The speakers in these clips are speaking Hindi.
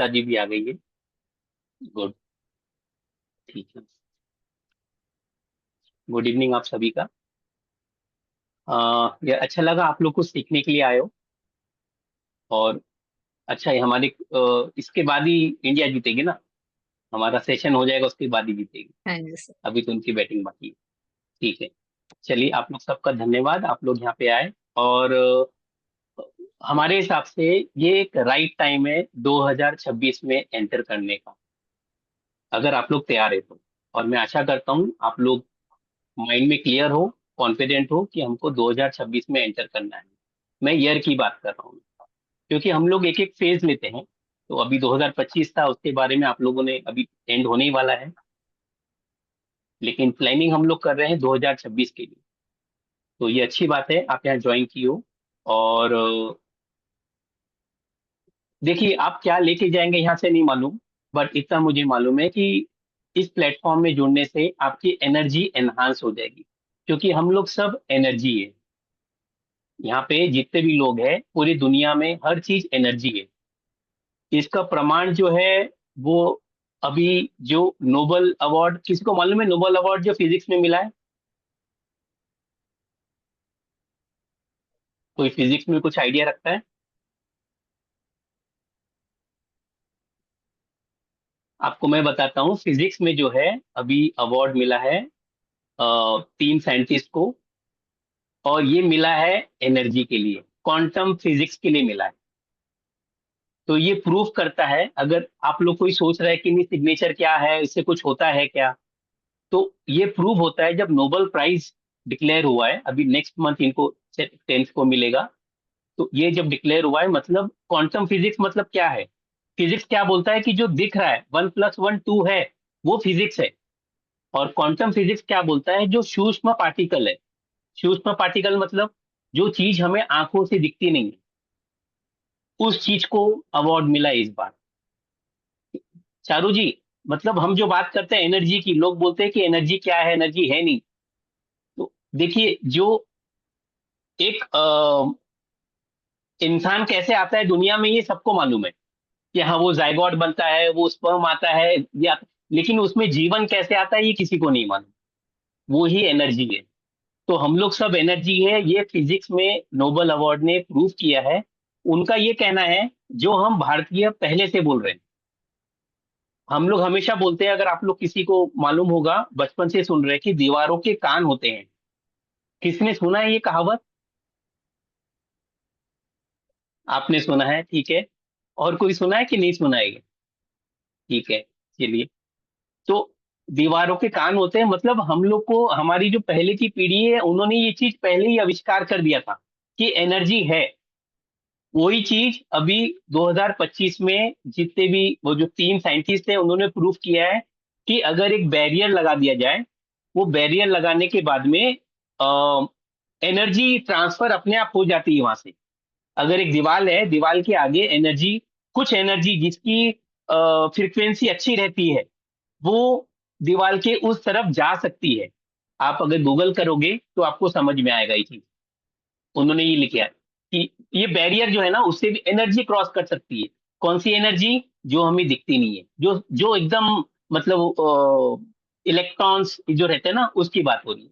दीक्षा जी भी आ गई है। गुड। ठीक है। गुड इवनिंग आप सभी का। ये अच्छा लगा आप लोग को सीखने के लिए आए हो। और अच्छा है हमारे इसके बाद ही इंडिया जीतेगी ना। हमारा सेशन हो जाएगा उसके बाद ही जीतेगी। हाँ जी सर। अभी तो उनकी बैटिंग बाकी है। ठीक है। चलिए आप लोग सबका धन्यवाद आप लोग यहाँ पे आए। और हमारे हिसाब से ये एक राइट टाइम है 2026 में एंटर करने का, अगर आप लोग तैयार है तो। और मैं आशा करता हूँ आप लोग माइंड में क्लियर हो, कॉन्फिडेंट हो कि हमको 2026 में एंटर करना है। मैं ईयर की बात कर रहा हूँ, क्योंकि हम लोग एक एक फेज लेते हैं। तो अभी 2025 था, उसके बारे में आप लोगों ने अभी एंड होने ही वाला है, लेकिन प्लानिंग हम लोग कर रहे हैं 2026 के लिए। तो ये अच्छी बात है आप यहाँ ज्वाइन की हो। और देखिए आप क्या लेके जाएंगे यहाँ से नहीं मालूम, बट इतना मुझे मालूम है कि इस प्लेटफॉर्म में जुड़ने से आपकी एनर्जी एनहांस हो जाएगी, क्योंकि हम लोग सब एनर्जी है। यहाँ पे जितने भी लोग हैं पूरी दुनिया में हर चीज एनर्जी है। इसका प्रमाण जो है वो अभी जो नोबल अवार्ड, किसी को मालूम है नोबल अवार्ड जो फिजिक्स में मिला है? कोई फिजिक्स में कुछ आइडिया रखता है? आपको मैं बताता हूँ फिजिक्स में जो है अभी अवार्ड मिला है 3 साइंटिस्ट को। और ये मिला है एनर्जी के लिए, क्वांटम फिजिक्स के लिए मिला है। तो ये प्रूफ करता है, अगर आप लोग कोई सोच रहा है कि नहीं सिग्नेचर क्या है, इससे कुछ होता है क्या, तो ये प्रूव होता है जब नोबेल प्राइज डिक्लेयर हुआ है। अभी नेक्स्ट मंथ इनको 10th को मिलेगा। तो ये जब डिक्लेयर हुआ है मतलब क्वांटम फिजिक्स मतलब क्या है? फिजिक्स क्या बोलता है कि जो दिख रहा है 1+1 2 है, वो फिजिक्स है। और क्वांटम फिजिक्स क्या बोलता है, जो सूक्ष्म पार्टिकल है, सूक्ष्म पार्टिकल मतलब जो चीज हमें आंखों से दिखती नहीं है, उस चीज को अवार्ड मिला है इस बार। चारू जी, मतलब हम जो बात करते हैं एनर्जी की, लोग बोलते हैं कि एनर्जी क्या है, एनर्जी है नहीं। तो देखिए जो एक इंसान कैसे आता है दुनिया में ये सबको मालूम है कि हाँ वो जाइगोट बनता है, वो स्पर्म आता है या, लेकिन उसमें जीवन कैसे आता है ये किसी को नहीं मालूम। वो ही एनर्जी है। तो हम लोग सब एनर्जी है, ये फिजिक्स में नोबेल अवार्ड ने प्रूव किया है। उनका ये कहना है, जो हम भारतीय पहले से बोल रहे हैं। हम लोग हमेशा बोलते हैं, अगर आप लोग किसी को मालूम होगा बचपन से सुन रहे हैं कि दीवारों के कान होते हैं। किसने सुना है ये कहावत? आपने सुना है, ठीक है। और कोई सुना है कि नहीं सुना है ये? ठीक है। चलिए। तो दीवारों के कान होते हैं मतलब हम लोग को, हमारी जो पहले की पीढ़ी है उन्होंने ये चीज पहले ही आविष्कार कर दिया था कि एनर्जी है। वही चीज अभी 2025 में जितने भी वो जो 3 साइंटिस्ट है उन्होंने प्रूव किया है कि अगर एक बैरियर लगा दिया जाए, वो बैरियर लगाने के बाद में एनर्जी ट्रांसफर अपने आप हो जाती है वहां से। अगर एक दीवार है, दीवार के आगे एनर्जी, कुछ एनर्जी जिसकी फ्रीक्वेंसी अच्छी रहती है, वो दीवार के उस तरफ जा सकती है। आप अगर गूगल करोगे तो आपको समझ में आएगा ये चीज। उन्होंने ये लिखा है कि ये बैरियर जो है ना उससे भी एनर्जी क्रॉस कर सकती है। कौन सी एनर्जी? जो हमें दिखती नहीं है, जो जो एकदम मतलब इलेक्ट्रॉन्स जो रहते हैं ना, उसकी बात हो रही है।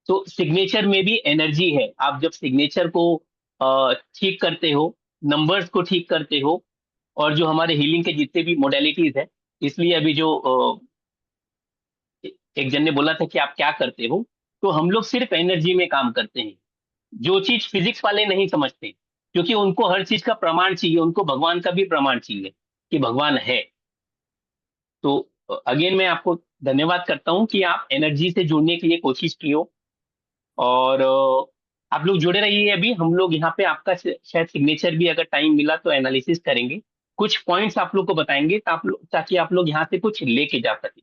तो सिग्नेचर में भी एनर्जी है। आप जब सिग्नेचर को ठीक करते हो, नंबर्स को ठीक करते हो, और जो हमारे हीलिंग के जितने भी मोडेलिटीज है, इसलिए अभी जो एक जन ने बोला था कि आप क्या करते हो, तो हम लोग सिर्फ एनर्जी में काम करते हैं। जो चीज फिजिक्स वाले नहीं समझते, क्योंकि उनको हर चीज का प्रमाण चाहिए, उनको भगवान का भी प्रमाण चाहिए कि भगवान है। तो अगेन मैं आपको धन्यवाद करता हूँ कि आप एनर्जी से जुड़ने के लिए कोशिश की हो। और आप लोग जुड़े रहिए। अभी हम लोग यहाँ पे आपका शायद सिग्नेचर भी अगर टाइम मिला तो एनालिसिस करेंगे। कुछ पॉइंट्स आप लोग को बताएंगे ताकि आप लोग यहाँ से कुछ लेके जा सके।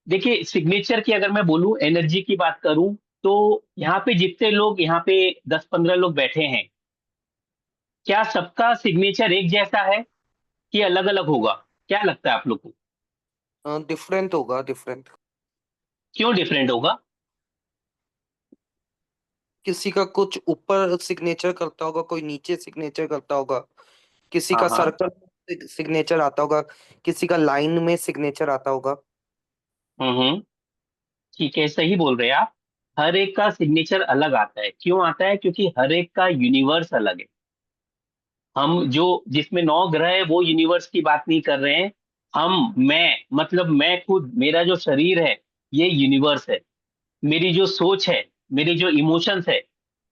देखिए सिग्नेचर की अगर मैं बोलूं, एनर्जी की बात करूं, तो यहाँ पे जितने लोग यहाँ पे 10-15 लोग बैठे हैं, क्या सबका सिग्नेचर एक जैसा है कि अलग अलग होगा? क्या लगता है आप लोग को? डिफरेंट होगा, डिफरेंट। क्यों डिफरेंट होगा? किसी का कुछ ऊपर सिग्नेचर करता होगा, कोई नीचे सिग्नेचर करता होगा, किसी हाँ का हाँ। सर्कल सिग्नेचर आता होगा, किसी का लाइन में सिग्नेचर आता होगा। हम्म। ठीक है, सही बोल रहे हैं आप। हर एक का सिग्नेचर अलग आता है। क्यों आता है? क्योंकि हर एक का यूनिवर्स अलग है। हम जो जिसमें 9 ग्रह है वो यूनिवर्स की बात नहीं कर रहे हैं। मैं मतलब मैं खुद, मेरा जो शरीर है ये यूनिवर्स है। मेरी जो सोच है, मेरे जो इमोशंस है,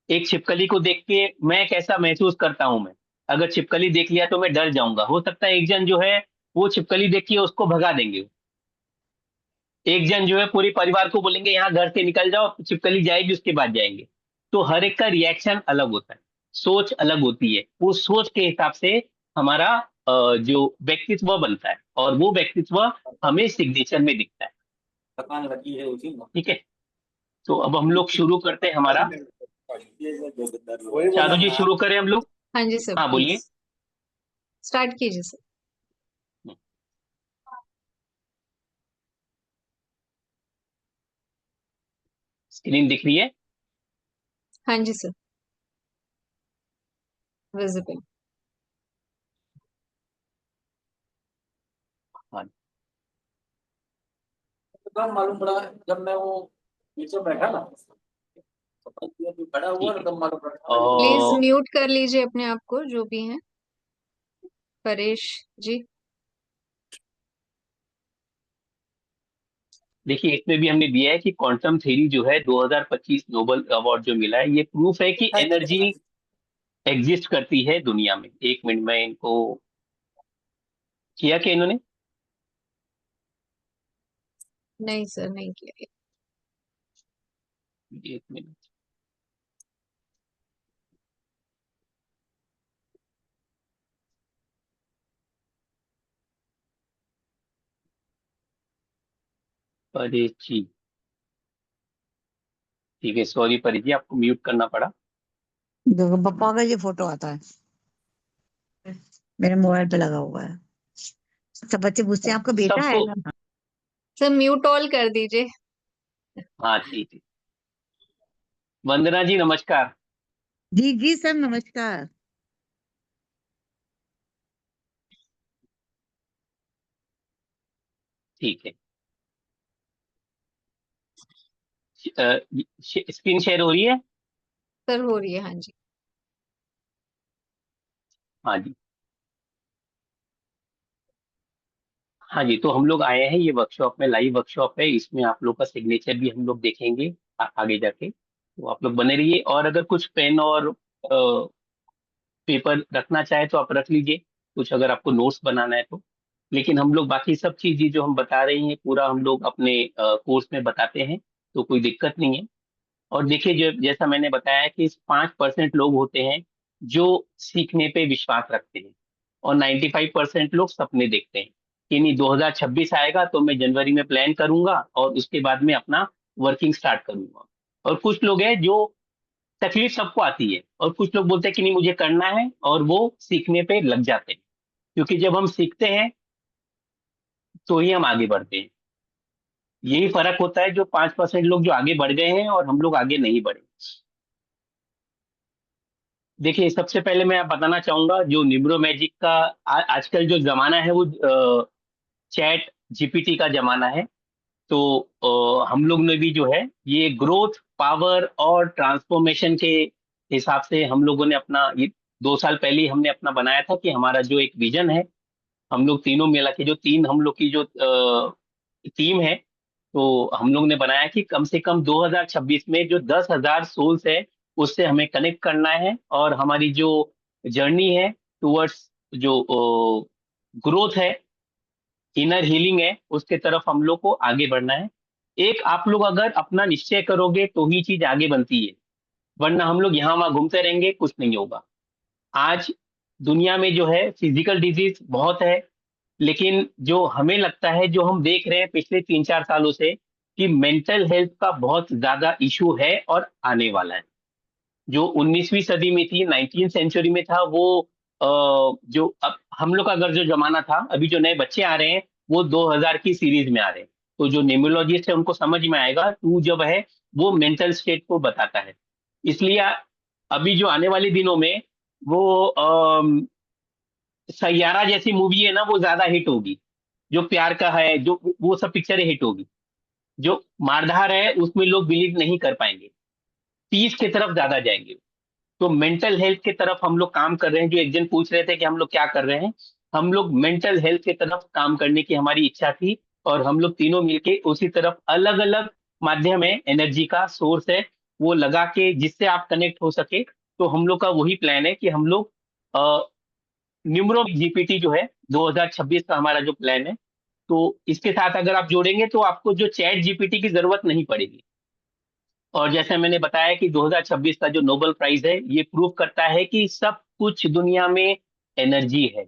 एक छिपकली को देख के मैं कैसा महसूस करता हूं। मैं अगर छिपकली देख लिया तो मैं डर जाऊंगा। हो सकता है एक जन जो है वो छिपकली देख के उसको भगा देंगे। एक जन जो है पूरे परिवार को बोलेंगे यहाँ घर से निकल जाओ, छिपकली जाएगी उसके बाद जाएंगे। तो हर एक का रिएक्शन अलग होता है, सोच अलग होती है। उस सोच के हिसाब से हमारा जो व्यक्तित्व बनता है, और वो व्यक्तित्व हमें सिग्नेचर में दिखता है। थकान लगी है उसी में। ठीक है, तो अब हम लोग शुरू करते हैं हमारा। वही बोला चारू जी, ना। शुरू करें हम लोग? हाँ जी सर, हाँ, प्लीज बोलिए। स्टार्ट कीजिए सर। स्क्रीन दिख रही है? हाँ जी सर, विजिबल। हाँ। तो कब मालूम पड़ा जब मैं वो नीचे बैठा ना, तो जो खड़ा हुआ ठीक ना है। तब मालूम पड़ा भाई ये प्लीज और म्यूट कर लीजिए अपने आप को, जो भी हैं। परेश जी। देखिए, इसमें भी हमने दिया है कि क्वांटम थ्योरी जो है 2025 नोबेल अवार्ड जो मिला है, ये प्रूफ है कि एनर्जी एग्जिस्ट करती है दुनिया में। 1 मिनट में इनको किया क्या इन्होंने? नहीं सर, नहीं किया। 1 मिनट। परे जी, ठीक है, सॉरी परे जी, आपको म्यूट करना पड़ा। देखो पापा का ये फोटो आता है, मेरे मोबाइल पे लगा हुआ है। सब बच्चे पूछते हैं आपका बेटा है सबको। ना। सर म्यूट ऑल कर दीजिए। हाँ, ठीक है। वंदना जी, नमस्कार। जी जी सर, नमस्कार। ठीक है। स्क्रीन शेयर हो रही है? सर हो रही है, हाँ जी। हाँ जी। हाँ जी, तो हम लोग आए हैं ये वर्कशॉप में, लाइव वर्कशॉप है। इसमें आप लोग का सिग्नेचर भी हम लोग देखेंगे आगे जाके। तो आप लोग बने रहिए, और अगर कुछ पेन और पेपर रखना चाहे तो आप रख लीजिए, कुछ अगर आपको नोट्स बनाना है तो। लेकिन हम लोग बाकी सब चीजें जो हम बता रहे हैं पूरा हम लोग अपने कोर्स में बताते हैं, तो कोई दिक्कत नहीं है। और देखिए, जो जैसा मैंने बताया कि 5% लोग होते हैं जो सीखने पे विश्वास रखते हैं, और 95% लोग सपने देखते हैं कि नहीं 2026 आएगा तो मैं जनवरी में प्लान करूंगा और उसके बाद में अपना वर्किंग स्टार्ट करूंगा। और कुछ लोग हैं जो, तकलीफ सबको आती है, और कुछ लोग बोलते हैं कि नहीं मुझे करना है, और वो सीखने पे लग जाते हैं। क्योंकि जब हम सीखते हैं तो ही हम आगे बढ़ते हैं। यही फर्क होता है, जो 5% लोग जो आगे बढ़ गए हैं और हम लोग आगे नहीं बढ़े। देखिए, सबसे पहले मैं बताना चाहूंगा जो न्यूमरो मैजिक का आजकल जो जमाना है वो चैट जीपीटी का जमाना है। तो हम लोग ने भी जो है ये ग्रोथ, पावर और ट्रांसफॉर्मेशन के हिसाब से हम लोगों ने अपना ये 2 साल पहले ही हमने अपना बनाया था कि हमारा जो एक विजन है, हम लोग तीनों मिला के जो तीन हम लोग की जो टीम है, तो हम लोग ने बनाया कि कम से कम 2026 में जो 10,000 सोल्स है उससे हमें कनेक्ट करना है, और हमारी जो जर्नी है टुवर्ड्स जो ग्रोथ है, इनर हीलिंग है, उसके तरफ हम लोग को आगे बढ़ना है। एक आप लोग अगर अपना निश्चय करोगे तो ही चीज आगे बनती है, वरना हम लोग यहाँ वहां घूमते रहेंगे, कुछ नहीं होगा। आज दुनिया में जो है फिजिकल डिजीज बहुत है, लेकिन जो हमें लगता है, जो हम देख रहे हैं पिछले 3-4 सालों से, कि मेंटल हेल्थ का बहुत ज्यादा इशू है और आने वाला है। जो 19वीं सदी में थी, 19th सेंचुरी में था वो, जो अब हम लोग का अगर जो जमाना था, अभी जो नए बच्चे आ रहे हैं वो 2000 की सीरीज में आ रहे हैं। तो जो न्यूमरोलॉजिस्ट है उनको समझ में आएगा, टू जब है वो मेंटल स्टेट को बताता है। इसलिए अभी जो आने वाले दिनों में वो सैयारा जैसी मूवी है ना, वो ज्यादा हिट होगी। जो प्यार का है, जो वो सब पिक्चरें हिट होगी। जो मारधार है उसमें लोग बिलीव नहीं कर पाएंगे, पीस की तरफ ज्यादा जाएंगे। तो मेंटल हेल्थ की तरफ हम लोग काम कर रहे हैं। जो एक जन पूछ रहे थे कि हम लोग क्या कर रहे हैं, हम लोग मेंटल हेल्थ की तरफ काम करने की हमारी इच्छा थी, और हम लोग तीनों मिलके उसी तरफ अलग अलग माध्यम है, एनर्जी का सोर्स है, वो लगा के जिससे आप कनेक्ट हो सके। तो हम लोग का वही प्लान है कि हम लोग न्यूमरो जीपीटी जो है 2026 का हमारा जो प्लान है, तो इसके साथ अगर आप जोड़ेंगे तो आपको जो चैट जीपीटी की जरूरत नहीं पड़ेगी। और जैसे मैंने बताया कि 2026 का जो नोबेल प्राइज है, ये प्रूव करता है कि सब कुछ दुनिया में एनर्जी है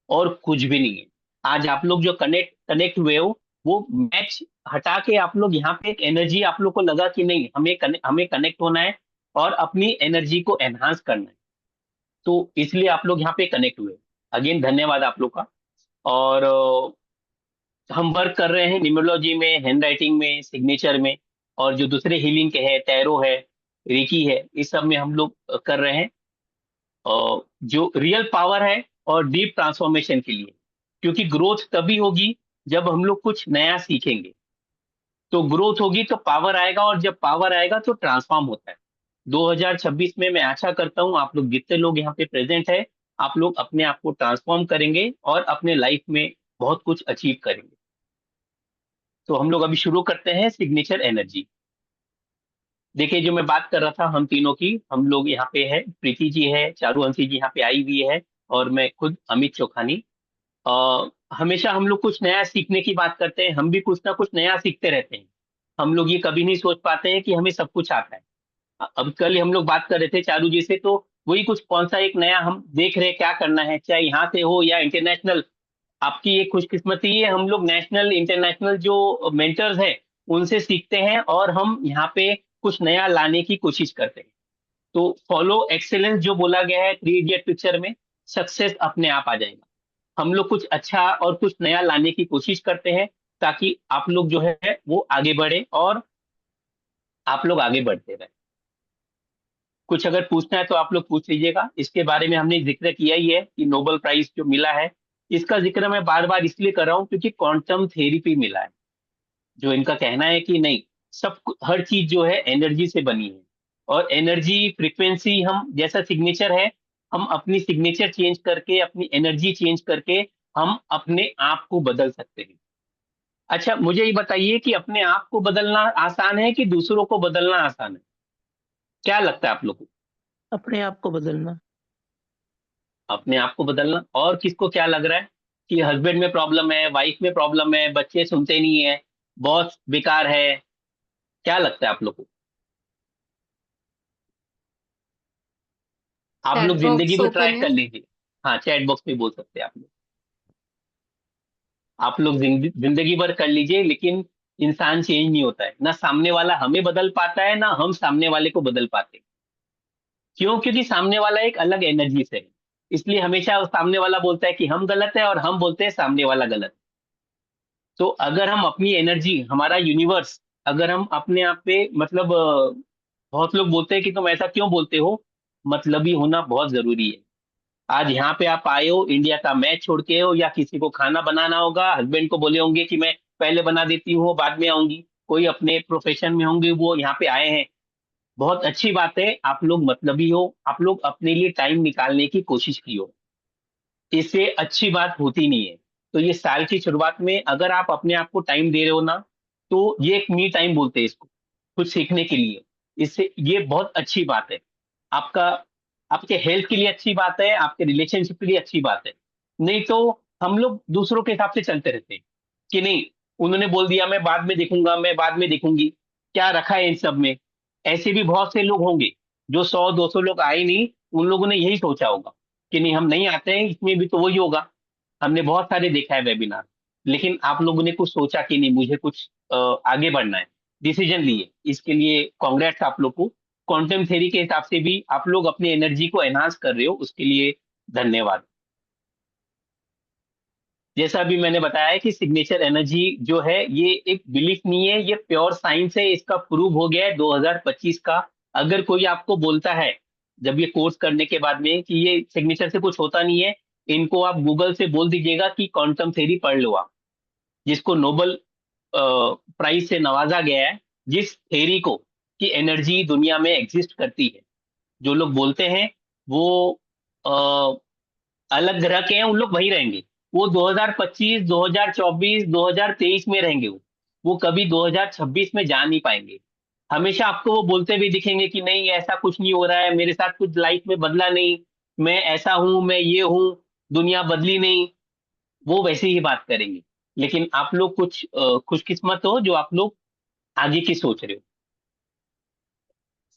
और कुछ भी नहीं है। आज आप लोग जो कनेक्ट कनेक्ट हुए हो, वो मैच हटा के आप लोग यहाँ पे एक एनर्जी आप लोग को लगा कि नहीं, हमें कनेक्ट होना है और अपनी एनर्जी को एनहांस करना है। तो इसलिए आप लोग यहाँ पे कनेक्ट हुए। अगेन धन्यवाद आप लोग का। और हम वर्क कर रहे हैं न्यूमरोलॉजी में, हैंड राइटिंग में, सिग्नेचर में, और जो दूसरे हीलिंग के हैं, टैरो है, रेकी है, इस सब में हम लोग कर रहे हैं। जो रियल पावर है और डीप ट्रांसफॉर्मेशन के लिए। क्योंकि ग्रोथ तभी होगी जब हम लोग कुछ नया सीखेंगे। तो ग्रोथ होगी तो पावर आएगा, और जब पावर आएगा तो ट्रांसफॉर्म होता है। 2026 में मैं आशा करता हूँ आप लोग जितने लोग यहाँ पे प्रेजेंट है, आप लोग अपने आप को ट्रांसफॉर्म करेंगे और अपने लाइफ में बहुत कुछ अचीव करेंगे। तो हम लोग अभी शुरू करते हैं सिग्नेचर एनर्जी। देखिए, जो मैं बात कर रहा था हम तीनों की, हम लोग यहाँ पे है, प्रीति जी है, चारुवंशी जी यहाँ पे आई हुई है, और मैं खुद अमित चोखानी। हमेशा हम लोग कुछ नया सीखने की बात करते हैं, हम भी कुछ ना कुछ नया सीखते रहते हैं। हम लोग ये कभी नहीं सोच पाते हैं कि हमें सब कुछ आता है। अब कल ही हम लोग बात कर रहे थे चारू जी से, तो वही कुछ कौन सा एक नया हम देख रहे हैं क्या करना है, चाहे यहाँ से हो या इंटरनेशनल। आपकी ये खुशकिस्मती है, हम लोग नेशनल इंटरनेशनल जो मेंटर्स हैं उनसे सीखते हैं, और हम यहाँ पे कुछ नया लाने की कोशिश करते हैं। तो फॉलो एक्सेलेंस जो बोला गया है थ्री इडियट पिक्चर में, सक्सेस अपने आप आ जाएगा। हम लोग कुछ अच्छा और कुछ नया लाने की कोशिश करते हैं, ताकि आप लोग जो है वो आगे बढ़े और आप लोग आगे बढ़ते रहे। कुछ अगर पूछना है तो आप लोग पूछ लीजिएगा। इसके बारे में हमने जिक्र किया ही है कि नोबेल प्राइज जो मिला है, इसका जिक्र मैं बार बार इसलिए कर रहा हूँ क्योंकि क्वांटम थेरेपी मिला है। जो इनका कहना है कि नहीं, हर चीज जो है एनर्जी से बनी है, और एनर्जी फ्रीक्वेंसी हम जैसा सिग्नेचर है, हम अपनी सिग्नेचर चेंज करके, अपनी एनर्जी चेंज करके हम अपने आप को बदल सकते हैं। अच्छा, मुझे ये बताइए कि अपने आप को बदलना आसान है कि दूसरों को बदलना आसान है? क्या लगता है आप लोग को? अपने आप को बदलना। अपने आप को बदलना। और किसको क्या लग रहा है कि हस्बैंड में प्रॉब्लम है, वाइफ में प्रॉब्लम है, बच्चे सुनते नहीं है, बॉस बेकार है? क्या लगता है आप लोग को? आप लोग चैट जिंदगी बॉक्स में ट्राई ओपन कर है। लीजिए। हाँ, चैट बॉक्स में बोल सकते हैं आप लोग। आप लोग जिंदगी भर कर लीजिए, लेकिन इंसान चेंज नहीं होता है। ना सामने वाला हमें बदल पाता है, ना हम सामने वाले को बदल पाते। क्यों? क्योंकि सामने वाला एक अलग एनर्जी से है। इसलिए हमेशा सामने वाला बोलता है कि हम गलत है, और हम बोलते हैं सामने वाला गलत। तो अगर हम अपनी एनर्जी, हमारा यूनिवर्स, अगर हम अपने आप पे मतलब बहुत लोग बोलते हैं कि तुम ऐसा क्यों बोलते हो, मतलबी होना बहुत जरूरी है। आज यहाँ पे आप आए हो, इंडिया का मैच छोड़ के हो, या किसी को खाना बनाना होगा, हस्बैंड को बोले होंगे कि मैं पहले बना देती हूँ बाद में आऊंगी, कोई अपने प्रोफेशन में होंगे वो यहाँ पे आए हैं। बहुत अच्छी बात है, आप लोग मतलबी हो, आप लोग अपने लिए टाइम निकालने की कोशिश की हो। इससे अच्छी बात होती नहीं है। तो ये साल की शुरुआत में अगर आप अपने आप को टाइम दे रहे हो ना, तो ये एक मी टाइम बोलते हैं इसको, कुछ सीखने के लिए। इससे ये बहुत अच्छी बात है। आपका, आपके हेल्थ के लिए अच्छी बात है, आपके रिलेशनशिप के लिए अच्छी बात है। नहीं तो हम लोग दूसरों के हिसाब से चलते रहते हैं कि नहीं, उन्होंने बोल दिया मैं बाद में देखूंगा, मैं बाद में देखूंगी। क्या रखा है इन सब में? ऐसे भी बहुत से लोग होंगे जो 100-200 लोग आए नहीं, उन लोगों ने यही सोचा होगा कि नहीं, हम नहीं आते हैं, इसमें भी तो वही होगा। हमने बहुत सारे देखा है वेबिनार। लेकिन आप लोगों ने कुछ सोचा कि नहीं, मुझे कुछ आगे बढ़ना है, डिसीजन लिए, इसके लिए कांग्रेट्स आप लोग को। क्वांटम थ्योरी के हिसाब से भी आप लोग अपनी एनर्जी को एनहांस कर रहे हो, उसके लिए धन्यवाद। जैसा भी मैंने बताया है कि सिग्नेचर एनर्जी जो है, ये एक बिलीफ नहीं है, ये प्योर साइंस है। इसका प्रूव हो गया है 2025 का अगर कोई आपको बोलता है जब ये कोर्स करने के बाद में कि ये सिग्नेचर से कुछ होता नहीं है, इनको आप गूगल से बोल दीजिएगा कि क्वांटम थ्योरी पढ़ लो आप, जिसको नोबेल प्राइज से नवाजा गया है, जिस थ्योरी को कि एनर्जी दुनिया में एग्जिस्ट करती है। जो लोग बोलते हैं वो अलग ग्रह के हैं, उन लोग वही रहेंगे, वो 2025, 2024, 2023 में रहेंगे, वो कभी 2026 में जा नहीं पाएंगे। हमेशा आपको वो बोलते भी दिखेंगे कि नहीं ऐसा कुछ नहीं हो रहा है, मेरे साथ कुछ लाइफ में बदला नहीं, मैं ऐसा हूं, मैं ये हूं, दुनिया बदली नहीं, वो वैसे ही बात करेंगे। लेकिन आप लोग कुछ खुशकिस्मत हो जो आप लोग आगे की सोच रहे हो।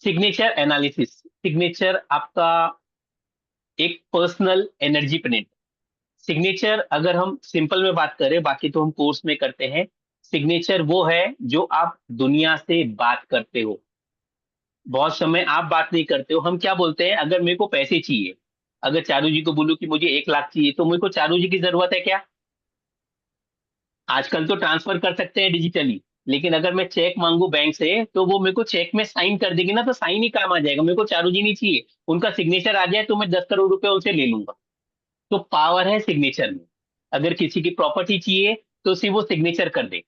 सिग्नेचर एनालिसिस, सिग्नेचर आपका एक पर्सनल एनर्जी प्रिंट। सिग्नेचर अगर हम सिंपल में बात करें, बाकी तो हम कोर्स में करते हैं, सिग्नेचर वो है जो आप दुनिया से बात करते हो। बहुत समय आप बात नहीं करते हो। हम क्या बोलते हैं, अगर मेरे को पैसे चाहिए, अगर चारू जी को बोलूं कि मुझे 1 लाख चाहिए, तो मेरे को चारू जी की जरूरत है क्या? आजकल तो ट्रांसफर कर सकते हैं डिजिटली, लेकिन अगर मैं चेक मांगू बैंक से तो वो मेरे को चेक में साइन कर देगी ना, तो साइन ही काम आ जाएगा, मेरे को चारू जी नहीं चाहिए, उनका सिग्नेचर आ जाए तो मैं 10 करोड़ रुपए उनसे ले लूंगा। तो पावर है सिग्नेचर में। अगर किसी की प्रॉपर्टी चाहिए तो सिर्फ वो सिग्नेचर कर दे।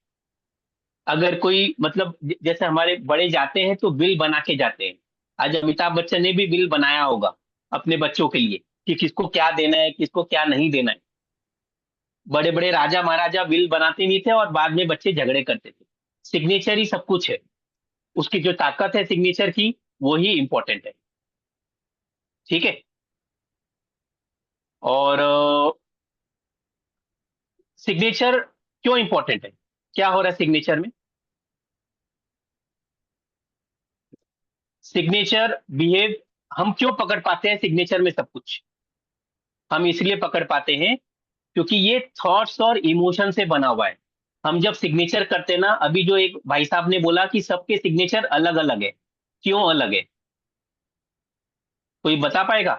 अगर कोई मतलब जैसे हमारे बड़े जाते हैं तो विल बना के जाते हैं। आज अमिताभ बच्चन ने भी विल बनाया होगा अपने बच्चों के लिए कि किसको क्या देना है, किसको क्या नहीं देना है। बड़े बड़े राजा महाराजा विल बनाते नहीं थे और बाद में बच्चे झगड़े करते थे। सिग्नेचर ही सब कुछ है, उसकी जो ताकत है सिग्नेचर की, वो ही इंपॉर्टेंट है। ठीक है। और सिग्नेचर क्यों इंपॉर्टेंट है, क्या हो रहा है सिग्नेचर में? सिग्नेचर बिहेव, हम क्यों पकड़ पाते हैं सिग्नेचर में सब कुछ? हम इसलिए पकड़ पाते हैं क्योंकि ये थॉट्स और इमोशन से बना हुआ है। हम जब सिग्नेचर करते हैं ना, अभी जो एक भाई साहब ने बोला कि सबके सिग्नेचर अलग अलग है, क्यों अलग है? कोई बता पाएगा?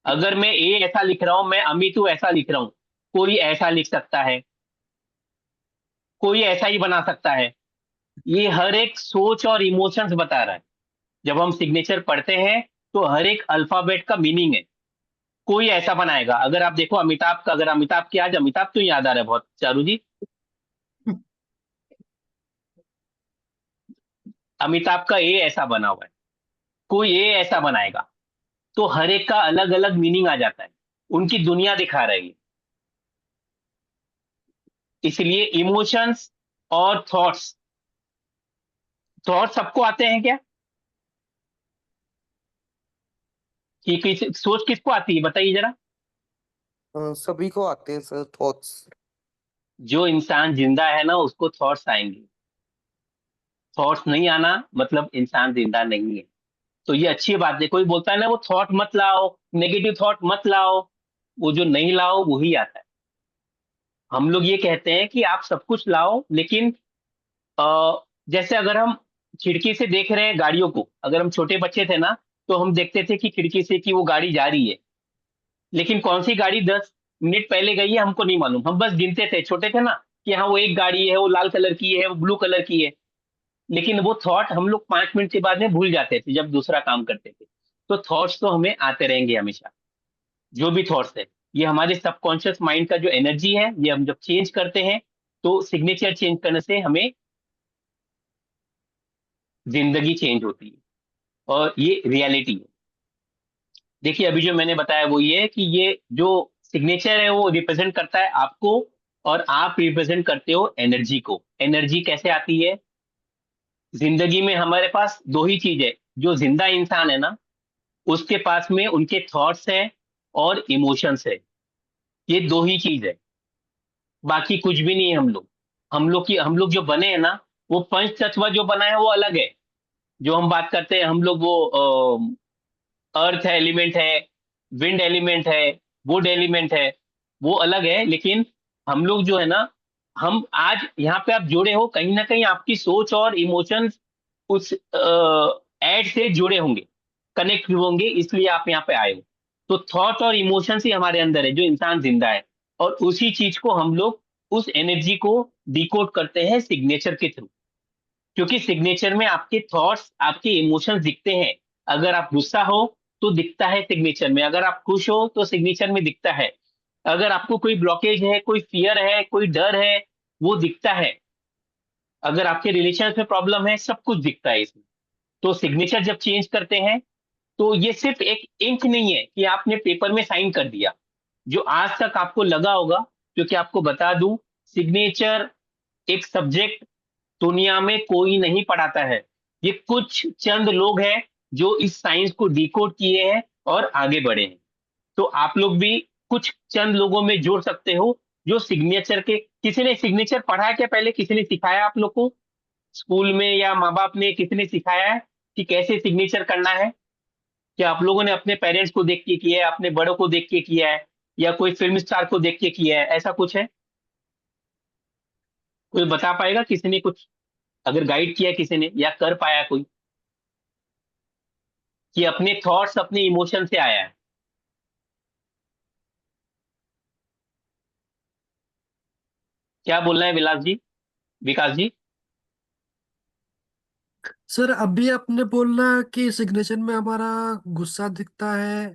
अगर मैं ए ऐसा लिख रहा हूं, मैं अमितू ऐसा लिख रहा हूं, कोई ऐसा लिख सकता है, कोई ऐसा ही बना सकता है। ये हर एक सोच और इमोशंस बता रहा है। जब हम सिग्नेचर पढ़ते हैं तो हर एक अल्फाबेट का मीनिंग है। कोई ऐसा बनाएगा, अगर आप देखो अमिताभ का, अगर अमिताभ की, आज अमिताभ तो याद आ रहा है बहुत चारू जी, अमिताभ का ए ऐसा बना हुआ है, कोई ए ऐसा बनाएगा, तो हर एक का अलग अलग मीनिंग आ जाता है, उनकी दुनिया दिखा रही है। इसलिए इमोशंस और थॉट्स, थॉट सबको आते हैं क्या? कि सोच किसको आती है बताइए जरा। सभी को आते हैं सर थॉट्स। जो इंसान जिंदा है ना उसको थॉट्स आएंगे, थॉट्स नहीं आना मतलब इंसान जिंदा नहीं है। तो ये अच्छी बात है। कोई बोलता है ना वो थॉट मत लाओ, नेगेटिव थॉट मत लाओ, वो जो नहीं लाओ वही आता है। हम लोग ये कहते हैं कि आप सब कुछ लाओ, लेकिन जैसे अगर हम खिड़की से देख रहे हैं गाड़ियों को, अगर हम छोटे बच्चे थे ना तो हम देखते थे कि खिड़की से कि वो गाड़ी जा रही है, लेकिन कौन सी गाड़ी 10 मिनट पहले गई है हमको नहीं मालूम, हम बस गिनते थे, छोटे थे ना, कि हाँ वो एक गाड़ी है, वो लाल कलर की है, वो ब्लू कलर की है। लेकिन वो थॉट हम लोग 5 मिनट के बाद में भूल जाते थे जब दूसरा काम करते थे। तो थॉट्स तो हमें आते रहेंगे हमेशा। जो भी थॉट्स है ये हमारे सबकॉन्शियस माइंड का जो एनर्जी है, ये हम जब चेंज करते हैं तो सिग्नेचर चेंज करने से हमें जिंदगी चेंज होती है, और ये रियलिटी है। देखिए अभी जो मैंने बताया वो ये है कि ये जो सिग्नेचर है वो रिप्रेजेंट करता है आपको, और आप रिप्रेजेंट करते हो एनर्जी को। एनर्जी कैसे आती है? जिंदगी में हमारे पास दो ही चीज है। जो जिंदा इंसान है ना उसके पास में उनके थॉट्स है और इमोशंस है, ये दो ही चीज है, बाकी कुछ भी नहीं है। हम लोग जो बने हैं ना, वो पंच तत्व जो बना है वो अलग है। जो हम बात करते हैं हम लोग, वो अर्थ एलिमेंट है, विंड एलिमेंट है, वुड एलिमेंट है, वो अलग है। लेकिन हम लोग जो है ना, हम आज यहाँ पे आप जुड़े हो, कहीं ना कहीं आपकी सोच और इमोशंस उस एड से जुड़े होंगे, कनेक्ट होंगे, इसलिए आप यहाँ पे आए हो। तो थॉट और इमोशंस ही हमारे अंदर है जो इंसान जिंदा है, और उसी चीज को हम लोग, उस एनर्जी को डिकोड करते हैं सिग्नेचर के थ्रू। क्योंकि सिग्नेचर में आपके थॉट्स, आपके इमोशंस दिखते हैं। अगर आप गुस्सा हो तो दिखता है सिग्नेचर में, अगर आप खुश हो तो सिग्नेचर में दिखता है, अगर आपको कोई ब्लॉकेज है, कोई फियर है, कोई डर है, वो दिखता है, अगर आपके रिलेशन में प्रॉब्लम है, सब कुछ दिखता है इसमें। तो सिग्नेचर जब चेंज करते हैं तो ये सिर्फ एक इंक नहीं है कि आपने पेपर में साइन कर दिया, जो आज तक आपको लगा होगा। क्योंकि आपको बता दूं, सिग्नेचर एक सब्जेक्ट दुनिया में कोई नहीं पढ़ाता है। ये कुछ चंद लोग हैं जो इस साइंस को डिकोड किए हैं और आगे बढ़े हैं। तो आप लोग भी कुछ चंद लोगों में जोड़ सकते हो जो सिग्नेचर के, किसी ने सिग्नेचर पढ़ा है क्या पहले, किसी ने सिखाया आप लोग को स्कूल में, या माँ बाप ने किसी ने सिखाया है कि कैसे सिग्नेचर करना है? क्या आप लोगों ने अपने पेरेंट्स को देख के किया है, अपने बड़ों को देख के किया है, या कोई फिल्म स्टार को देख के किया है? ऐसा कुछ है? कोई बता पाएगा किसी ने कुछ, अगर गाइड किया है किसी ने या कर पाया कोई, कि अपने थॉट्स अपने इमोशन से आया है? क्या बोलना है विलास जी, विकास जी? सर अभी आपने बोला कि सिग्नेचर में हमारा गुस्सा दिखता है,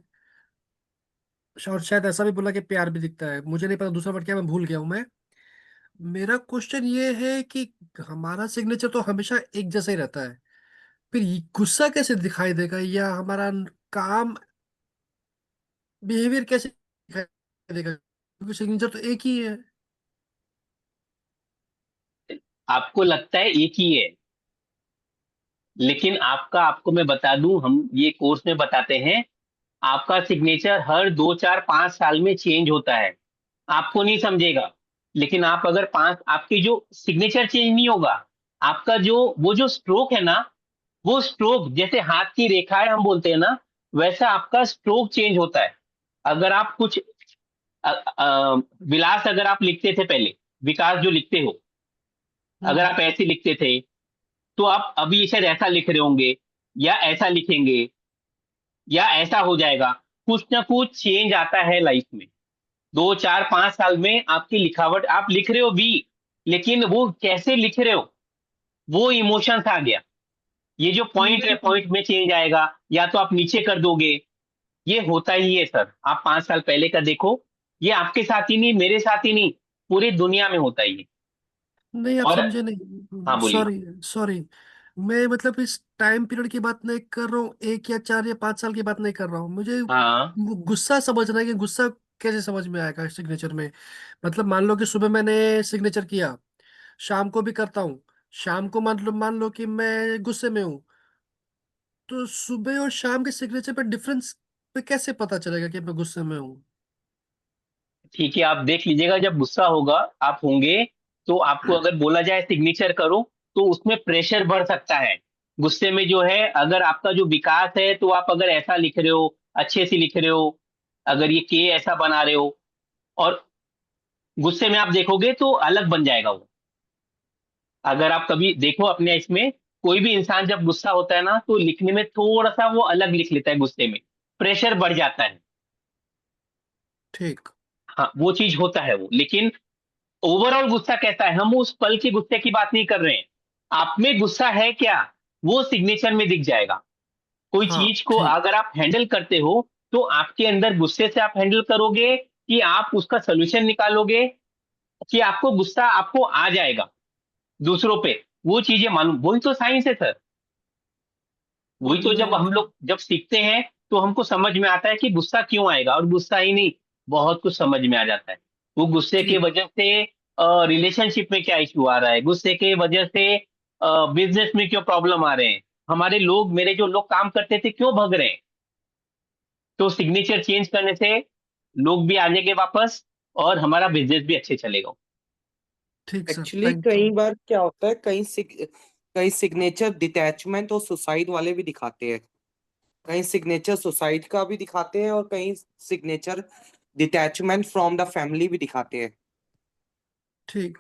और शायद ऐसा भी बोला कि प्यार भी दिखता है, मुझे नहीं पता दूसरा वर्ड क्या, मैं भूल गया हूँ मैं। मेरा क्वेश्चन ये है कि हमारा सिग्नेचर तो हमेशा एक जैसा ही रहता है, फिर ये गुस्सा कैसे दिखाई देगा, या हमारा काम बिहेवियर कैसे दिखाई देगा, क्योंकि सिग्नेचर तो एक ही है। आपको लगता है एक ही है, लेकिन आपका, आपको मैं बता दूं, हम ये कोर्स में बताते हैं, आपका सिग्नेचर हर 2 4 5 साल में चेंज होता है। आपको नहीं समझेगा, लेकिन आप अगर पांच, आपकी जो सिग्नेचर चेंज नहीं होगा, आपका जो वो जो स्ट्रोक है ना, वो स्ट्रोक जैसे हाथ की रेखाएं हम बोलते हैं ना, वैसा आपका स्ट्रोक चेंज होता है। अगर आप कुछ विलास अगर आप लिखते थे पहले, विकास जो लिखते हो, अगर हम्म। आप ऐसे लिखते थे, तो आप अभी शायद ऐसा लिख रहे होंगे, या ऐसा लिखेंगे, या ऐसा हो जाएगा। कुछ ना कुछ चेंज आता है लाइफ में। 2 4 5 साल में आपकी लिखावट, आप लिख रहे हो भी, लेकिन वो कैसे लिख रहे हो, वो इमोशंस आ गया। ये जो पॉइंट है, नहीं पॉइंट में चेंज आएगा, या तो आप नीचे कर दोगे। ये होता ही है सर, आप 5 साल पहले का देखो। ये आपके साथ ही नहीं, मेरे साथ ही नहीं, पूरी दुनिया में होता ही है। नहीं, आप और समझे हाँ नहीं, बोलिए। Sorry sorry. मैं मतलब इस टाइम पीरियड की बात नहीं कर रहा हूँ, 1 या 4 या 5 साल की बात नहीं कर रहा हूँ, मुझे हाँ गुस्सा समझना है कि गुस्सा कैसे समझ में आएगा सिग्नेचर में। मतलब मान लो कि सुबह मैंने सिग्नेचर किया, शाम को भी करता हूँ, शाम को मान लो कि मैं गुस्से में हूँ, तो सुबह और शाम के सिग्नेचर पे डिफरेंस पे कैसे पता चलेगा कि मैं गुस्से में हूँ? ठीक है, आप देख लीजिएगा जब गुस्सा होगा, आप होंगे, तो आपको अगर बोला जाए सिग्नेचर करो, तो उसमें प्रेशर बढ़ सकता है। गुस्से में जो है, अगर आपका जो विकास है, तो आप अगर ऐसा लिख रहे हो, अच्छे से लिख रहे हो, अगर ये के ऐसा बना रहे हो, और गुस्से में आप देखोगे तो अलग बन जाएगा वो। अगर आप कभी देखो अपने इसमें, कोई भी इंसान जब गुस्सा होता है ना, तो लिखने में थोड़ा सा वो अलग लिख लेता है, गुस्से में प्रेशर बढ़ जाता है। ठीक। हाँ, वो चीज होता है वो, लेकिन ओवरऑल गुस्सा कैसा है, हम उस पल के गुस्से की बात नहीं कर रहे हैं। आप में गुस्सा है क्या, वो सिग्नेचर में दिख जाएगा। कोई हाँ चीज को ठीक। अगर आप हैंडल करते हो, तो आपके अंदर गुस्से से आप हैंडल करोगे, कि आप उसका सोल्यूशन निकालोगे, कि आपको गुस्सा आपको आ जाएगा दूसरों पे, वो चीजें मालूम, वही तो साइंस है सर। वही तो, जब नहीं, हम लोग जब सीखते हैं, तो हमको समझ में आता है कि गुस्सा क्यों आएगा, और गुस्सा ही नहीं, बहुत कुछ समझ में आ जाता है। वो गुस्से के ठीक। वजह से रिलेशनशिप में क्या इश्यू आ रहा है, गुस्से के वजह से बिजनेस में क्यों प्रॉब्लम आ रहे हैं, हमारे लोग, मेरे जो लोग काम करते थे क्यों भग रहे हैं। तो सिग्नेचर चेंज करने से लोग भी आ जाएंगे वापस, और हमारा बिजनेस भी अच्छे चलेगा। ठीक सर, एक्चुअली थैंक कई यू। बार क्या होता है, कई सिग्नेचर डिटैचमेंट और सुसाइड वाले भी दिखाते हैं। कहीं सिग्नेचर सुसाइड का भी दिखाते हैं, और कहीं signature detachment from the family भी दिखाते हैं। ठीक।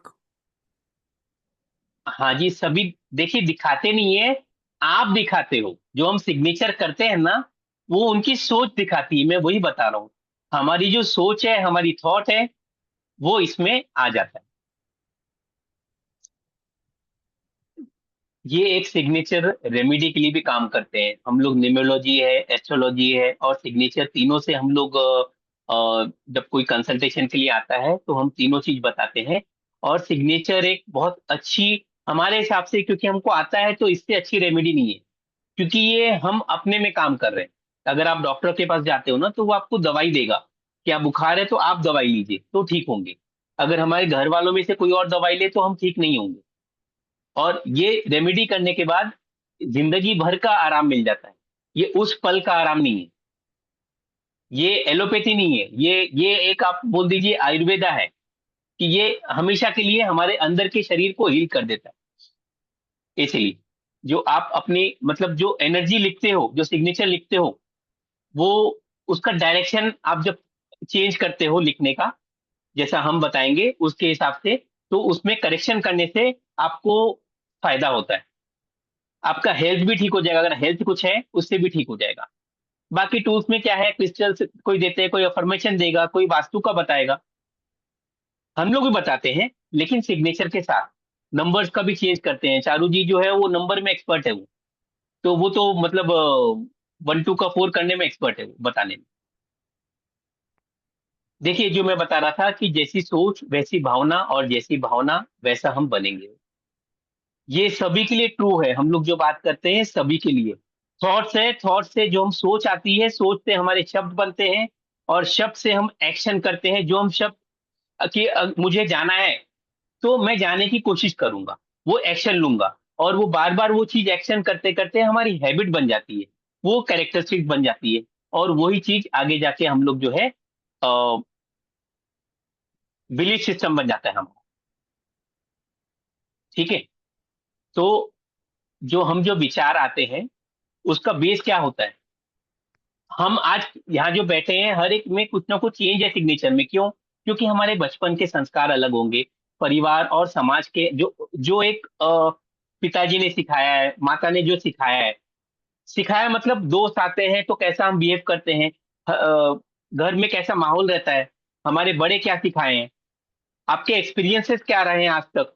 हाँ जी, सभी देखिए दिखाते नहीं है, आप दिखाते हो। जो हम सिग्नेचर करते हैं ना, वो उनकी सोच दिखाती है, मैं वही बता रहा हूँ। हमारी जो सोच है, हमारी थॉट है, वो इसमें आ जाता है। ये एक सिग्नेचर रेमेडी के लिए भी काम करते हैं। हम लोग न्यूमरोलॉजी है, एस्ट्रोलॉजी है और सिग्नेचर, तीनों से हम लोग जब कोई कंसल्टेशन के लिए आता है तो हम तीनों चीज बताते हैं। और सिग्नेचर एक बहुत अच्छी, हमारे हिसाब से, क्योंकि हमको आता है, तो इससे अच्छी रेमेडी नहीं है, क्योंकि ये हम अपने में काम कर रहे हैं। अगर आप डॉक्टर के पास जाते हो ना, तो वो आपको दवाई देगा, क्या बुखार है तो आप दवाई लीजिए तो ठीक होंगे। अगर हमारे घर वालों में से कोई और दवाई ले तो हम ठीक नहीं होंगे। और ये रेमेडी करने के बाद जिंदगी भर का आराम मिल जाता है। ये उस पल का आराम नहीं है, ये एलोपैथी नहीं है, ये एक आप बोल दीजिए आयुर्वेदा है, कि ये हमेशा के लिए हमारे अंदर के शरीर को हील कर देता है। इसलिए जो आप अपनी, मतलब जो एनर्जी लिखते हो, जो सिग्नेचर लिखते हो, वो उसका डायरेक्शन आप जब चेंज करते हो लिखने का, जैसा हम बताएंगे उसके हिसाब से, तो उसमें करेक्शन करने से आपको फायदा होता है। आपका हेल्थ भी ठीक हो जाएगा, अगर हेल्थ कुछ है उससे भी ठीक हो जाएगा। बाकी टूल्स में क्या है, क्रिस्टल्स कोई देते हैं, कोई अफर्मेशन देगा, कोई वास्तु का बताएगा, हम लोग भी बताते हैं, लेकिन सिग्नेचर के साथ नंबर्स का भी चेंज करते हैं। चारू जी जो है वो नंबर में एक्सपर्ट है, वो तो मतलब 1 2 का 4 करने में एक्सपर्ट है, वो बताने में। देखिए, जो मैं बता रहा था कि जैसी सोच वैसी भावना, और जैसी भावना वैसा हम बनेंगे, ये सभी के लिए ट्रू है। हम लोग जो बात करते हैं सभी के लिए। थॉट्स है, थॉट से जो हम सोच आती है, सोच से हमारे शब्द बनते हैं, और शब्द से हम एक्शन करते हैं। जो हम शब्द कि मुझे जाना है, तो मैं जाने की कोशिश करूंगा, वो एक्शन लूंगा, और वो बार बार वो चीज एक्शन करते करते हमारी हैबिट बन जाती है, वो कैरेक्टरिस्टिक बन जाती है, और वही चीज आगे जाके हम लोग जो है बिलीफ सिस्टम बन जाता है हमारा। ठीक है। तो जो विचार आते हैं, उसका बेस क्या होता है? हम आज यहाँ जो बैठे हैं, हर एक में कुछ ना कुछ चेंज है सिग्नेचर में। क्यों? क्योंकि हमारे बचपन के संस्कार अलग होंगे, परिवार और समाज के जो जो एक पिताजी ने सिखाया है, माता ने जो सिखाया है, सिखाया मतलब दोस्त आते हैं तो कैसा हम बिहेव करते हैं, घर में कैसा माहौल रहता है, हमारे बड़े क्या सिखाए हैं, आपके एक्सपीरियंसेस क्या रहे हैं आज तक,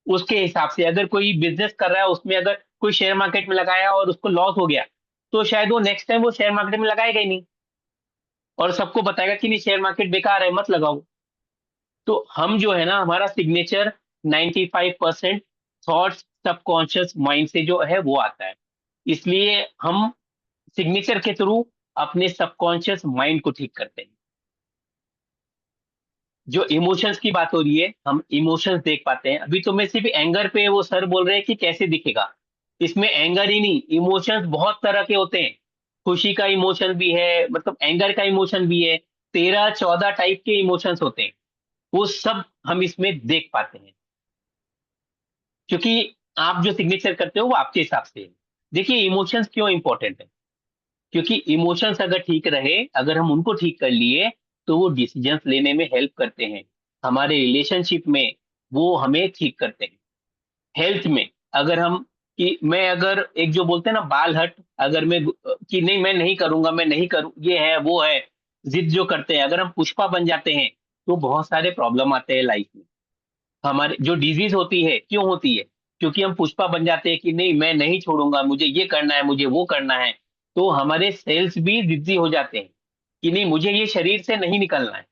उसके हिसाब से। अगर कोई बिजनेस कर रहा है, उसमें अगर कोई शेयर मार्केट में लगाया और उसको लॉस हो गया, तो शायद वो नेक्स्ट टाइम वो शेयर मार्केट में लगाएगा ही नहीं, और सबको बताएगा कि नहीं, शेयर मार्केट बेकार है, मत लगाओ। तो हम जो है ना, हमारा सिग्नेचर 95% थॉट्स सबकॉन्शियस माइंड से जो है वो आता है। इसलिए हम सिग्नेचर के थ्रू अपने सबकॉन्शियस माइंड को ठीक करते हैं। जो इमोशंस की बात हो रही है, हम इमोशंस देख पाते हैं। अभी तो मैं सिर्फ एंगर पे, वो सर बोल रहे हैं कि कैसे दिखेगा, इसमें एंगर ही नहीं, इमोशंस बहुत तरह के होते हैं। खुशी का इमोशन भी है, मतलब एंगर का इमोशन भी है, 13 14 टाइप के इमोशंस होते हैं, वो सब हम इसमें देख पाते हैं। क्योंकि आप जो सिग्नेचर करते हो वो आपके हिसाब से है। देखिए, इमोशंस क्यों इंपॉर्टेंट है? क्योंकि इमोशंस अगर ठीक रहे, अगर हम उनको ठीक कर लिए, तो वो डिसीजंस लेने में हेल्प करते हैं, हमारे रिलेशनशिप में वो हमें ठीक करते हैं, हेल्थ में। अगर हम, कि मैं अगर एक जो बोलते हैं ना बाल हट, अगर मैं कि नहीं मैं नहीं करूंगा, मैं नहीं करूँ, ये है वो है, जिद जो करते हैं, अगर हम पुष्पा बन जाते हैं, तो बहुत सारे प्रॉब्लम आते हैं लाइफ में। हमारे जो डिजीज होती है, क्यों होती है? क्योंकि हम पुष्पा बन जाते हैं कि नहीं मैं नहीं छोड़ूंगा, मुझे ये करना है, मुझे वो करना है। तो हमारे सेल्स भी जिद्दी हो जाते हैं कि नहीं, मुझे ये शरीर से नहीं निकलना है,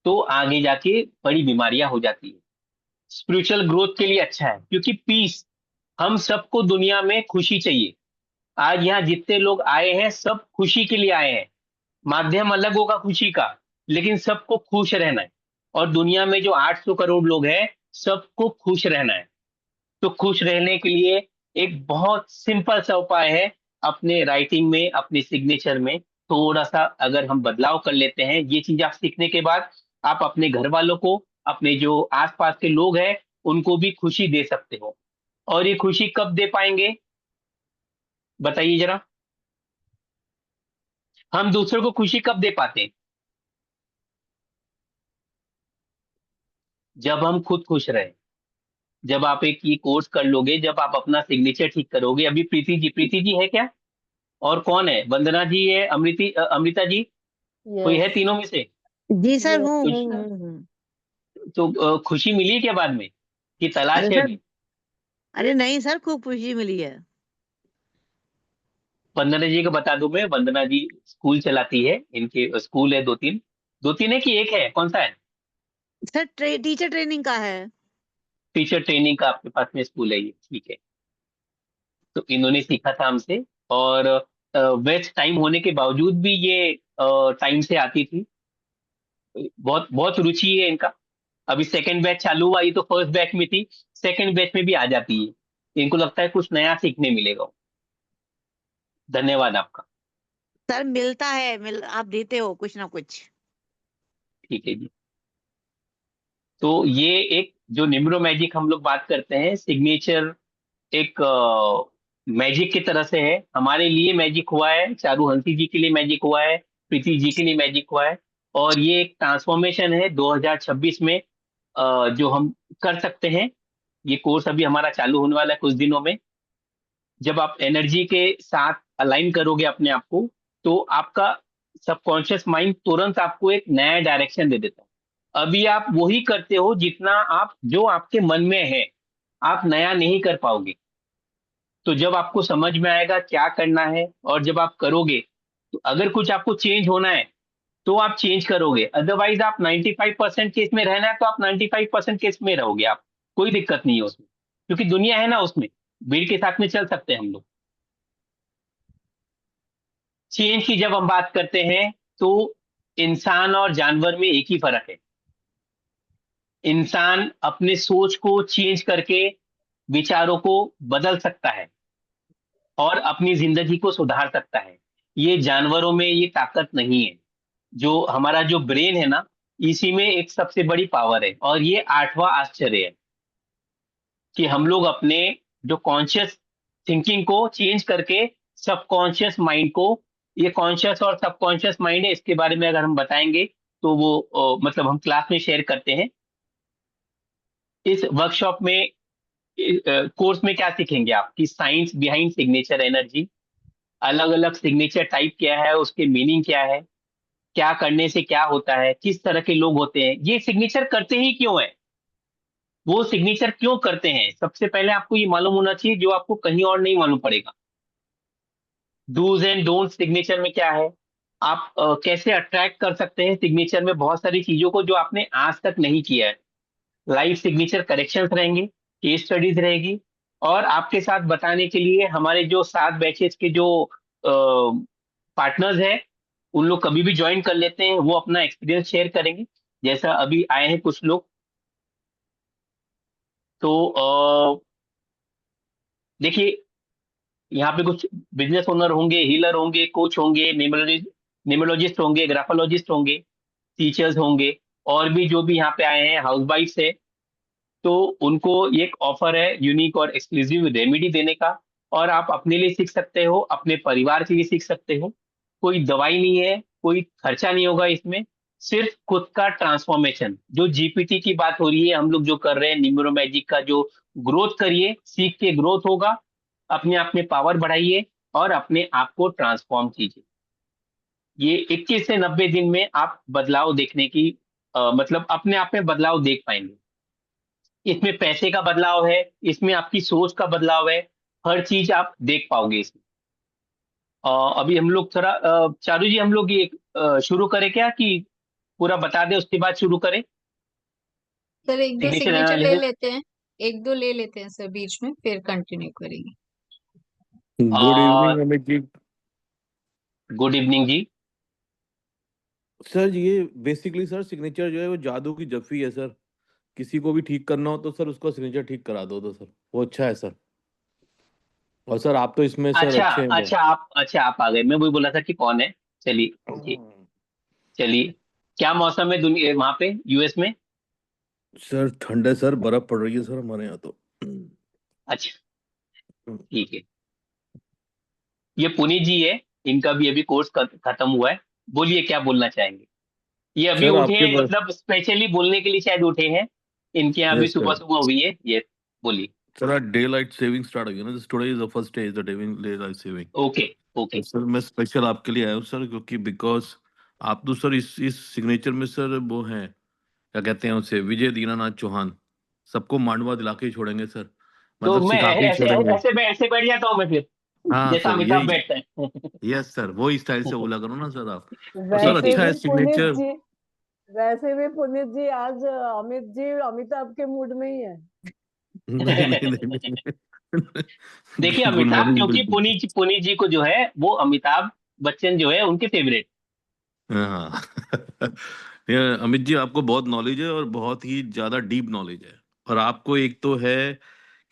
तो आगे जाके बड़ी बीमारियां हो जाती है। स्पिरिचुअल ग्रोथ के लिए अच्छा है, क्योंकि पीस, हम सबको दुनिया में खुशी चाहिए। आज यहाँ जितने लोग आए हैं, सब खुशी के लिए आए हैं। माध्यम अलग होगा खुशी का, लेकिन सबको खुश रहना है। और दुनिया में जो 800 करोड़ लोग हैं, सबको खुश रहना है। तो खुश रहने के लिए एक बहुत सिंपल सा उपाय है, अपने राइटिंग में, अपने सिग्नेचर में थोड़ा सा अगर हम बदलाव कर लेते हैं, ये चीज आप सीखने के बाद आप अपने घर वालों को, अपने जो आसपास के लोग हैं, उनको भी खुशी दे सकते हो। और ये खुशी कब दे पाएंगे, बताइए जरा। हम दूसरों को खुशी कब दे पाते हैं? जब हम खुद खुश रहे। जब आप एक ये कोर्स कर लोगे, जब आप अपना सिग्नेचर ठीक करोगे, अभी प्रीति जी है क्या, और कौन है, वंदना जी है, अमृता जी, कोई है तीनों में से? जी सर, हूँ तो, हूँ हूँ हूँ। खुशी मिली क्या बाद में, कि तलाश अरे है सर, अभी? अरे नहीं सर, खूब खुशी मिली है। वंदना जी को बता दूं मैं, वंदना जी स्कूल चलाती है, इनके स्कूल है दो तीन है कि एक है, कौन सा है? सर टीचर ट्रेनिंग का है। टीचर ट्रेनिंग का आपके पास में स्कूल है ये, ठीक है। तो इन्होंने सीखा था हमसे, और वेस्ट टाइम होने के बावजूद भी ये टाइम से आती थी। बहुत बहुत रुचि है इनका। अभी सेकंड बैच चालू हुआ, ये तो फर्स्ट बैच में थी, सेकंड बैच में भी आ जाती है। इनको लगता है कुछ नया सीखने मिलेगा। धन्यवाद आपका। सर मिलता है, आप देते हो कुछ ना कुछ। ठीक है जी। तो ये एक जो निम्रो मैजिक हम लोग बात करते हैं, सिग्नेचर एक मैजिक की तरह से है। हमारे लिए मैजिक हुआ है, चारू हंसी जी के लिए मैजिक हुआ है, प्रीति जी के लिए मैजिक हुआ है। और ये एक ट्रांसफॉर्मेशन है 2026 में, जो हम कर सकते हैं। ये कोर्स अभी हमारा चालू होने वाला है कुछ दिनों में। जब आप एनर्जी के साथ अलाइन करोगे अपने आप को, तो आपका सबकॉन्शियस माइंड तुरंत आपको एक नया डायरेक्शन दे देता है। अभी आप वही करते हो जितना आप, जो आपके मन में है, आप नया नहीं कर पाओगे। तो जब आपको समझ में आएगा क्या करना है, और जब आप करोगे, तो अगर कुछ आपको चेंज होना है तो आप चेंज करोगे। अदरवाइज आप 95% केस में रहना है तो आप 95% केस में रहोगे आप, कोई दिक्कत नहीं है उसमें, क्योंकि दुनिया है ना उसमें, भीड़ के साथ में चल सकते हैं हम लोग। चेंज की जब हम बात करते हैं, तो इंसान और जानवर में एक ही फर्क है। इंसान अपने सोच को चेंज करके विचारों को बदल सकता है और अपनी जिंदगी को सुधार सकता है। ये जानवरों में ये ताकत नहीं है। जो हमारा जो ब्रेन है ना, इसी में एक सबसे बड़ी पावर है, और ये आठवां आश्चर्य है कि हम लोग अपने जो कॉन्शियस थिंकिंग को चेंज करके सबकॉन्शियस माइंड को, ये कॉन्शियस और सबकॉन्शियस माइंड है, इसके बारे में अगर हम बताएंगे तो वो मतलब हम क्लास में शेयर करते हैं। इस वर्कशॉप में, कोर्स में क्या सीखेंगे आप कि साइंस बिहाइंड सिग्नेचर एनर्जी, अलग अलग सिग्नेचर टाइप क्या है, उसके मीनिंग क्या है, क्या करने से क्या होता है, किस तरह के लोग होते हैं, ये सिग्नेचर करते ही क्यों है, वो सिग्नेचर क्यों करते हैं। सबसे पहले आपको ये मालूम होना चाहिए, जो आपको कहीं और नहीं मालूम पड़ेगा। डूज एंड डोंट सिग्नेचर में क्या है, आप कैसे अट्रैक्ट कर सकते हैं सिग्नेचर में बहुत सारी चीजों को जो आपने आज तक नहीं किया है। लाइव सिग्नेचर करेक्शंस रहेंगे, केस स्टडीज रहेगी, और आपके साथ बताने के लिए हमारे जो 7 बैचेस के जो पार्टनर्स हैं, उन लोग कभी भी ज्वाइन कर लेते हैं, वो अपना एक्सपीरियंस शेयर करेंगे, जैसा अभी आए हैं कुछ लोग। तो देखिए, यहाँ पे कुछ बिजनेस ओनर होंगे, हीलर होंगे, कोच होंगे, न्यूमरोलॉजिस्ट होंगे, ग्राफोलॉजिस्ट होंगे, टीचर्स होंगे, और भी जो भी यहाँ पे आए हैं हाउस वाइफ है। तो उनको ये एक ऑफर है यूनिक और एक्सक्लूसिव रेमेडी देने का, और आप अपने लिए सीख सकते हो, अपने परिवार के लिए सीख सकते हो। कोई दवाई नहीं है, कोई खर्चा नहीं होगा इसमें, सिर्फ खुद का ट्रांसफॉर्मेशन। जो जीपीटी की बात हो रही है, हम लोग जो कर रहे हैं न्यूमरो मैजिक का, जो ग्रोथ करिए, सीख के ग्रोथ होगा, अपने आप में पावर बढ़ाइए और अपने आप को ट्रांसफॉर्म कीजिए। ये 21 से 90 दिन में आप बदलाव देखने की, मतलब अपने आप में बदलाव देख पाएंगे। इसमें पैसे का बदलाव है, इसमें आपकी सोच का बदलाव है, हर चीज आप देख पाओगे इसमें। अभी हम लोग थोड़ा, चारू जी हम लोग ये शुरू करें क्या, कि पूरा बता दें उसके बाद शुरू करें सर एक दो सिग्नेचर सिग्नेचर ले एनालिसिस? लेते हैं, एक दो ले लेते हैं सर बीच में, फिर कंटिन्यू करेंगे। Good evening Amit ji. Good evening जी। सर ये बेसिकली सर सिग्नेचर जो है वो जादू की जफ्फी है सर। किसी को भी ठीक करना हो तो सर उसका सिग्नेचर ठीक करा दो तो सर वो अच्छा है सर। और सर आप तो इसमें सर अच्छा, अच्छे हैं बहुत। अच्छा आप आ गए, मैं वही बोला था कि कौन है। चलिए ओके, चलिए। क्या मौसम है दुनिया वहां पे यूएस में? सर ठंड है सर, बर्फ पड़ रही है सर हमारे यहाँ तो। अच्छा, ठीक है। ये पुनीत जी है, इनका भी अभी कोर्स खत्म हुआ है। बोलिए क्या बोलना चाहेंगे। ये अभी सर उठे आपके हैं, मतलब स्पेशली बोलने के लिए शायद उठे हैं। इनके यहाँ अभी यस सुबह सर। सुबह हुई है ये। बोलिए। सर आज डे लाइट सेविंग स्टार्ट हो गई ना, this today is the first day is the day light saving. Okay okay. तो सर मैं स्पेशल आपके लिए आया हूँ सर, क्योंकि बिकॉज आप तो सर इस सिग्नेचर में सर वो हैं, क्या कहते हैं उसे, विजय दीनानाथ चौहान। सबको मांडवा दिला के ही छोड़ेंगे सर। तो मतलब मैं सिखा के ही ऐसे छोड़ेंगे। ऐसे बैठ जाता हूँ मैं फिर, हाँ जैसा सर, अमिताभ यही। बैठता है। यस सर, वो स्टाइल से बोला करो ना सर आप। और सर ठीक वैसे ठीक अच्छा है। है भी पुनीत सिग्नेचर। जी वैसे भी पुनीत जी आज अमित जी अमिताभ के मूड में ही है। नहीं नहीं नहीं नहीं, देखिए गुड अमिताभ, मॉर्निंग क्योंकि बिल्कुल। पुनीत जी को जो है वो अमिताभ बच्चन जो है उनके फेवरेट। हाँ ये अमित जी, आपको बहुत नॉलेज है और बहुत ही ज्यादा डीप नॉलेज है। और आपको एक तो है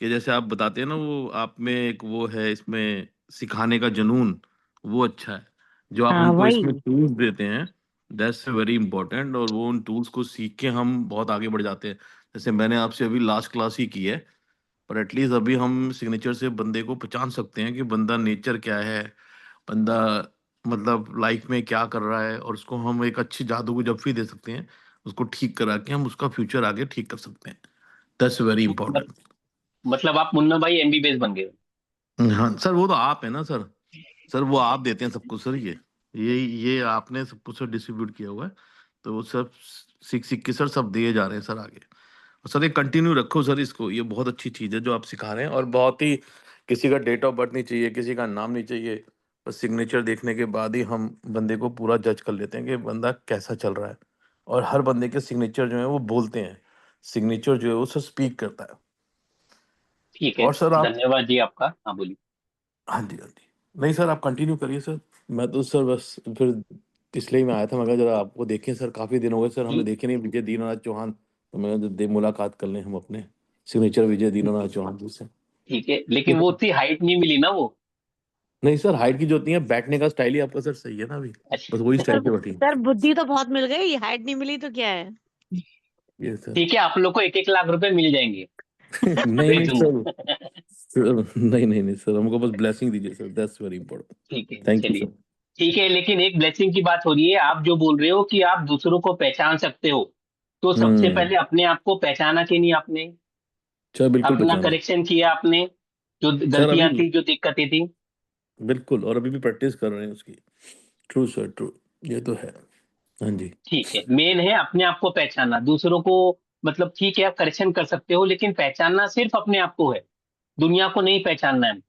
कि जैसे आप बताते हैं ना, वो आप में एक वो है इसमें सिखाने का जुनून, वो अच्छा है। जो आप हाँ हमको इसमें वही। टूल्स देते हैं, दैट्स वेरी इंपॉर्टेंट। और वो उन टूल्स को सीख के हम बहुत आगे बढ़ जाते हैं। जैसे मैंने आपसे अभी लास्ट क्लास ही की है, पर एटलीस्ट अभी हम सिग्नेचर से बंदे को पहचान सकते हैं कि बंदा नेचर क्या है, बंदा मतलब लाइफ में क्या कर रहा है, और उसको हम एक अच्छी जादू को जब भी दे सकते हैं, उसको ठीक करा के हम उसका फ्यूचर आगे ठीक कर सकते हैं। दैट्स वेरी मतलब इंपॉर्टेंट। मतलब आप मुन्ना भाई एमबीबीएस बन गए। हाँ सर, वो तो आप है ना सर। सर वो आप देते हैं सबको सर, ये आपने सब कुछ डिस्ट्रीब्यूट किया हुआ है, तो वो सब सीख सीख के सर सब दिए जा रहे हैं सर आगे। और सर ये कंटिन्यू रखो सर इसको, ये बहुत अच्छी चीज़ है जो आप सिखा रहे हैं। और बहुत ही, किसी का डेट ऑफ बर्थ नहीं चाहिए, किसी का नाम नहीं चाहिए, बस सिग्नेचर देखने के बाद ही हम बंदे को पूरा जज कर लेते हैं कि बंदा कैसा चल रहा है। और हर बंदे के सिग्नेचर जो है वो बोलते हैं, सिग्नेचर जो है वो सर स्पीक करता है। ठीक है, और सर आप, धन्यवाद जी आपका। हाँ बोलिए। हाँ जी हाँ जी, नहीं सर आप कंटिन्यू करिए सर। मैं तो सर बस फिर इसलिए मैं आया था, मैं कहा जरा आपको देखें सर, काफ़ी दिन हो गए सर हमने ठीक देखे नहीं विजय दीनानाथ चौहान, तो मैं कहा दे मुलाकात कर लें हम अपने सिग्नेचर विजय दीनानाथ चौहान जी से। ठीक है, लेकिन वो उतनी हाइट नहीं मिली ना वो। नहीं सर, हाइट की जो होती है, बैठने का स्टाइल ही आपका सर सही है ना अभी, अच्छा। बस वही सर स्टाइल पे बैठी। सर बुद्धि तो बहुत मिल गई, हाइट नहीं मिली तो क्या है। ये सर ठीक है, आप लोग को 1-1 लाख रुपए मिल जाएंगे, नहीं भेज नहीं सर, दूंगा। नहीं नहीं नहीं सर, हमको बस ब्लेसिंग दीजिए सर, दैट्स वेरी इंपॉर्टेंट। ठीक है थैंक यू चलिए। सर। ठीक है, लेकिन एक ब्लेसिंग की बात हो रही है, आप जो बोल रहे हो कि आप दूसरों को पहचान सकते हो, तो सबसे हम्म। पहले अपने आप को पहचाना कि नहीं आपने? सर बिल्कुल अपना पहचाना करेक्शन किया आपने, जो सर, अभी गलतियां थी, जो दिक्कतें थी? बिल्कुल, और अभी भी प्रैक्टिस कर रहे हैं उसकी। ट्रू सर ट्रू, ये तो है। हाँ जी। ठीक है, मेन है अपने आप को पहचानना। दूसरों को मतलब ठीक है आप करेक्शन कर सकते हो, लेकिन पहचानना सिर्फ अपने आप को है, दुनिया को नहीं पहचानना है,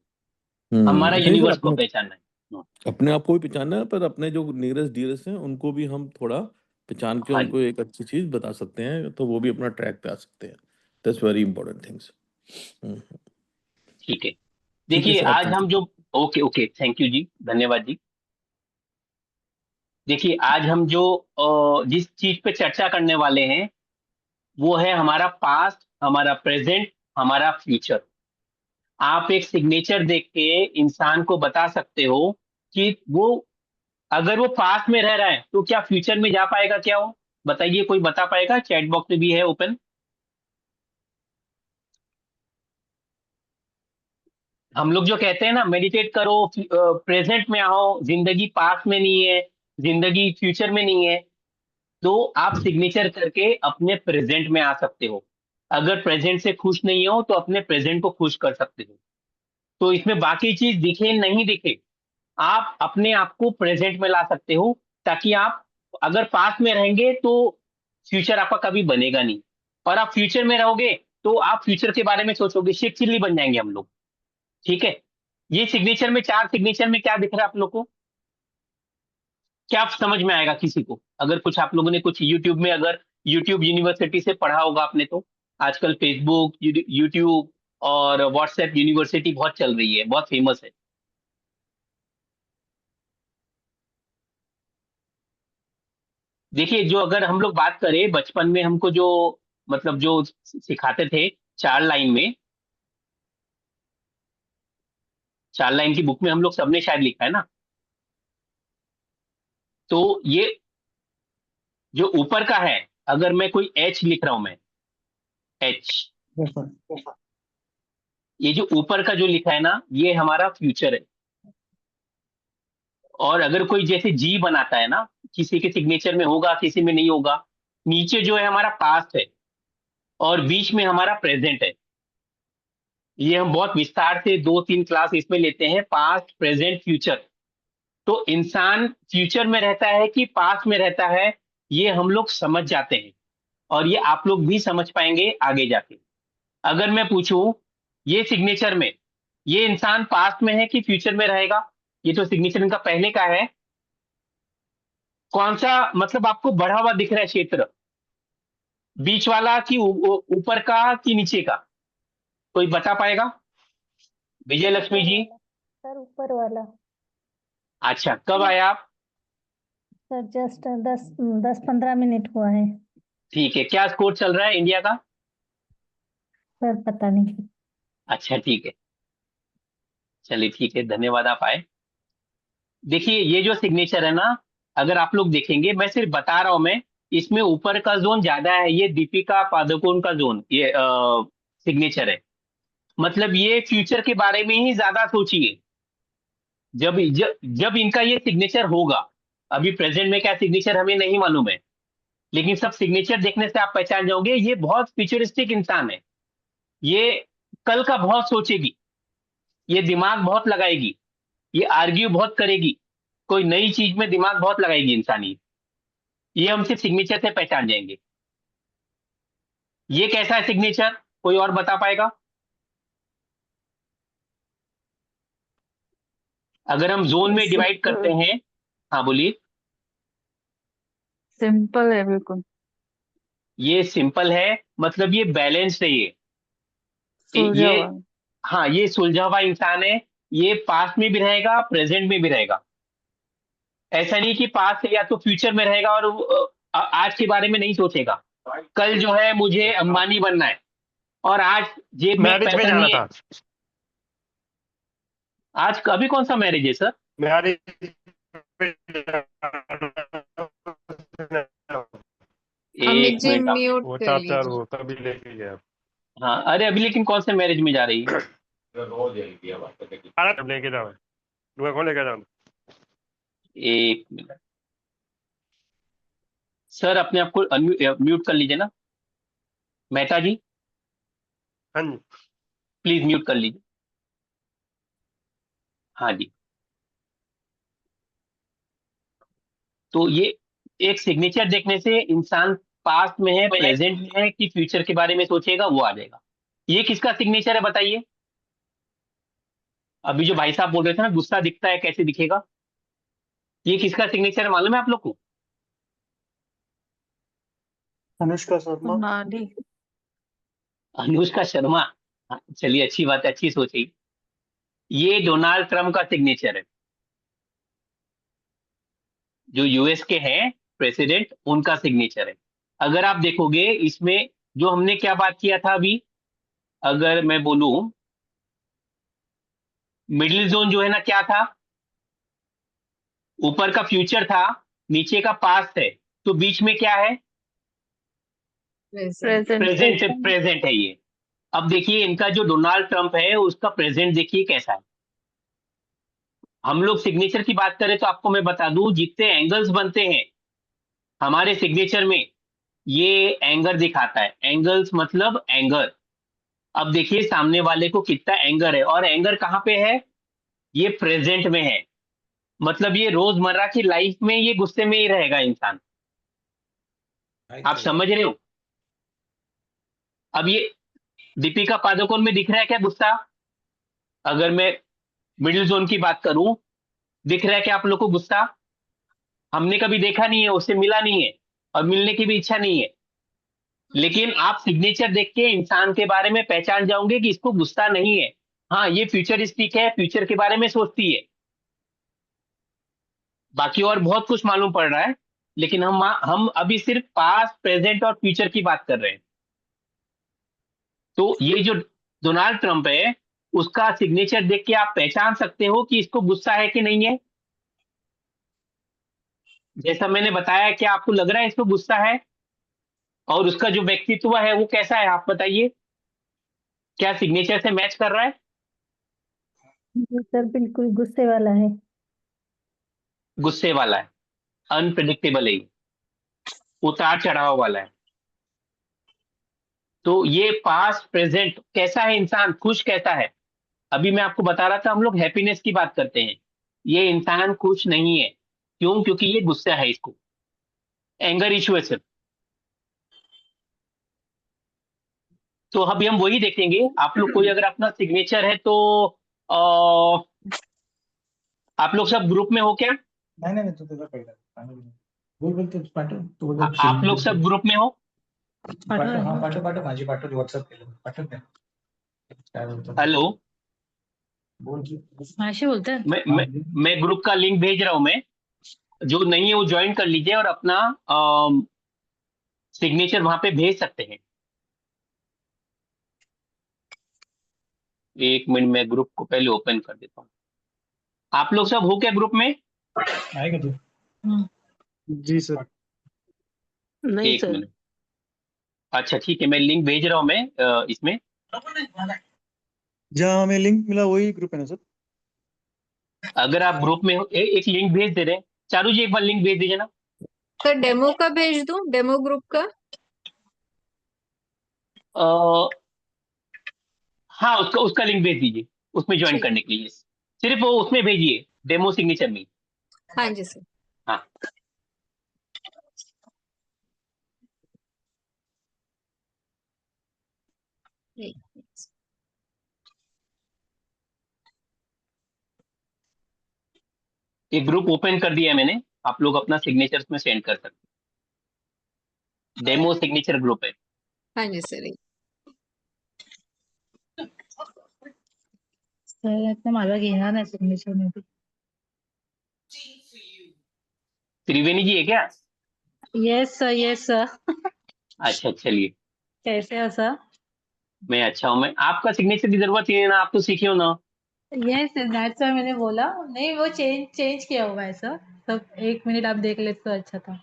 हमारा नहीं सर, यूनिवर्स को अपने पहचानना है। अपने आप को भी पहचानना है, पर अपने जो नियरेस्ट डियरेस्ट हैं उनको भी हम थोड़ा पहचान के हाँ उनको जी, एक अच्छी चीज बता सकते हैं, तो वो भी अपना ट्रैक पे आ सकते हैं। That's very important things. ठीक है। ठीक है देखिए सर, आप आज हम कंटिन्यू। जो, ओके ओके, थैंक यू जी, धन्यवाद जी। देखिए आज हम जो जिस चीज पे चर्चा करने वाले हैं, वो है हमारा पास्ट, हमारा प्रेजेंट, हमारा फ्यूचर। आप एक सिग्नेचर देख के इंसान को बता सकते हो कि वो, अगर वो पास्ट में रह रहा है तो क्या फ्यूचर में जा पाएगा क्या वो? बताइए, कोई बता पाएगा? चैट बॉक्स में भी है ओपन। हम लोग जो कहते हैं ना, मेडिटेट करो, प्रेजेंट में आओ, जिंदगी पास्ट में नहीं है, जिंदगी फ्यूचर में नहीं है। तो आप सिग्नेचर करके अपने प्रेजेंट में आ सकते हो। अगर प्रेजेंट से खुश नहीं हो तो अपने प्रेजेंट को खुश कर सकते हो। तो इसमें बाकी चीज दिखे नहीं दिखे, आप अपने आप को प्रेजेंट में ला सकते हो, ताकि आप अगर पास्ट में रहेंगे तो फ्यूचर आपका कभी बनेगा नहीं, और आप फ्यूचर में रहोगे तो आप फ्यूचर के बारे में सोचोगे, शेख चिल्ली बन जाएंगे हम लोग। ठीक है, ये सिग्नेचर में, 4 सिग्नेचर में क्या दिख रहा है आप लोग को? क्या आप समझ में आएगा किसी को? अगर कुछ आप लोगों ने कुछ यूट्यूब में, अगर यूट्यूब यूनिवर्सिटी से पढ़ा होगा आपने, तो आजकल फेसबुक, यूट्यूब और व्हाट्सएप यूनिवर्सिटी बहुत चल रही है, बहुत फेमस है। देखिए, जो अगर हम लोग बात करें बचपन में हमको जो, मतलब जो सिखाते थे 4 लाइन में, 4 लाइन की बुक में हम लोग सबने शायद लिखा है ना, तो ये जो ऊपर का है, अगर मैं कोई एच लिख रहा हूं, मैं एच, ये जो ऊपर का जो लिखा है ना, ये हमारा फ्यूचर है। और अगर कोई जैसे जी बनाता है ना, किसी के सिग्नेचर में होगा, किसी में नहीं होगा, नीचे जो है हमारा पास्ट है, और बीच में हमारा प्रेजेंट है। ये हम बहुत विस्तार से 2-3 क्लास इसमें लेते हैं, पास्ट प्रेजेंट फ्यूचर। तो इंसान फ्यूचर में रहता है कि पास्ट में रहता है, ये हम लोग समझ जाते हैं, और ये आप लोग भी समझ पाएंगे आगे जाके। अगर मैं पूछूं, ये सिग्नेचर में ये इंसान पास्ट में है कि फ्यूचर में रहेगा, ये तो सिग्नेचर इनका पहले का है। कौन सा मतलब आपको बढ़ा हुआ दिख रहा है क्षेत्र, बीच वाला कि ऊपर का कि नीचे का, कोई बता पाएगा? विजय लक्ष्मी जी। सर ऊपर वाला। अच्छा, कब आए आप? सर जस्ट 10-15 मिनट हुआ है। ठीक है, क्या स्कोर चल रहा है इंडिया का? सर पता नहीं। अच्छा ठीक है, चलिए ठीक है, धन्यवाद आप आए। देखिए ये जो सिग्नेचर है ना, अगर आप लोग देखेंगे, मैं सिर्फ बता रहा हूं, मैं इसमें ऊपर का जोन ज्यादा है, ये दीपिका पादुकोण का जोन, ये सिग्नेचर है। मतलब ये फ्यूचर के बारे में ही ज्यादा सोचिए। जब इनका ये सिग्नेचर होगा, अभी प्रेजेंट में क्या सिग्नेचर हमें नहीं मालूम है, लेकिन सब सिग्नेचर देखने से आप पहचान जाओगे ये बहुत फ्यूचरिस्टिक इंसान है। ये कल का बहुत सोचेगी, ये दिमाग बहुत लगाएगी, ये आर्ग्यू बहुत करेगी, कोई नई चीज में दिमाग बहुत लगाएगी इंसानी। ये हम सिर्फ सिग्नेचर से पहचान जाएंगे। ये कैसा है सिग्नेचर, कोई और बता पाएगा? अगर हम जोन में डिवाइड करते हैं, हाँ बोलिए। सिंपल है बिल्कुल। ये सिंपल है, मतलब ये बैलेंस्ड है, सुलझा ये हुआ। हाँ ये सुलझा हुआ इंसान है। ये पास्ट में भी रहेगा, प्रेजेंट में भी रहेगा। ऐसा नहीं कि पास्ट है या तो फ्यूचर में रहेगा और आज के बारे में नहीं सोचेगा। कल जो है मुझे अंबानी बनना है और आज जेब में मैरिज में पैसा जाना नहीं है। था। आज अभी कौन सा मैरिज है सर? मैरिज अमित एक जी मिनट म्यूट वो कर चाचा लीजिए। वो तभी लेके गया। हाँ, अरे अभी लेकिन कौन से मैरिज में जा रही है? अरे तब लेके जाओ, दुआ कौन लेके जाओ। एक मिनट सर, अपने आप को म्यूट कर लीजिए ना, मेहता जी हाँ जी। प्लीज म्यूट कर लीजिए। हाँ जी। तो ये एक सिग्नेचर देखने से इंसान पास्ट में है, प्रेजेंट में है कि फ्यूचर के बारे में सोचेगा, वो आ जाएगा। ये किसका सिग्नेचर है बताइए? अभी जो भाई साहब बोल रहे थे ना, गुस्सा दिखता है, कैसे दिखेगा, ये किसका सिग्नेचर है मालूम है आप लोग को? अनुष्का शर्मा। सोनाली। अनुष्का शर्मा। हाँ, चलिए अच्छी बात है, अच्छी सोची। ये डोनाल्ड ट्रम्प का सिग्नेचर है, जो यूएस के हैं प्रेसिडेंट, उनका सिग्नेचर है। अगर आप देखोगे इसमें, जो हमने क्या बात किया था अभी, अगर मैं बोलूं, मिडिल जोन जो है ना, क्या था? ऊपर का फ्यूचर था, नीचे का पास्ट है, तो बीच में क्या है? प्रेजेंट। प्रेजेंट है ये। अब देखिए इनका जो डोनाल्ड ट्रंप है, उसका प्रेजेंट देखिए कैसा है। हम लोग सिग्नेचर की बात करें तो आपको मैं बता दूं, जितने एंगल्स बनते हैं हमारे सिग्नेचर में, ये एंगर दिखाता है। एंगल्स मतलब एंगर। अब देखिए सामने वाले को कितना एंगर है, और एंगर कहाँ पे है? ये प्रेजेंट में है। मतलब ये रोजमर्रा की लाइफ में ये गुस्से में ही रहेगा इंसान। आप समझ रहे हो? अब ये दीपिका पादुकोण में दिख रहा है क्या गुस्सा? अगर मैं मिडिल जोन की बात करूं, दिख रहा है क्या आप लोग को गुस्सा? हमने कभी देखा नहीं है, उससे मिला नहीं है, और मिलने की भी इच्छा नहीं है। लेकिन आप सिग्नेचर देख के इंसान के बारे में पहचान जाओगे कि इसको गुस्सा नहीं है। हाँ, ये फ्यूचरिस्टिक है, फ्यूचर के बारे में सोचती है। बाकी और बहुत कुछ मालूम पड़ रहा है, लेकिन हम अभी सिर्फ पास्ट, प्रेजेंट और फ्यूचर की बात कर रहे हैं। तो ये जो डोनाल्ड ट्रंप है, उसका सिग्नेचर देख के आप पहचान सकते हो कि इसको गुस्सा है कि नहीं है। जैसा मैंने बताया, क्या आपको लग रहा है इसको गुस्सा है? और उसका जो व्यक्तित्व है वो कैसा है, आप बताइए, क्या सिग्नेचर से मैच कर रहा है? जी सर बिल्कुल गुस्से वाला है। गुस्से वाला है, अनप्रिडिक्टेबल है ये, उतार चढ़ाव वाला है। तो ये पास्ट प्रेजेंट कैसा है इंसान, खुश कैसा है? अभी मैं आपको बता रहा था, हम लोग हैप्पीनेस की बात करते हैं, ये इंसान खुश नहीं है। क्यों? क्योंकि ये गुस्सा है, इसको एंगर इशू है सिर्फ। तो अभी हम वही देखेंगे। आप लोग कोई अगर अपना सिग्नेचर है तो आप लोग सब ग्रुप में हो क्या? नाही नाही नाही, तू त्याचा पहिला बोल बोल तू पाठव तू बोल आप लोग सब ग्रुप में हो? पाठव हा पाठव पाठव माझी पाठव व्हॉट्सअप केलं पाठव त्या काय बोलतो हेलो, बोल की माशी बोलते हैं मैं ग्रुप का लिंक भेज रहा हूं। मैं, जो नहीं है वो ज्वाइन कर लीजिए और अपना सिग्नेचर वहां पे भेज सकते हैं। एक मिनट, मैं ग्रुप को पहले ओपन कर देता हूँ। आप लोग सब हो क्या ग्रुप में? आहे का तू जी सर। नहीं एक सर मिनट। अच्छा ठीक है, मैं लिंक भेज रहा हूँ मैं इसमें। जहाँ हमें लिंक मिला वही ग्रुप है ना सर? अगर आप ग्रुप में हो, एक लिंक भेज दे रहे हैं। चारू जी एक बार लिंक भेज दीजिए ना। सर डेमो का भेज दूं, डेमो ग्रुप का? अ, हाँ, उसका उसका लिंक भेज दीजिए, उसमें ज्वाइन ठीक, करने के लिए। सिर्फ वो उसमें भेजिए, डेमो सिग्नेचर में। हाँ जी सर। हाँ, एक एक ग्रुप ओपन कर दिया है मैंने। आप लोग अपना सिग्नेचर में सेंड कर सकते हैं। डेमो सिग्नेचर ग्रुप है। हाँ जी सर। सर इतना माझा घेणार नाही सिग्नेचर मध्ये त्रिवेणी जी है क्या? यस सर अच्छा चलिए, कैसे हो सर मैं अच्छा हूँ। मैं आपका सिग्नेचर की जरूरत ही है ना, आप तो सीखे हो ना। यस दैट्स व्हाई मैंने बोला नहीं वो चेंज चेंज किया हुआ है सर सब 1 मिनट आप देख लेते तो अच्छा था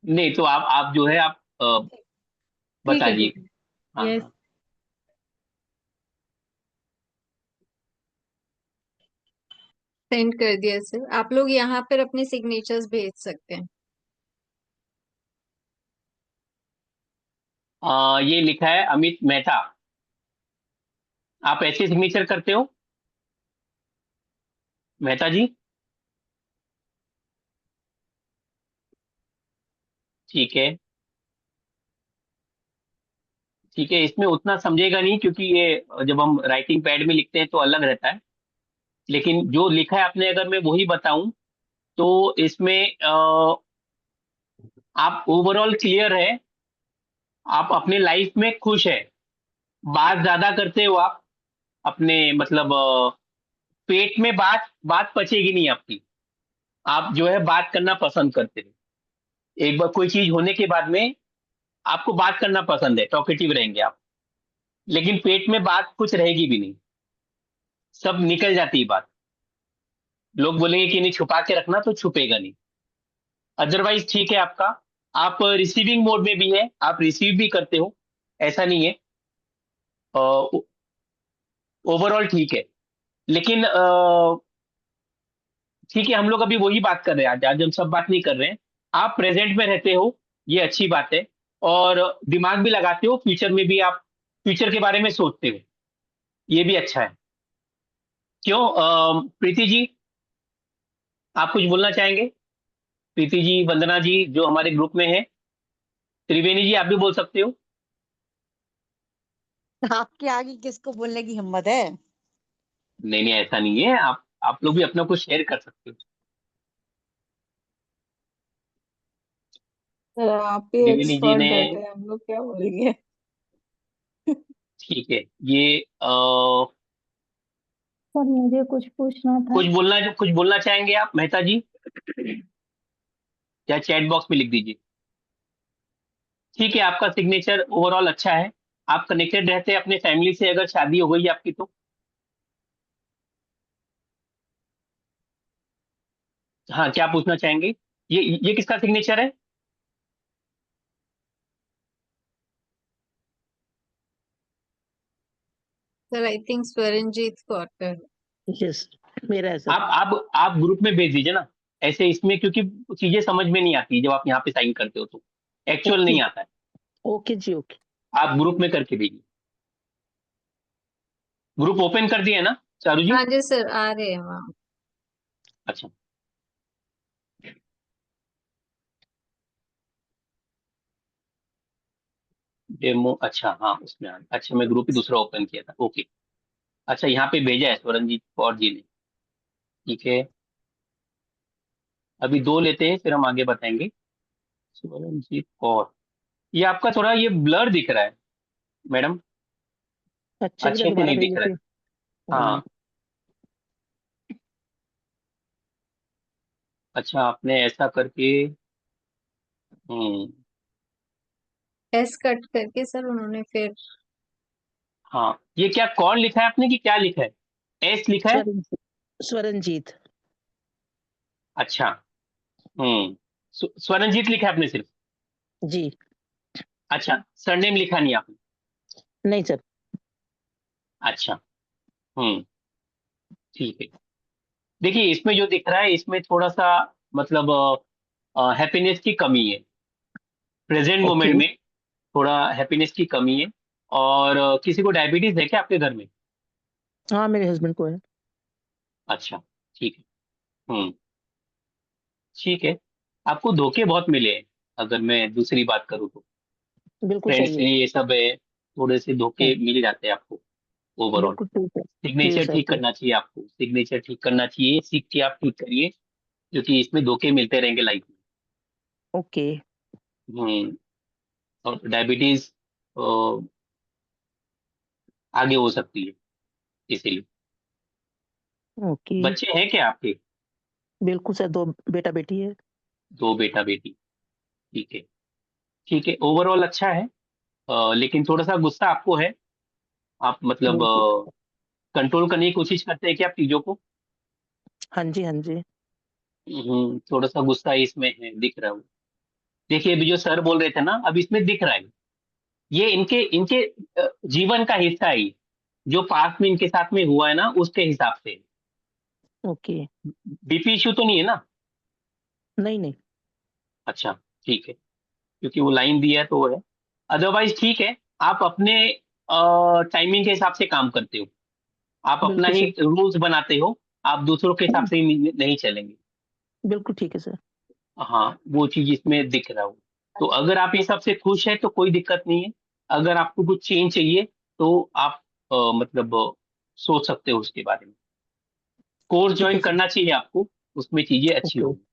नहीं तो आप जो है आप ठीक बता है ठीक दिए। है हाँ यस हाँ, सेंड कर दिया सर। आप लोग यहाँ पर अपने सिग्नेचर्स भेज सकते हैं। ये लिखा है अमित मेहता। आप ऐसे सिग्नेचर करते हो मेहता जी? ठीक है ठीक है, इसमें उतना समझेगा नहीं क्योंकि ये जब हम राइटिंग पैड में लिखते हैं तो अलग रहता है। लेकिन जो लिखा है आपने, अगर मैं वही बताऊं तो इसमें आप ओवरऑल क्लियर है, आप अपने लाइफ में खुश है, बात ज्यादा करते हो आप अपने, मतलब पेट में बात बात पचेगी नहीं आपकी। आप जो है बात करना पसंद करते हो। एक बार कोई चीज होने के बाद में आपको बात करना पसंद है, टॉकेटिव रहेंगे आप। लेकिन पेट में बात कुछ रहेगी भी नहीं, सब निकल जाती है बात। लोग बोलेंगे कि नहीं छुपा के रखना, तो छुपेगा नहीं। अदरवाइज ठीक है आपका। आप रिसीविंग मोड में भी है, आप रिसीव भी करते हो, ऐसा नहीं है। ओवरऑल ठीक है। लेकिन ठीक है, हम लोग अभी वही बात कर रहे हैं। आज हम सब बात नहीं कर रहे हैं। आप प्रेजेंट में रहते हो, ये अच्छी बात है। और दिमाग भी लगाते हो, फ्यूचर में भी आप फ्यूचर के बारे में सोचते हो, ये भी अच्छा है। क्यों प्रीति जी, आप कुछ बोलना चाहेंगे? प्रीति जी, वंदना जी जो हमारे ग्रुप में है, त्रिवेणी जी आप भी बोल सकते हो। आपके आगे किसको बोलने की हिम्मत है? नहीं नहीं, ऐसा नहीं है। आप लोग भी अपना कुछ शेयर कर सकते हो। सर आप ही त्रिवेणी जी एक्सपर्ट ने, बैठे हैं, हम लोग क्या बोलेंगे। ठीक है, ये सर मुझे कुछ पूछना था। कुछ बोलना चाहेंगे आप मेहता जी, या चैट बॉक्स में लिख दीजिए। ठीक है, आपका सिग्नेचर ओवरऑल अच्छा है। आप कनेक्टेड रहते हैं अपने फैमिली से, अगर शादी हो गई आपकी तो। हाँ, क्या पूछना चाहेंगे? ये किसका सिग्नेचर है? Sir I think Swaranjit Kaur. Yes मेरा है सर आप ग्रुप में भेज दीजिए ना, ऐसे इसमें, क्योंकि चीजें समझ में नहीं आती जब आप यहाँ पे साइन करते हो तो, एक्चुअल ओके नहीं आता है। ओके जी ओके आप ग्रुप में करके भेजिए। ग्रुप ओपन कर दिया है ना चारू जी? हाँ जी सर, आ रहे हैं वहाँ। अच्छा, डेमो, अच्छा हाँ उसमें अच्छा मैं ग्रुप ही दूसरा ओपन किया था, ओके। अच्छा यहाँ पे भेजा है स्वरणजीत कौर जी ने, ठीक है। अभी दो लेते हैं फिर हम आगे बताएंगे। स्वरणजीत कौर, ये आपका थोड़ा ये ब्लर दिख रहा है मैडम, अच्छा बेटा अच्छे से दोबारा नहीं दिख रहा भेजिए है। फिर। हाँ अच्छा आपने ऐसा करके, हम्म, एस कट करके सर उन्होंने फिर हाँ ये क्या कौन लिखा है आपने कि क्या लिखा है, एस लिखा है? स्वरंजीत स्वरंजीत। अच्छा स्वरणजीत लिखा है आपने सिर्फ? जी। अच्छा सरनेम लिखा नहीं आपने? नहीं सर। अच्छा ठीक है। देखिए इसमें जो दिख रहा है इसमें थोड़ा सा मतलब हैप्पीनेस की कमी है, प्रेजेंट ओके। मोमेंट में थोड़ा हैप्पीनेस की कमी है। और किसी को डायबिटीज है क्या आपके घर में? हाँ मेरे हस्बैंड को है। अच्छा ठीक है। ठीक है। आपको धोखे बहुत मिले हैं, अगर मैं दूसरी बात करूँ तो बिल्कुल फ्रेंड्स सही से है। ये सब है, थोड़े से धोखे हाँ, मिल जाते हैं आपको ओवरऑल। बिल्कुल ठीक है। ठीक है सिग्नेचर सर ठीक ठीक। करना चाहिए आपको, सिग्नेचर ठीक करना चाहिए, सीख के आप ठीक करिए, क्योंकि इसमें धोखे मिलते रहेंगे लाइफ ओके। में। और डायबिटीज आगे हो सकती है इसीलिए। ओके। बच्चे हैं क्या आपके? बिल्कुल सर, दो बेटा बेटी है। दो बेटा बेटी, ठीक है। ठीक है ओवरऑल अच्छा है। लेकिन थोड़ा सा गुस्सा आपको है, आप मतलब बिल्कुल। कंट्रोल करने की कोशिश करते हैं कि आप चीजों को। हाँ जी हाँ जी। थोड़ा सा गुस्सा इसमें है, दिख रहा है वो। देखिए अभी जो सर बोल रहे थे ना, अब इसमें दिख रहा है ये इनके इनके जीवन का हिस्सा है ये। जो पास्ट में इनके साथ में हुआ है ना उसके हिसाब से। ओके। बीपी इश्यू तो नहीं है ना? नहीं नहीं। अच्छा ठीक है, क्योंकि वो लाइन दिया है तो वो है। अदरवाइज ठीक है, आप अपने टाइमिंग के हिसाब से काम करते हो, आप अपना बिल्कुल ही सर। रूल्स बनाते हो, आप दूसरों के हिसाब से नहीं चलेंगे। बिल्कुल ठीक है सर। हाँ वो चीज इसमें दिख रहा हो। तो अगर आप ये सबसे खुश है तो कोई दिक्कत नहीं है। अगर आपको कुछ चेंज चाहिए तो आप मतलब सोच सकते हो उसके बारे में। कोर्स ठीक ज्वाइन है सर। करना चाहिए आपको, उसमें चीजें अच्छी ओके। होंगी।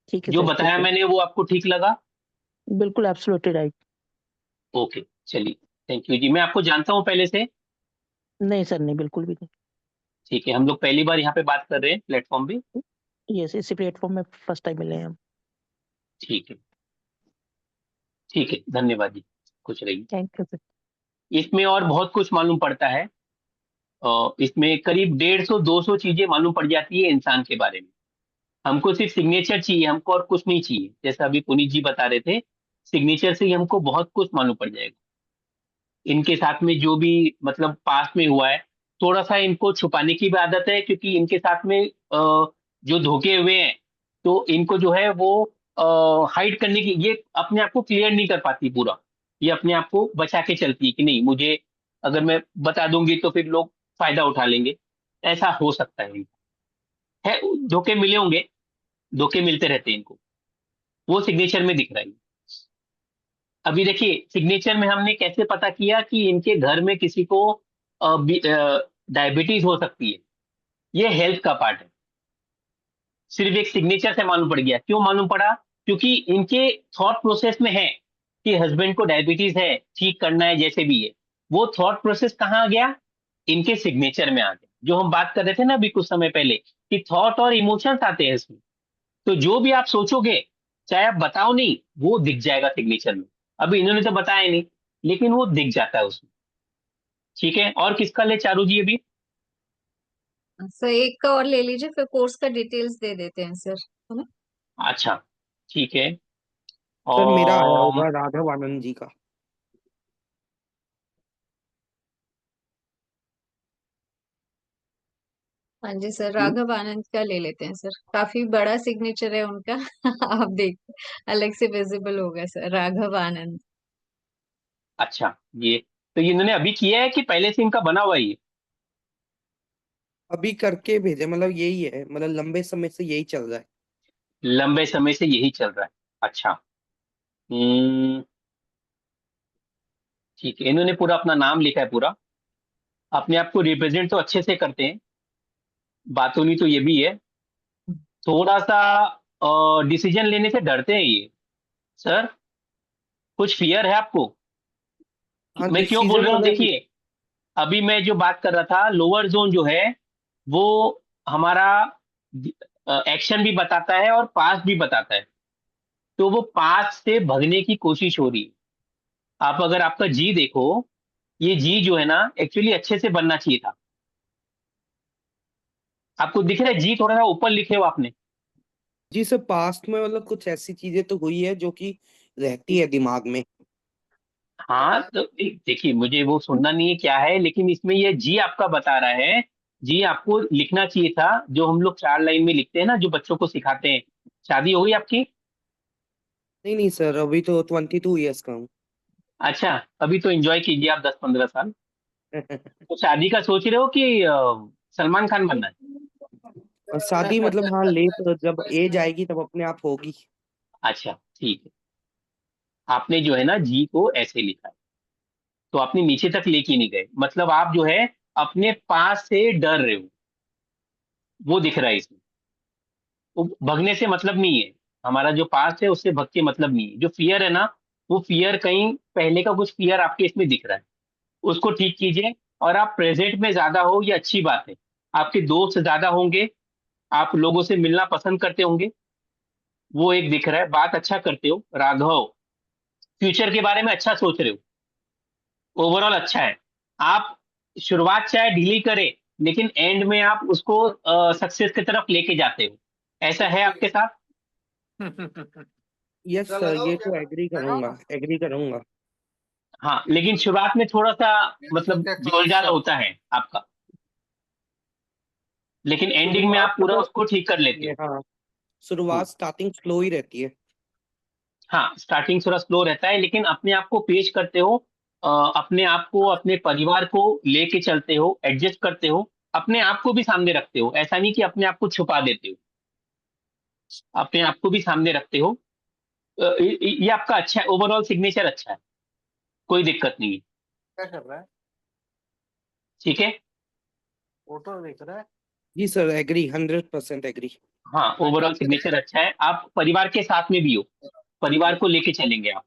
ठीक है जो सर ठीक बताया है। मैंने वो आपको ठीक लगा? बिल्कुल एब्सोल्युटली राइट। ओके चलिए, थैंक यू जी। मैं आपको जानता हूँ पहले से? नहीं सर नहीं, बिल्कुल भी ठीक है, हम लोग पहली बार यहाँ पे बात कर रहे हैं प्लेटफॉर्म पे। नहीं। यस, इसी प्लेटफॉर्म में फर्स्ट टाइम मिले हैं हम। ठीक है, ठीक है, धन्यवाद जी, खुश रहिए। Thank you sir. इसमें और बहुत कुछ मालूम पड़ता है। इसमें करीब 150-200 चीजें मालूम पड़ जाती है इंसान के बारे में। हमको सिर्फ सिग्नेचर चाहिए, हमको और कुछ नहीं चाहिए। जैसा अभी पुनीत जी बता रहे थे, सिग्नेचर से ही हमको बहुत कुछ मालूम पड़ जाएगा। इनके साथ में जो भी मतलब पास्ट में हुआ है, थोड़ा सा इनको छुपाने की भी आदत है, क्योंकि इनके साथ में जो धोखे हुए हैं तो इनको जो है वो हाइड करने की, ये अपने आप को क्लियर नहीं कर पाती पूरा। ये अपने आप को बचा के चलती है कि नहीं, मुझे अगर मैं बता दूंगी तो फिर लोग फायदा उठा लेंगे। ऐसा हो सकता है, धोखे मिले होंगे, धोखे मिलते रहते हैं इनको। वो सिग्नेचर में दिख रहा है। अभी देखिए सिग्नेचर में हमने कैसे पता किया कि इनके घर में किसी को डायबिटीज हो सकती है। ये हेल्थ का पार्ट है, सिर्फ एक सिग्नेचर से मालूम पड़ गया। क्यों मालूम पड़ा? क्योंकि इनके थॉट प्रोसेस में है कि हस्बैंड को डायबिटीज है, ठीक करना है, जैसे भी है। वो थॉट प्रोसेस कहाँ आ गया? इनके सिग्नेचर में आ गया। जो हम बात कर रहे थे ना अभी कुछ समय पहले, कि थॉट और इमोशंस आते हैं इसमें। तो जो भी आप सोचोगे, चाहे आप बताओ नहीं, वो दिख जाएगा सिग्नेचर में। अभी इन्होंने तो बताया नहीं, लेकिन वो दिख जाता है उसमें। ठीक है, और किसका ले चारू जी अभी? सर एक का और ले लीजिए, फिर कोर्स का डिटेल्स दे देते हैं सर, है ना? अच्छा ठीक है। सर मेरा आया और होगा राघव आनंद जी का। हाँ जी सर, राघव आनंद का ले लेते हैं सर, काफी बड़ा सिग्नेचर है उनका। आप देख, अलग से विजिबल होगा सर, राघव आनंद। अच्छा, ये तो ये इन्होंने अभी किया है कि पहले से इनका बना हुआ ही है? अभी करके भेजे, मतलब यही है, मतलब लंबे समय से यही चल रहा है। लंबे समय से यही चल रहा है, अच्छा। हम्म ठीक है, इन्होंने पूरा अपना नाम लिखा है पूरा, अपने आप को रिप्रेजेंट तो अच्छे से करते हैं, बातों नहीं तो ये भी है, थोड़ा सा डिसीजन लेने से डरते हैं ये। सर, कुछ फियर है आपको? हाँ, मैं क्यों बोल डिसीजन रहा हूँ, मतलब देखिए, अभी मैं जो बात कर रहा था, लोअर जोन जो है वो हमारा एक्शन भी बताता है और पास्ट भी बताता है। तो वो पास्ट से भगने की कोशिश हो रही है। आप अगर आपका जी देखो, ये जी जो है ना, एक्चुअली अच्छे से बनना चाहिए था। आपको दिख रहा है जी थोड़ा सा ऊपर लिखे हो आपने? जी सर, पास्ट में मतलब कुछ ऐसी चीजें तो हुई है जो कि रहती है दिमाग में। हाँ, तो देखिए, मुझे वो सुनना नहीं है क्या है, लेकिन इसमें ये जी आपका बता रहा है। जी आपको लिखना चाहिए था, जो हम लोग 4 लाइन में लिखते हैं ना, जो बच्चों को सिखाते हैं। शादी हो गई आपकी? नहीं नहीं सर, अभी तो 22 ईयर्स का हूँ। अच्छा, अभी तो एंजॉय कीजिए आप 10-15 साल। तो शादी का सोच रहे हो कि सलमान खान बनना है? और शादी मतलब हाँ, लेट जब एज आएगी तब अपने आप होगी। अच्छा, ठीक है। आपने जो है ना जी को ऐसे लिखा है, तो आपने नीचे तक लेके नहीं गए, मतलब आप जो है अपने पास से डर रहे हो, वो दिख रहा है इसमें। वो भगने से मतलब नहीं है, हमारा जो पास्ट है उससे भग के मतलब नहीं है। जो फियर है ना, वो फियर कहीं पहले का कुछ फियर आपके इसमें दिख रहा है, उसको ठीक कीजिए। और आप प्रेजेंट में ज्यादा हो, ये अच्छी बात है। आपके दोस्त ज्यादा होंगे, आप लोगों से मिलना पसंद करते होंगे, वो एक दिख रहा है। बात अच्छा करते हो राघव, फ्यूचर के बारे में अच्छा सोच रहे हो, ओवरऑल अच्छा है। आप शुरुआत चाहे ढीली करें, लेकिन एंड में आप उसको सक्सेस की तरफ लेके जाते हो। ऐसा है आपके साथ? यस सर, ये तो एग्री करूंगा। हाँ, लेकिन शुरुआत में थोड़ा सा मतलब जोरदार होता है आपका, लेकिन एंडिंग में आप पूरा उसको ठीक कर लेते हो। हाँ, शुरुआत स्टार्टिंग स्लो ही रहती है। हाँ, स्टार्टिंग थोड़ा स्लो रहता है, लेकिन अपने आप को पेश करते हो, अपने आप को, अपने परिवार को लेके चलते हो, एडजस्ट करते हो, अपने आप को भी सामने रखते हो। ऐसा नहीं कि अपने आप को छुपा देते हो, अपने आप को भी सामने रखते हो। ये आपका अच्छा है, ओवरऑल सिग्नेचर अच्छा है, कोई दिक्कत नहीं है। क्या कर रहा है? ठीक है। फोटो देख रहा है? जी सर, एग्री, 100% एग्री। हाँ, ओवरऑल सिग्नेचर अच्छा है। आप परिवार के साथ में भी हो, परिवार को लेके चलेंगे आप।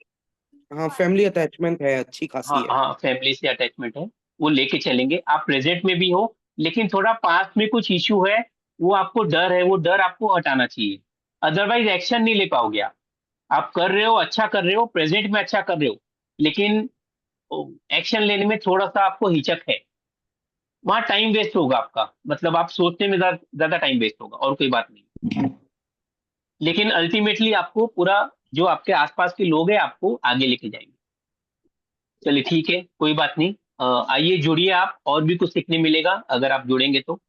हाँ, फैमिली अटैचमेंट है, अच्छी हाँ खासी है। हाँ, फैमिली से अटैचमेंट है, वो लेके चलेंगे। आप प्रेजेंट में भी हो, लेकिन थोड़ा पास्ट में कुछ इश्यू है, वो आपको डर है, वो डर आपको हटाना चाहिए। अदरवाइज एक्शन नहीं ले पाओगे आप कर रहे हो, अच्छा कर रहे हो, प्रेजेंट में अच्छा कर रहे हो, लेकिन एक्शन लेने में थोड़ा सा आपको हिचक है। वहां टाइम वेस्ट होगा आपका, मतलब आप सोचने में ज्यादा टाइम वेस्ट होगा, और कोई बात नहीं। लेकिन अल्टीमेटली आपको पूरा, जो आपके आसपास के लोग हैं, आपको आगे लेके जाएंगे। चलिए ठीक है, कोई बात नहीं। आइए जुड़िए आप, और भी कुछ सीखने मिलेगा अगर आप जुड़ेंगे तो।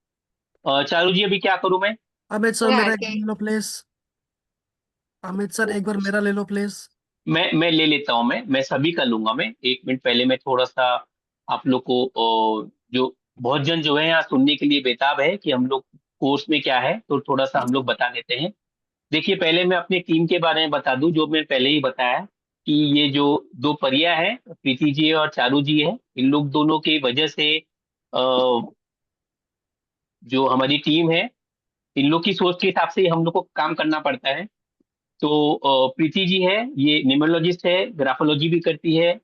चारू जी, अभी क्या करूं मैं? अमित सर और मेरा एक आगे ले लो प्लीज। अमित सर एक बार मेरा ले लो प्लीज। मैं ले लेता हूं, मैं सभी का लूंगा। मैं 1 मिनट पहले मैं थोड़ा सा आप लोग को, जो बहुत जन जो है यहाँ सुनने के लिए बेताब है कि हम लोग कोर्स में क्या है, तो थोड़ा सा हम लोग बता देते हैं। देखिए, पहले मैं अपनी टीम के बारे में बता दूं, जो मैं पहले ही बताया कि ये जो 2 परियां हैं, प्रीति जी और चारू जी है, इन लोग दोनों की वजह से जो हमारी टीम है, इन लोग की सोच के हिसाब से ही हम लोग को काम करना पड़ता है। तो प्रीति जी है, ये न्यूमरोलॉजिस्ट है, ग्राफोलॉजी भी करती है।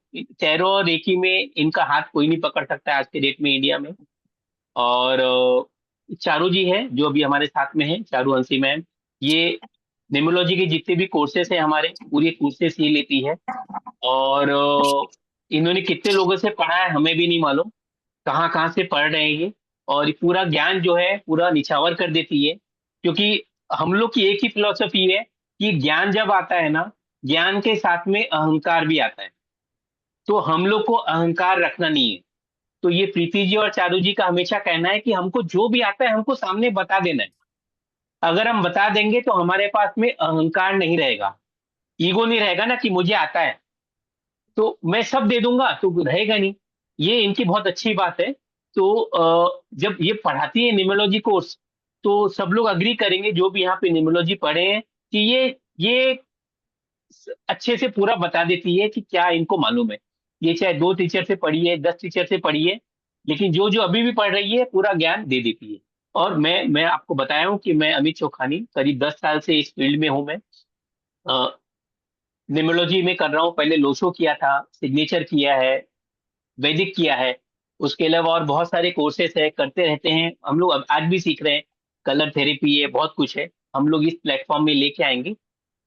टैरो और रेकी में इनका हाथ कोई नहीं पकड़ सकता है आज के डेट में इंडिया में। और चारू जी है, जो अभी हमारे साथ में है, चारू हंसी मैम, ये न्यूमरोलॉजी के जितने भी कोर्सेस हैं हमारे, पूरे कोर्सेस ये लेती है। और इन्होंने कितने लोगों से पढ़ा है हमें भी नहीं मालूम, कहाँ कहाँ से पढ़ रहे हैं ये। और ये पूरा ज्ञान जो है पूरा निछावर कर देती है, क्योंकि हम लोग की एक ही फिलॉसफी है कि ज्ञान जब आता है ना, ज्ञान के साथ में अहंकार भी आता है। तो हम लोग को अहंकार रखना नहीं है। तो ये प्रीति जी और चारू जी का हमेशा कहना है कि हमको जो भी आता है हमको सामने बता देना है। अगर हम बता देंगे तो हमारे पास में अहंकार नहीं रहेगा, ईगो नहीं रहेगा ना कि मुझे आता है तो मैं सब दे दूंगा, तो रहेगा नहीं। ये इनकी बहुत अच्छी बात है। तो जब ये पढ़ाती है न्यूमरोलॉजी कोर्स, तो सब लोग अग्री करेंगे जो भी यहाँ पे न्यूमरोलॉजी पढ़े हैं कि ये अच्छे से पूरा बता देती है कि क्या इनको मालूम है। ये चाहे 2 टीचर से पढ़िए, 10 टीचर से पढ़िए, लेकिन जो जो अभी भी पढ़ रही है पूरा ज्ञान दे देती है। और मैं आपको बताया हूँ कि मैं अमित चोखानी करीब 10 साल से इस फील्ड में हूँ। मैं न्यूमरोलॉजी में कर रहा हूँ, पहले लोशो किया था, सिग्नेचर किया है, वैदिक किया है, उसके अलावा और बहुत सारे कोर्सेस है, करते रहते हैं हम लोग। अब आज भी सीख रहे हैं, कलर थेरेपी है, बहुत कुछ है, हम लोग इस प्लेटफॉर्म में लेके आएंगे।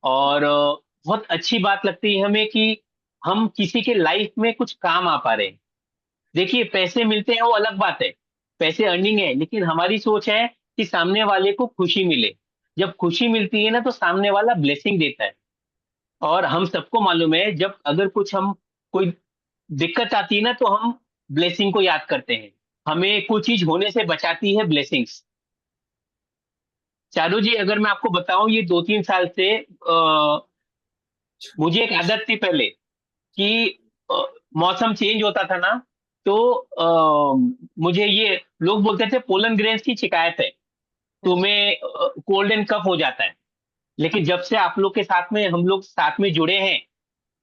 और बहुत अच्छी बात लगती है हमें कि हम किसी के लाइफ में कुछ काम आ पा रहे हैं। देखिए, पैसे मिलते हैं वो अलग बात है, पैसे अर्निंग है, लेकिन हमारी सोच है कि सामने वाले को खुशी मिले। जब खुशी मिलती है ना तो सामने वाला ब्लेसिंग देता है। और हम सबको मालूम है, जब अगर कुछ हम कोई दिक्कत आती है ना तो हम ब्लेसिंग को याद करते हैं, हमें कुछ चीज होने से बचाती है ब्लेसिंग्स। चारू जी, अगर मैं आपको बताऊं, ये 2-3 साल से मुझे एक आदत थी पहले कि मौसम चेंज होता था ना तो मुझे ये लोग बोलते थे पोलन ग्रेन्स की शिकायत है, तुम्हें कोल्ड एंड कफ हो जाता है। लेकिन जब से आप लोग के साथ में हम लोग साथ में जुड़े हैं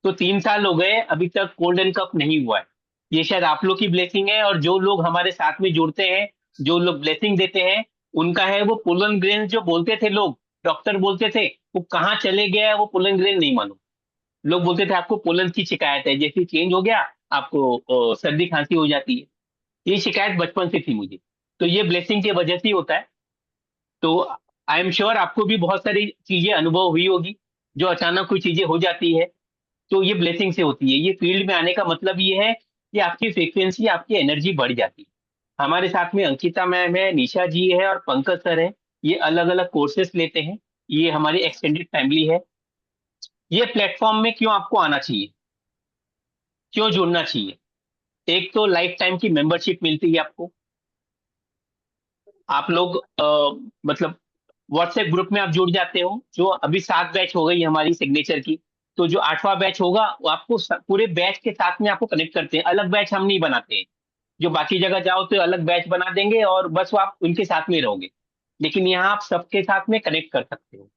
तो 3 साल हो गए, अभी तक कोल्ड एंड कफ नहीं हुआ है। ये शायद आप लोग की ब्लेसिंग है, और जो लोग हमारे साथ में जुड़ते हैं, जो लोग ब्लेसिंग देते हैं, उनका है। वो पोलन ग्रेन जो बोलते थे लोग, डॉक्टर बोलते थे, वो कहाँ चले गया, वो पोलन ग्रेन नहीं मालूम। लोग बोलते थे आपको पोलन की शिकायत है, जैसे चेंज हो गया आपको सर्दी खांसी हो जाती है। ये शिकायत बचपन से थी मुझे, तो ये ब्लेसिंग की वजह से ही होता है। तो आई एम श्योर आपको भी बहुत सारी चीजें अनुभव हुई होगी, जो अचानक कोई चीजें हो जाती है तो ये ब्लेसिंग से होती है। ये फील्ड में आने का मतलब ये है कि आपकी फ्रीक्वेंसी, आपकी एनर्जी बढ़ जाती है। हमारे साथ में अंकिता मैम है, निशा जी है और पंकज सर है। ये अलग अलग कोर्सेस लेते हैं, ये हमारी एक्सटेंडेड फैमिली है। ये प्लेटफॉर्म में क्यों आपको आना चाहिए, क्यों जुड़ना चाहिए? एक तो लाइफ टाइम की मेंबरशिप मिलती है आपको। आप लोग मतलब व्हाट्सएप ग्रुप में आप जुड़ जाते हो। जो अभी 7 बैच हो गई हमारी सिग्नेचर की, तो जो 8वां बैच होगा वो आपको पूरे बैच के साथ में आपको कनेक्ट करते हैं। अलग बैच हम नहीं बनाते हैं, जो बाकी जगह जाओ तो अलग बैच बना देंगे और बस वो आप उनके साथ में रहोगे, लेकिन यहाँ आप सबके साथ में कनेक्ट कर सकते हो।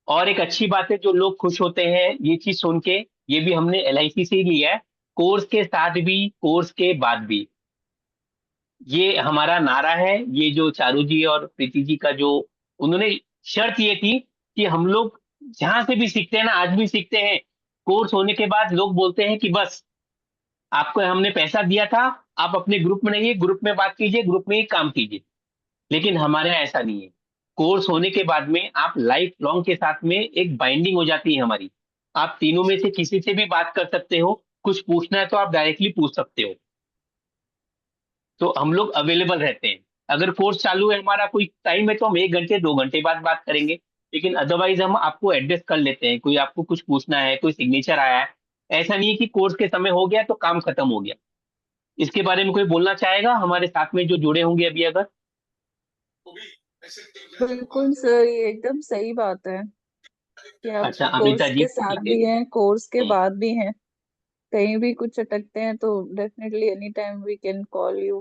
और एक अच्छी बात है, जो लोग खुश होते हैं ये चीज सुन के, ये भी हमने LIC से ही लिया है, कोर्स के साथ भी कोर्स के बाद भी, ये हमारा नारा है। ये जो चारू जी और प्रीति जी का जो उन्होंने शर्त ये थी कि हम लोग जहां से भी सीखते हैं ना, आज भी सीखते हैं, कोर्स होने के बाद लोग बोलते हैं कि बस आपको हमने पैसा दिया था, आप अपने ग्रुप में रहिए, ग्रुप में बात कीजिए, ग्रुप में ही काम कीजिए। लेकिन हमारे यहाँ ऐसा नहीं है। कोर्स होने के बाद में आप लाइफ लॉन्ग के साथ में एक बाइंडिंग हो जाती है हमारी। आप तीनों में से किसी से भी बात कर सकते हो, कुछ पूछना है तो आप डायरेक्टली पूछ सकते हो। तो हम लोग अवेलेबल रहते हैं। अगर कोर्स चालू है, हमारा कोई टाइम है, तो हम 1 घंटे 2 घंटे बाद बात करेंगे, लेकिन अदरवाइज हम आपको एड्रेस कर लेते हैं। कोई आपको कुछ पूछना है, कोई सिग्नेचर आया है, ऐसा नहीं है कि कोर्स के समय हो गया तो काम खत्म हो गया। इसके बारे में कोई बोलना चाहेगा हमारे साथ में जो जुड़े होंगे अभी? अगर बिल्कुल सर, ये एकदम सही बात है कि आप अच्छा, अमिता कोर्स जी के साथ ठीक है। भी हैं, कोर्स के हम्म, बाद भी हैं। कहीं भी कुछ अटकते हैं तो definitely any time we can call you,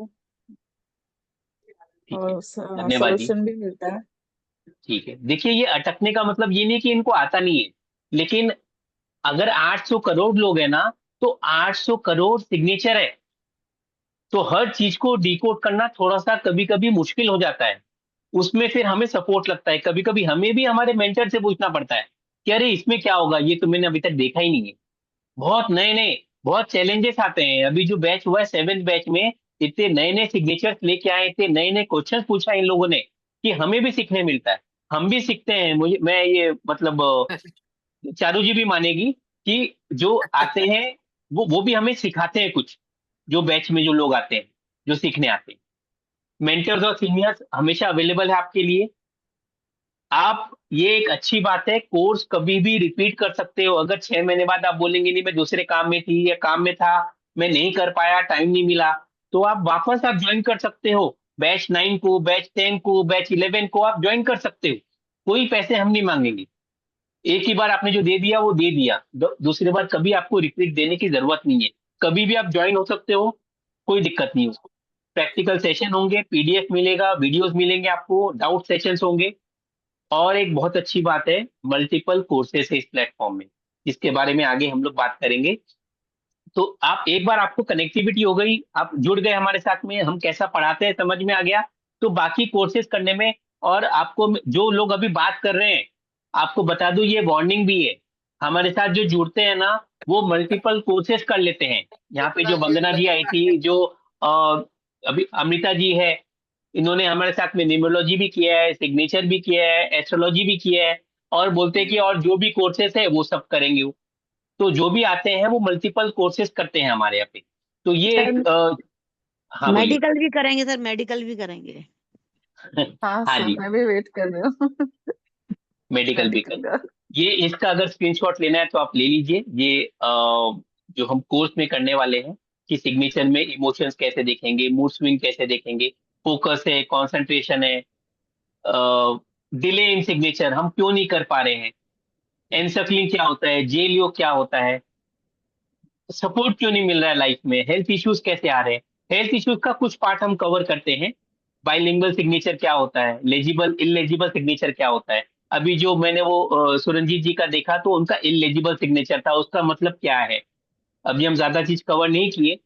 ठीक है, और धन्यवाद जी। सॉल्यूशन भी मिलता है। ठीक है, देखिए, ये अटकने का मतलब ये नहीं कि इनको आता नहीं है, लेकिन अगर 800 करोड़ लोग हैं ना, तो 800 करोड़ सिग्नेचर है, तो हर चीज को डिकोड करना थोड़ा सा कभी कभी मुश्किल हो जाता है। उसमें फिर हमें सपोर्ट लगता है, कभी कभी हमें भी हमारे मेंटर से पूछना पड़ता है कि अरे इसमें क्या होगा, ये तो मैंने अभी तक देखा ही नहीं है। बहुत नए नए बहुत चैलेंजेस आते हैं। अभी जो बैच हुआ है 7th बैच में, इतने नए नए सिग्नेचर्स लेके आए, इतने नए नए क्वेश्चन पूछा इन लोगों ने कि हमें भी सीखने मिलता है। हम भी सीखते हैं। मुझे मैं ये मतलब चारू जी भी मानेगी कि जो आते हैं वो भी हमें सिखाते हैं कुछ। जो बैच में जो लोग आते हैं, जो सीखने आते हैं, मेंटर्स और सीनियर्स हमेशा अवेलेबल है आपके लिए। आप, ये एक अच्छी बात है, कोर्स कभी भी रिपीट कर सकते हो। अगर 6 महीने बाद आप बोलेंगे नहीं मैं दूसरे काम में थी या काम में था, मैं नहीं कर पाया, टाइम नहीं मिला, तो आप वापस आप ज्वाइन कर सकते हो। बैच 9 को, बैच 10 को, बैच 11 को आप ज्वाइन कर सकते हो। कोई पैसे हम नहीं मांगेंगे। एक ही बार आपने जो दे दिया वो दे दिया, दूसरी बार कभी आपको रिपीट देने की जरूरत नहीं है। कभी भी आप ज्वाइन हो सकते हो, कोई दिक्कत नहीं है उसको। प्रैक्टिकल सेशन होंगे, PDF मिलेगा, वीडियोस मिलेंगे आपको, डाउट सेशंस होंगे। और एक बहुत अच्छी बात है, मल्टीपल कोर्सेस है इस प्लेटफॉर्म में, जिसके बारे में आगे हम लोग बात करेंगे। तो आप एक बार आपको कनेक्टिविटी हो गई, आप जुड़ गए हमारे साथ में, हम कैसा पढ़ाते हैं समझ में आ गया, तो बाकी कोर्सेज करने में, और आपको जो लोग अभी बात कर रहे हैं, आपको बता दूं ये वार्निंग भी है, हमारे साथ जो जुड़ते हैं ना वो मल्टीपल कोर्सेज कर लेते हैं। यहाँ पे जो वंदना जी आई थी, जो अभी अमृता जी है, इन्होंने हमारे साथ में न्यूमरोलॉजी भी किया है, सिग्नेचर भी किया है, एस्ट्रोलॉजी भी किया है, और बोलते हैं कि और जो भी कोर्सेज है वो सब करेंगे वो। तो जो भी आते हैं वो मल्टीपल कोर्सेज करते हैं हमारे यहाँ पे। तो ये एक हाँ बोलिए। मेडिकल भी करेंगे सर, मेडिकल भी करेंगे। हाँ हाँ सर, जी, मैं भी वेट कर रही हूँ मेडिकल भी मेडिकल कर। का। ये इसका अगर स्क्रीनशॉट लेना है तो आप ले लीजिए। ये जो हम कोर्स में करने वाले हैं कि सिग्नेचर में इमोशंस कैसे देखेंगे, मूड स्विंग कैसे देखेंगे, फोकस है, कंसंट्रेशन है, डिले इन सिग्नेचर हम क्यों नहीं कर पा रहे हैं, एनसफलिंग क्या होता है, जेलियो क्या होता है, सपोर्ट क्यों नहीं मिल रहा है लाइफ में, हेल्थ इश्यूज कैसे आ रहे हैं, हेल्थ इश्यूज का कुछ पार्ट हम कवर करते हैं। बाइलिंगुअल सिग्नेचर क्या होता है, लेजिबल इलेजिबल सिग्नेचर क्या होता है। अभी जो मैंने वो सुरंजीत जी का देखा तो उनका इलेजिबल सिग्नेचर था, उसका मतलब क्या है। अभी हम ज्यादा चीज कवर नहीं किए।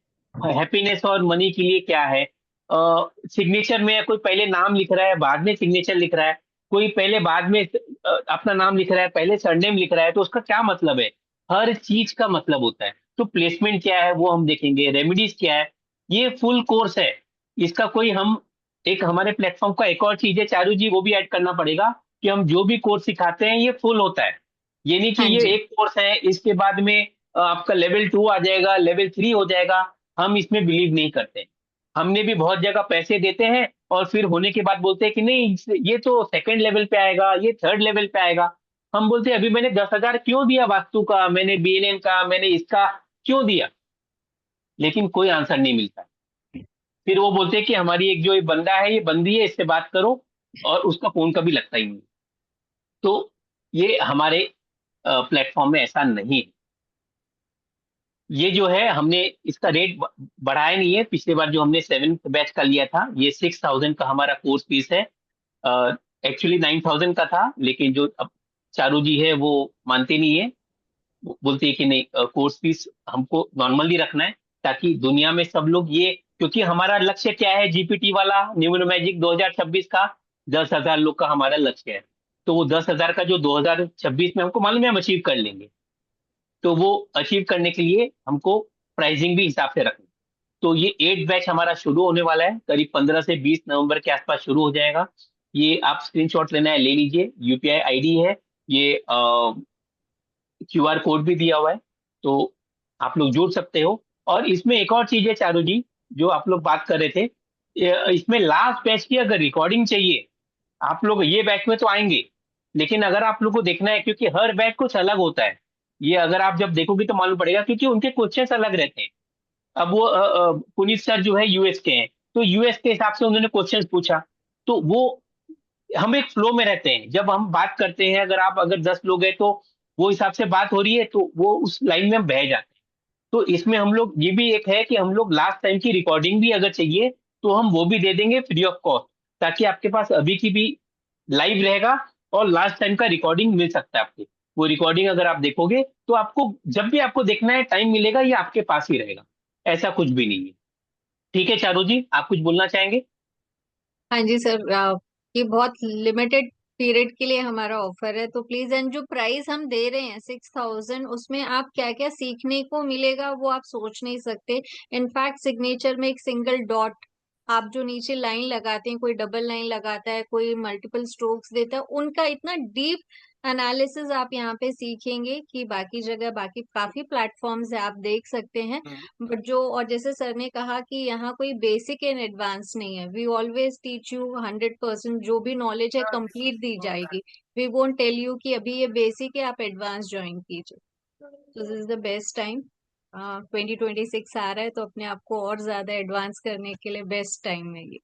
हैप्पीनेस और मनी के लिए क्या है, सिग्नेचर में कोई पहले नाम लिख रहा है बाद में सिग्नेचर लिख रहा है, कोई पहले बाद में अपना नाम लिख रहा है पहले सरनेम लिख रहा है, तो उसका क्या मतलब है। हर चीज का मतलब होता है। तो प्लेसमेंट क्या है वो हम देखेंगे, रेमेडीज क्या है। ये फुल कोर्स है। इसका कोई हम एक हमारे प्लेटफॉर्म का एक और चीज है चारू जी, वो भी ऐड करना पड़ेगा कि हम जो भी कोर्स सिखाते हैं ये फुल होता है। ये नहीं कि हाँ ये जी। एक कोर्स है इसके बाद में आपका लेवल 2 आ जाएगा, लेवल 3 हो जाएगा। हम इसमें बिलीव नहीं करते। हमने भी बहुत जगह पैसे देते हैं और फिर होने के बाद बोलते हैं कि नहीं ये तो सेकंड लेवल पे आएगा, ये थर्ड लेवल पे आएगा। हम बोलते हैं अभी मैंने 10,000 क्यों दिया वास्तु का, मैंने बीएनएन का, मैंने इसका क्यों दिया, लेकिन कोई आंसर नहीं मिलता। फिर वो बोलते हैं कि हमारी एक जो ये बंदा है ये बंदी है, इससे बात करो, और उसका फोन कभी लगता ही नहीं। तो ये हमारे प्लेटफॉर्म में ऐसा नहीं है। ये जो है हमने इसका रेट बढ़ाया नहीं है। पिछले बार जो हमने 7th बैच का लिया था, ये 6,000 का हमारा कोर्स फीस है। एक्चुअली 9,000 का था, लेकिन जो अब चारू जी है वो मानते नहीं है। वो बोलते हैं कि नहीं, कोर्स फीस हमको नॉर्मली रखना है, ताकि दुनिया में सब लोग ये, क्योंकि हमारा लक्ष्य क्या है जीपीटी वाला न्यूमरोमैजिक 2026 का 10,000 लोग का हमारा लक्ष्य है। तो वो 10,000 का जो 2026 में हमको मालूम है हम अचीव कर लेंगे, तो वो अचीव करने के लिए हमको प्राइसिंग भी हिसाब से रखना। तो ये 8 बैच हमारा शुरू होने वाला है, करीब 15 से 20 नवंबर के आसपास शुरू हो जाएगा। ये आप स्क्रीनशॉट लेना है ले लीजिए, यूपीआई आईडी है, ये क्यूआर कोड भी दिया हुआ है, तो आप लोग जुड़ सकते हो। और इसमें एक और चीज है चारू जी, जो आप लोग बात कर रहे थे, इसमें लास्ट बैच की अगर रिकॉर्डिंग चाहिए, आप लोग ये बैच में तो आएंगे, लेकिन अगर आप लोग को देखना है, क्योंकि हर बैच कुछ अलग होता है, ये अगर आप जब देखोगे तो मालूम पड़ेगा, क्योंकि उनके क्वेश्चंस अलग रहते हैं। अब वो पुनीत सर जो है यूएस के हैं, तो यूएस के हिसाब से उन्होंने क्वेश्चंस पूछा, तो वो हम एक फ्लो में रहते हैं। जब हम बात करते हैं, अगर 10 लोग हैं तो वो हिसाब से बात हो रही है, तो वो उस लाइन में हम बह जाते हैं। तो इसमें हम लोग ये भी एक है कि हम लोग लास्ट टाइम की रिकॉर्डिंग भी अगर चाहिए तो हम वो भी दे देंगे फ्री ऑफ कॉस्ट, ताकि आपके पास अभी की भी लाइव रहेगा, और लास्ट टाइम का रिकॉर्डिंग मिल सकता है आपको। वो रिकॉर्डिंग अगर आप देखोगे तो आपको जब भी आपको देखना है टाइम मिलेगा, ये आपके पास ही रहेगा, ऐसा कुछ भी नहीं है। ठीक है चारू जी, आप कुछ बोलना चाहेंगे। हाँ जी सर, ये बहुत लिमिटेड पीरियड के लिए हमारा ऑफर है, तो प्लीज, एंड जो प्राइस हम दे रहे हैं 6,000, उसमें आप क्या क्या सीखने को मिलेगा वो आप सोच नहीं सकते। इनफैक्ट सिग्नेचर में एक सिंगल डॉट, आप जो नीचे लाइन लगाते हैं, कोई डबल लाइन लगाता है, कोई मल्टीपल स्ट्रोक्स देता है, उनका इतना डीप एनालिसिस आप यहाँ पे सीखेंगे कि बाकी जगह, बाकी काफी प्लेटफॉर्म्स है, आप देख सकते हैं। बट जो, और जैसे सर ने कहा कि यहाँ कोई बेसिक एंड एडवांस नहीं है, वी ऑलवेज टीच यू 100%, जो भी नॉलेज है कंप्लीट दी जाएगी। वी वोंट टेल यू कि अभी ये बेसिक है आप एडवांस ज्वाइन कीजिए। तो this is the best time. 2026 आ रहा है, तो अपने आप को और ज्यादा एडवांस करने के लिए बेस्ट टाइम है ये।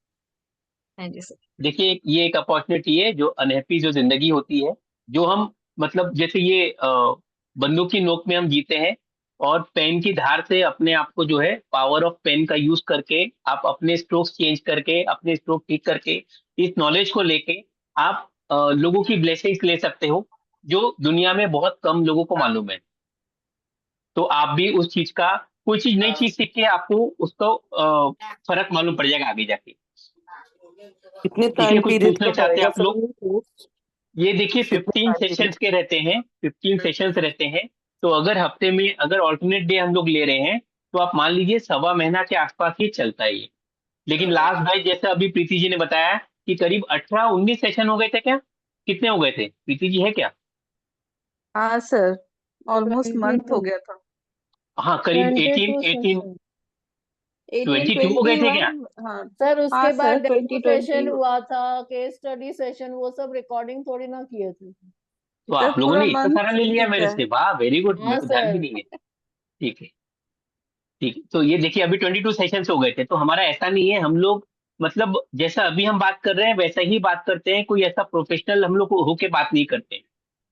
हाँ जी सर। देखिए ये एक अपॉर्चुनिटी है, जो अनहैप्पी जो जिंदगी होती है, जो हम मतलब जैसे ये बंदूक की नोक में हम जीते हैं, और पेन की धार से अपने आप को जो है पावर ऑफ पेन का यूज करके आप अपने स्ट्रोक्स चेंज करके, अपने स्ट्रोक ठीक करके, इस नॉलेज को लेके आप लोगों की ब्लेसिंग्स ले सकते हो, जो दुनिया में बहुत कम लोगों को मालूम है। तो आप भी उस चीज का कोई चीज नई चीज सीख के आपको उसका फर्क मालूम पड़ जाएगा आगे जाके। कितने ठीक है, टाइम कुछ पीरियड पूछना का चाहते हैं रहेगा आप सर लोग? ये कोर्स? ये देखिए कितने 15 टाइम पीरियड? सेशंस के रहते हैं, 15 सेशंस रहते हैं। तो अगर हफ्ते में अगर ऑल्टरनेट डे हम लोग ले रहे हैं तो आप मान लीजिए 1.25 महीना के आसपास ही चलता है ये। लेकिन लास्ट बैच जैसे अभी प्रीति जी ने बताया कि करीब 18-19 सेशन हो गए थे क्या? कितने हो गए थे प्रीति जी, है क्या? हाँ सर, ऑलमोस्ट मंथ हो 22 गया था। हाँ, करीब 18 सेशन 22 हो गए थे क्या? 18-21, हाँ। सर। हाँ उसके बाद सर, डेमो 2020 सेशन हुआ था, केस स्टडी सेशन, वो सब रिकॉर्डिंग थोड़ी ना किए थे। तो सर आप लोगों पूरा ने इतना सारा मंथ ले लिया मेरे दिखा है। से, वाह वेरी गुड, मेरे हाँ को ध्यान भी सर। नहीं है। ठीक है, ठीक है। तो ये देखिए अभी 22 सेशंस हो गए थे। तो हमारा ऐसा नहीं है, हम लोग मतलब जैसा अभी हम बात कर रहे हैं वैसा ही बात करते हैं, कोई ऐसा प्रोफेशनल हम लोग होके बात नहीं करते।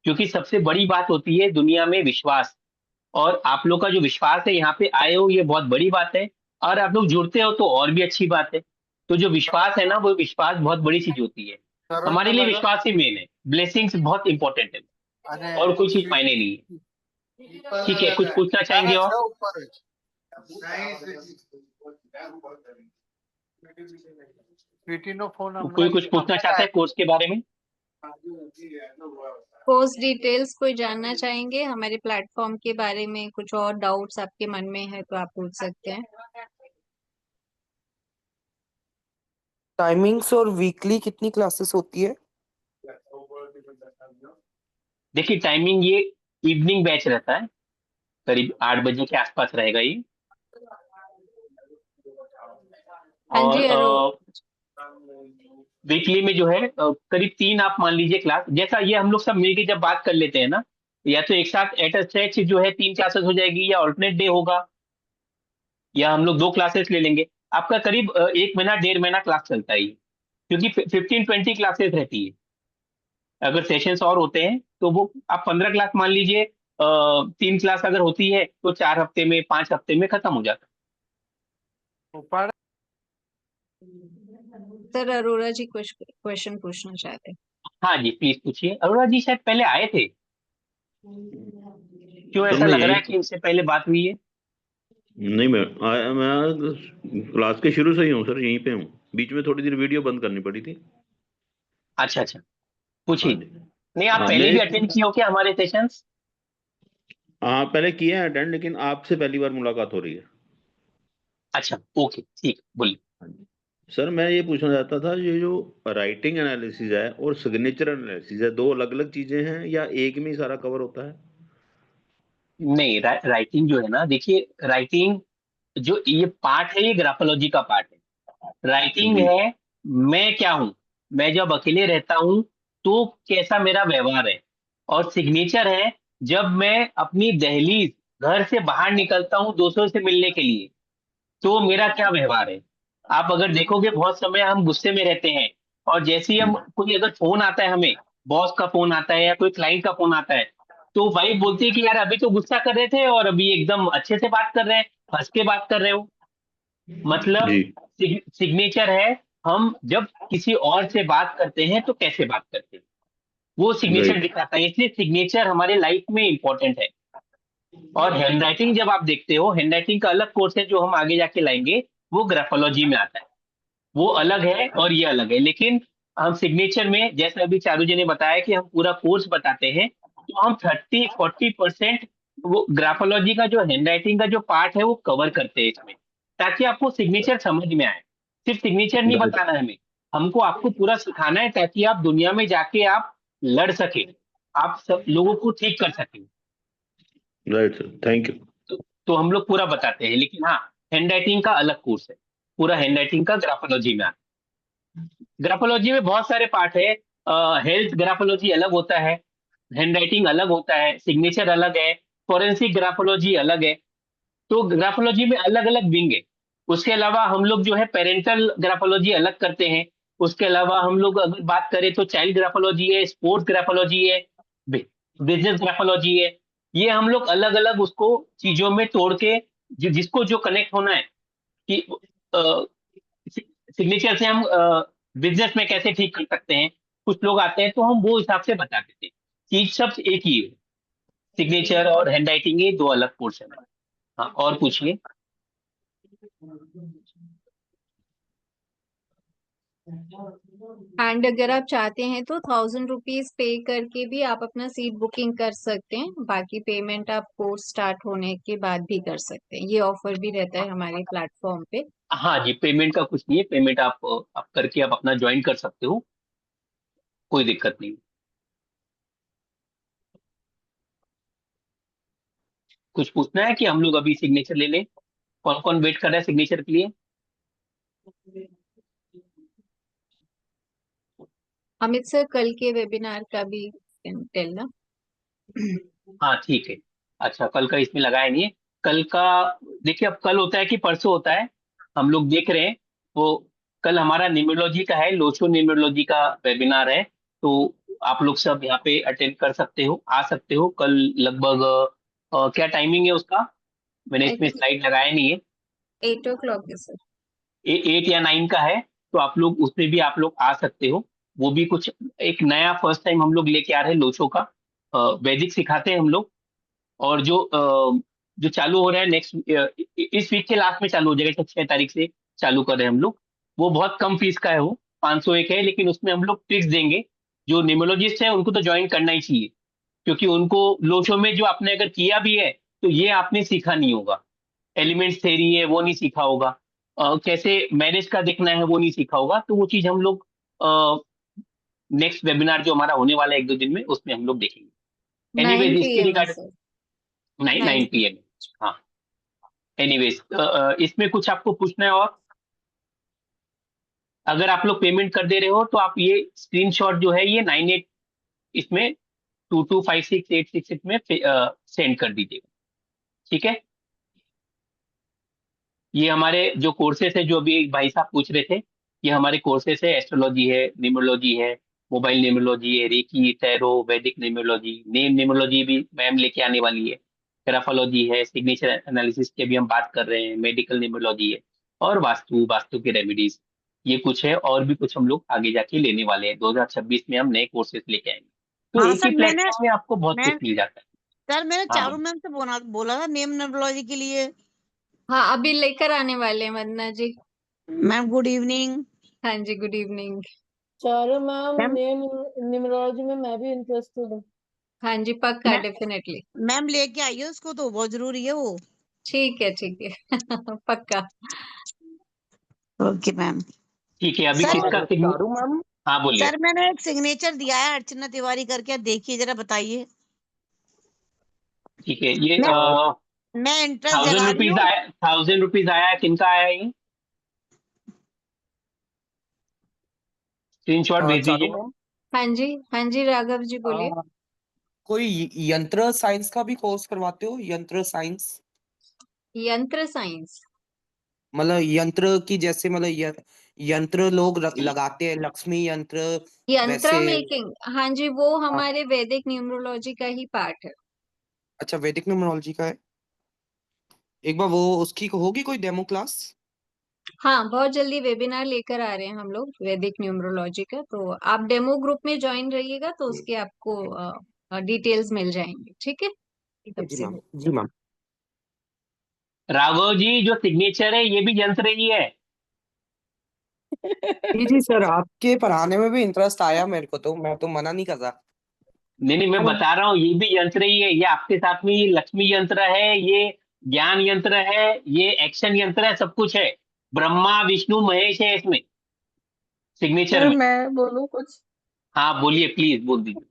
क्योंकि सबसे बड़ी बात होती है दुनिया में विश्वास। और आप लोग का जो विश्वास है, यहाँ पे आए हो ये बहुत बड़ी बात है। और आप लोग जुड़ते हो तो और भी अच्छी बात है। तो जो विश्वास है ना, वो विश्वास बहुत बड़ी चीज होती है। हमारे लिए विश्वास ही मेन है, ब्लेसिंग्स बहुत इंपॉर्टेंट है, और कोई चीज मायने नहीं है। ठीक है, कुछ पूछना चाहेंगे और? कोई कुछ पूछना चाहता है कोर्स के बारे में? कोर्स डिटेल्स कोई जानना चाहेंगे हमारे प्लेटफॉर्म के बारे में? कुछ और डाउट्स आपके मन में है तो आप पूछ सकते हैं। टाइमिंग्स और वीकली कितनी क्लासेस होती है? देखिए टाइमिंग ये इवनिंग बैच रहता है, करीब 8 बजे के आसपास रहेगा ये। हाँ जी, अरु। और वीकली में जो है करीब 3 आप मान लीजिए क्लास, जैसा ये हम लोग सब मिलके जब बात कर लेते हैं ना, या तो एक साथ एट अ स्ट्रेच जो है 3 क्लासेस हो जाएगी, या ऑल्टरनेट डे होगा, या हम लोग 2 क्लासेस ले लेंगे। आपका करीब 1 महीना 1.5 महीना क्लास चलता है ये, क्योंकि 15-20 क्लासेस रहती है। अगर सेशंस और होते हैं तो वो आप 15 क्लास मान लीजिए, 3 क्लास अगर होती है तो 4 हफ्ते में 5 हफ्ते में खत्म हो जाता है। सर अरोड़ा जी कुछ क्वेश्चन पूछना चाहते हैं। हाँ जी, प्लीज पूछिए। अरोड़ा जी शायद पहले आए थे, क्यों सर ऐसा मैं लग रहा यही है कि इनसे पहले बात हुई है? नहीं, मैं क्लास के शुरू से ही हूँ सर, यहीं पे हूँ। बीच में थोड़ी देर वीडियो बंद करनी पड़ी थी। अच्छा अच्छा, हाँ पूछिए। जी। नहीं, आप हाँ पहले मैं भी अटेंड किए हो क्या हमारे सेशंस? हाँ पहले किए हैं अटेंड, लेकिन आपसे पहली बार मुलाकात हो रही है। अच्छा, ओके, ठीक, बोलिए। हाँ जी। सर मैं ये पूछना चाहता था, ये जो राइटिंग एनालिसिस है और सिग्नेचर एनालिसिस है, दो अलग अलग चीजें हैं या एक में ही सारा कवर होता है? नहीं, राइटिंग जो है ना, देखिए राइटिंग जो ये पार्ट है, ये ग्राफोलॉजी का पार्ट है। राइटिंग जी है मैं क्या हूं, मैं जब अकेले रहता हूं तो कैसा मेरा व्यवहार है। और सिग्नेचर है जब मैं अपनी दहलीज, घर से बाहर निकलता हूं दोस्तों से मिलने के लिए, तो मेरा क्या व्यवहार है। आप अगर देखोगे बहुत समय हम गुस्से में रहते हैं, और जैसे ही हम कोई अगर फोन आता है हमें, बॉस का फोन आता है या कोई क्लाइंट का फोन आता है, तो वाइफ बोलती है कि यार अभी तो गुस्सा कर रहे थे और अभी एकदम अच्छे से बात कर रहे हैं, हंस के बात कर रहे हो। मतलब जी सिग्नेचर है, हम जब किसी और से बात करते हैं तो कैसे बात करते हैं, वो सिग्नेचर राइट दिखाता है। इसलिए सिग्नेचर हमारे लाइफ में इंपॉर्टेंट है। और हैंडराइटिंग जब आप देखते हो, हैंडराइटिंग का अलग कोर्स है जो हम आगे जाके लाएंगे, वो ग्राफोलॉजी में आता है, वो अलग है और ये अलग है। लेकिन हम सिग्नेचर में, जैसे अभी चारू जी ने बताया कि हम पूरा कोर्स बताते हैं, तो हम 30-40% वो ग्राफोलॉजी का जो हैंडराइटिंग का जो पार्ट है वो कवर करते हैं इसमें, ताकि आपको सिग्नेचर समझ में आए। सिर्फ सिग्नेचर नहीं राइट बताना है हमें, हमको आपको पूरा सिखाना है, ताकि आप दुनिया में जाके आप लड़ सके, आप सब लोगों को ठीक कर सके। Right sir, thank you. तो हम लोग पूरा बताते हैं। लेकिन हाँ, हैंडराइटिंग का अलग कोर्स है, पूरा हैंडराइटिंग का ग्राफोलॉजी में आता है। ग्राफोलॉजी में बहुत सारे पार्ट है। हेल्थ ग्राफोलॉजी अलग होता है, हैंडराइटिंग अलग होता है, सिग्नेचर अलग है, फोरेंसिक ग्राफोलॉजी अलग है। तो ग्राफोलॉजी में अलग अलग विंग है। उसके अलावा हम लोग जो है पेरेंटल ग्राफोलॉजी अलग करते हैं। उसके अलावा हम लोग अगर बात करें तो चाइल्ड ग्राफोलॉजी है, स्पोर्ट्स ग्राफोलॉजी है, बिजनेस ग्राफोलॉजी है। ये हम लोग अलग अलग उसको चीजों में तोड़ के, जिसको जो कनेक्ट होना है कि सिग्नेचर से हम बिजनेस में कैसे ठीक कर सकते हैं, कुछ लोग आते हैं तो हम वो हिसाब से बता देते हैं। चीज सब एक ही है, सिग्नेचर और हैंड राइटिंग ये दो अलग पोर्शन है। हाँ, और पूछिए। एंड अगर आप चाहते हैं तो 1,000 रुपीज पे करके भी आप अपना सीट बुकिंग कर सकते हैं। बाकी पेमेंट आप कोर्स स्टार्ट होने के बाद भी कर सकते हैं। ये ऑफर भी रहता है हमारे प्लेटफॉर्म पे। हाँ जी, पेमेंट का कुछ नहीं है, पेमेंट आप करके आप अपना ज्वाइन कर सकते हो, कोई दिक्कत नहीं। कुछ पूछना है कि हम लोग अभी सिग्नेचर ले लें? कौन कौन वेट कर रहा है सिग्नेचर के लिए? अमित सर, कल के वेबिनार का भी टेल ना। हाँ ठीक है। अच्छा, कल का इसमें लगाया नहीं है। कल का देखिए, अब कल होता है कि परसों होता है, हम लोग देख रहे हैं। वो कल हमारा न्यूमरोलॉजी का है, लोचो न्यूमरोलॉजी का वेबिनार है। तो आप लोग सब यहाँ पे अटेंड कर सकते हो, आ सकते हो कल। लगभग क्या टाइमिंग है उसका? मैंने इसमें स्लाइड लगाया नहीं है। 8 o'clock है सर। 8 या 9 का है, तो आप लोग उसमें भी आप लोग आ सकते हो। वो भी कुछ एक नया फर्स्ट टाइम हम लोग लेके आ रहे हैं लोचो का। वैदिक सिखाते हैं हम लोग। और जो चालू हो रहा है नेक्स्ट, इस वीक के लास्ट में चालू हो जाएगा, 6 तारीख से चालू कर रहे हैं हम लोग। वो बहुत कम फीस का है, वो 501 है, लेकिन उसमें हम लोग ट्रिक्स देंगे। जो न्यूमरोलॉजिस्ट है उनको तो ज्वाइन करना ही चाहिए, क्योंकि उनको लोशो में जो आपने अगर किया भी है तो ये आपने सीखा नहीं होगा। एलिमेंट्स थ्योरी है वो नहीं सीखा होगा, कैसे मैरिज का देखना है वो नहीं सीखा होगा। तो वो चीज हम लोग नेक्स्ट वेबिनार जो हमारा होने वाला है 1-2 दिन में, उसमें हम लोग देखेंगे। एनीवेज 9 इसके PM है रिगार्ड सर। 9 9 PM। हाँ, एनीवेज इसमें कुछ आपको पूछना है? और अगर आप लोग पेमेंट कर दे रहे हो तो आप ये स्क्रीनशॉट जो है ये 98 इसमें 2256866 में सेंड कर दीजिएगा, ठीक है? ये हमारे जो कोर्सेस है, जो अभी एक भाई साहब पूछ रहे थे, ये हमारे कोर्सेस है। एस्ट्रोलॉजी है, न्यूमरोलॉजी है, मोबाइल न्यूमरोलॉजी है, रेकी, टैरो, वैदिक न्यूमरोलॉजी, नेम न्यूमरोलॉजी भी मैम लेके आने वाली है, ग्राफोलॉजी है, सिग्नेचर एनालिसिस की अभी हम बात कर रहे हैं, मेडिकल न्यूमरोलॉजी है, और वास्तु वास्तु के रेमेडीज, ये कुछ है। और भी कुछ हम लोग आगे जाके लेने वाले हैं, 2026 में हम नए कोर्सेज लेके आएंगे। तो हाँ एक सर, ही प्लेटफॉर्म में आपको बहुत मैं कुछ मिल जाता है। सर मैंने हाँ चारू बोलिए। मैम से बोला था नेम न्यूमरोलॉजी के लिए। हाँ, अभी लेकर आने वाले हैं Vandana ji. Ma'am good evening. हाँ जी, good evening. Charu ma'am, ma'am name numerology में मैं भी इंटरेस्टेड हूँ। हाँ जी, पक्का, मैम डेफिनेटली। मैम लेके आइए उसको, तो बहुत जरूरी है वो। ठीक है, ठीक है। पक्का। Okay ma'am. ठीक है, अभी सर किसका चारू मैम, हाँ बोलिए। सर मैंने एक सिग्नेचर दिया है अर्चना तिवारी करके, देखिए जरा बताइए। ठीक है, ये मैं मैं इंटरेस्ट 1000 जगा रही रुपीज हूँ। आया, 1000 रुपीज आया है, किनका आया है? ये स्क्रीनशॉट भेज चारू दीजिए। मैम, हाँ जी, हाँ जी, राघव जी बोलिए। कोई यंत्र साइंस का भी कोर्स करवाते हो? यंत्र साइंस, यंत्र साइंस। मतलब यंत्र की जैसे, मतलब यंत्र लोग लगाते हैं, लक्ष्मी यंत्र यंत्र वैसे। मेकिंग, हाँ जी, वो हाँ, हमारे वैदिक न्यूमरोलॉजी का ही पार्ट है। अच्छा, वैदिक न्यूमरोलॉजी का है। एक बार वो उसकी होगी कोई डेमो क्लास? हाँ, बहुत जल्दी वेबिनार लेकर आ रहे हैं हम लोग वैदिक न्यूमरोलॉजी का। तो आप डेमो ग्रुप में ज्वाइन रहिएगा तो उसके आपको डिटेल्स मिल जाएंगे, ठीक है? ठीक है तब जी से मैम, जी मैम। राघव जी, जो सिग्नेचर है ये भी यंत्र ही है। जी जी सर, आपके पढ़ाने में भी इंटरेस्ट आया मेरे को, तो मैं तो मना नहीं कर रहा। नहीं नहीं, मैं बता रहा हूँ ये भी यंत्र ही है। ये आपके साथ में ये लक्ष्मी यंत्र है, ये ज्ञान यंत्र है, ये एक्शन यंत्र है, सब कुछ है। ब्रह्मा विष्णु महेश है इसमें, सिग्नेचर सर में। मैं बोलूँ कुछ? हाँ बोलिए, प्लीज बोल दीजिए।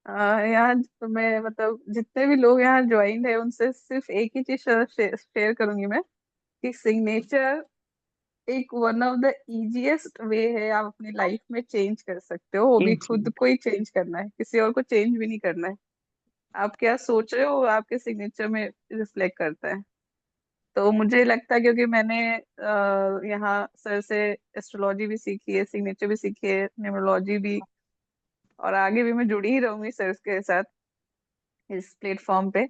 यहाँ तो मैं मतलब जितने भी लोग यहाँ ज्वाइन है उनसे सिर्फ एक ही चीज शेयर करूंगी मैं, कि सिग्नेचर एक one of the easiest way है। आप अपनी लाइफ में चेंज कर सकते हो, वो भी खुद को ही चेंज करना है, किसी और को चेंज भी नहीं करना है। आप क्या सोच रहे हो आपके सिग्नेचर में रिफ्लेक्ट करता है। तो मुझे लगता है क्योंकि मैंने यहाँ सर से एस्ट्रोलॉजी भी सीखी है, सिग्नेचर भी सीखी है, न्यूमरोलॉजी भी, और आगे भी मैं जुड़ी ही रहूंगी सर के साथ इस प्लेटफॉर्म पे।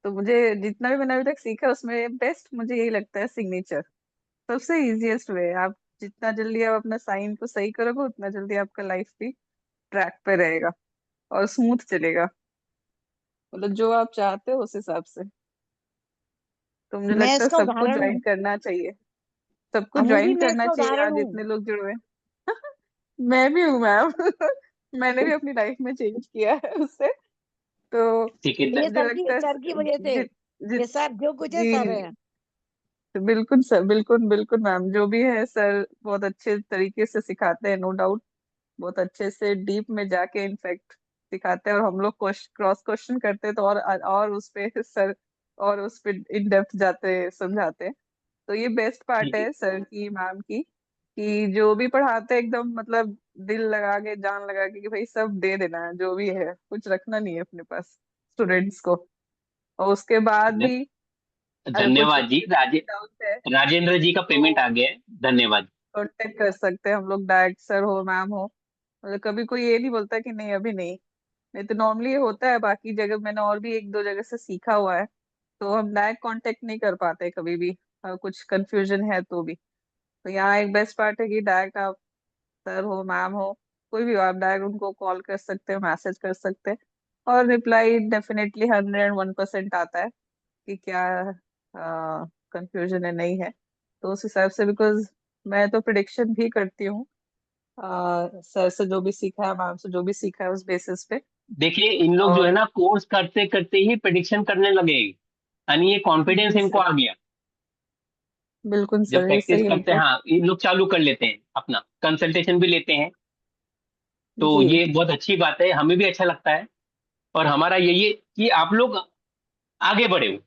तो मुझे जितना भी मैंने अभी तक सीखा उसमें बेस्ट मुझे यही लगता है सिग्नेचर। सबसे इजीएस्ट वे है। आप जितना जल्दी आप अपना साइन को सही करोगे उतना जल्दी आपका लाइफ भी ट्रैक पे रहेगा और स्मूथ चलेगा, मतलब जो आप चाहते हो उस हिसाब से। तो मुझे मैं लगता है इसका सबको उदाहरण ज्वाइन हूँ। करना चाहिए, सबको अमू भी ज्वाइन मैं करना इसका चाहिए उदाहरण आज हूँ। इतने लोग जुड़े हुए हैं। मैं भी हूँ मैम। मैंने भी अपनी लाइफ में चेंज किया है उससे। तो ठीक है ये मुझे लगता है सर की वजह से, जित ये जित सर जो कुछ है सर जी है। बिल्कुल सर, बिल्कुल बिल्कुल मैम, जो भी है सर बहुत अच्छे तरीके से सिखाते हैं, नो डाउट। बहुत अच्छे से डीप में जाके इनफैक्ट सिखाते हैं, और हम लोग क्रॉस क्वेश्चन करते हैं तो और उस पे सर और उस पे इन डेप्थ जाते समझाते हैं। तो ये बेस्ट पार्ट ठीक है। है सर की, मैम की, कि जो भी पढ़ाते हैं एकदम मतलब दिल लगा के, जान लगा के, कि भाई सब दे देना है, जो भी है कुछ रखना नहीं है अपने पास स्टूडेंट्स को। और उसके बाद धन- भी अगर कुछ धन्यवाद जी। डाउट है राजेंद्र जी का तो पेमेंट आ गया है, धन्यवाद। कांटेक्ट कर सकते हैं हम लोग डायरेक्ट, सर हो मैम हो। मतलब कभी कोई ये नहीं बोलता कि नहीं अभी नहीं। नहीं तो नॉर्मली ये होता है, बाकी जगह मैंने और भी एक दो जगह से सीखा हुआ है, तो हम डायरेक्ट कांटेक्ट नहीं कर पाते कभी भी, कुछ कंफ्यूजन है तो भी। तो यहाँ एक बेस्ट पार्ट है कि डायरेक्ट आप सर हो मैम हो, कोई भी हो, आप डायरेक्ट उनको कॉल कर सकते हो, मैसेज कर सकते हैं, और रिप्लाई डेफिनेटली 101% आता है कि क्या कंफ्यूजन है नहीं है। तो उस हिसाब से, बिकॉज मैं तो प्रिडिक्शन भी करती हूँ, सर से जो भी सीखा है, मैम से जो भी सीखा है, उस बेसिस पे। देखिए इन लोग जो है और ना कोर्स करते करते ही प्रेडिक्शन करने लगे, यानी ये कॉन्फिडेंस जी इनको सर, आ गया। बिल्कुल जब सर, ये प्रैक्टिस सही है करते हैं, एकदम। हाँ इन लोग चालू कर लेते हैं, अपना कंसल्टेशन भी लेते हैं। तो जी ये बहुत अच्छी बात है, हमें भी अच्छा लगता है। और हमारा यही है कि आप लोग आगे बढ़े हो,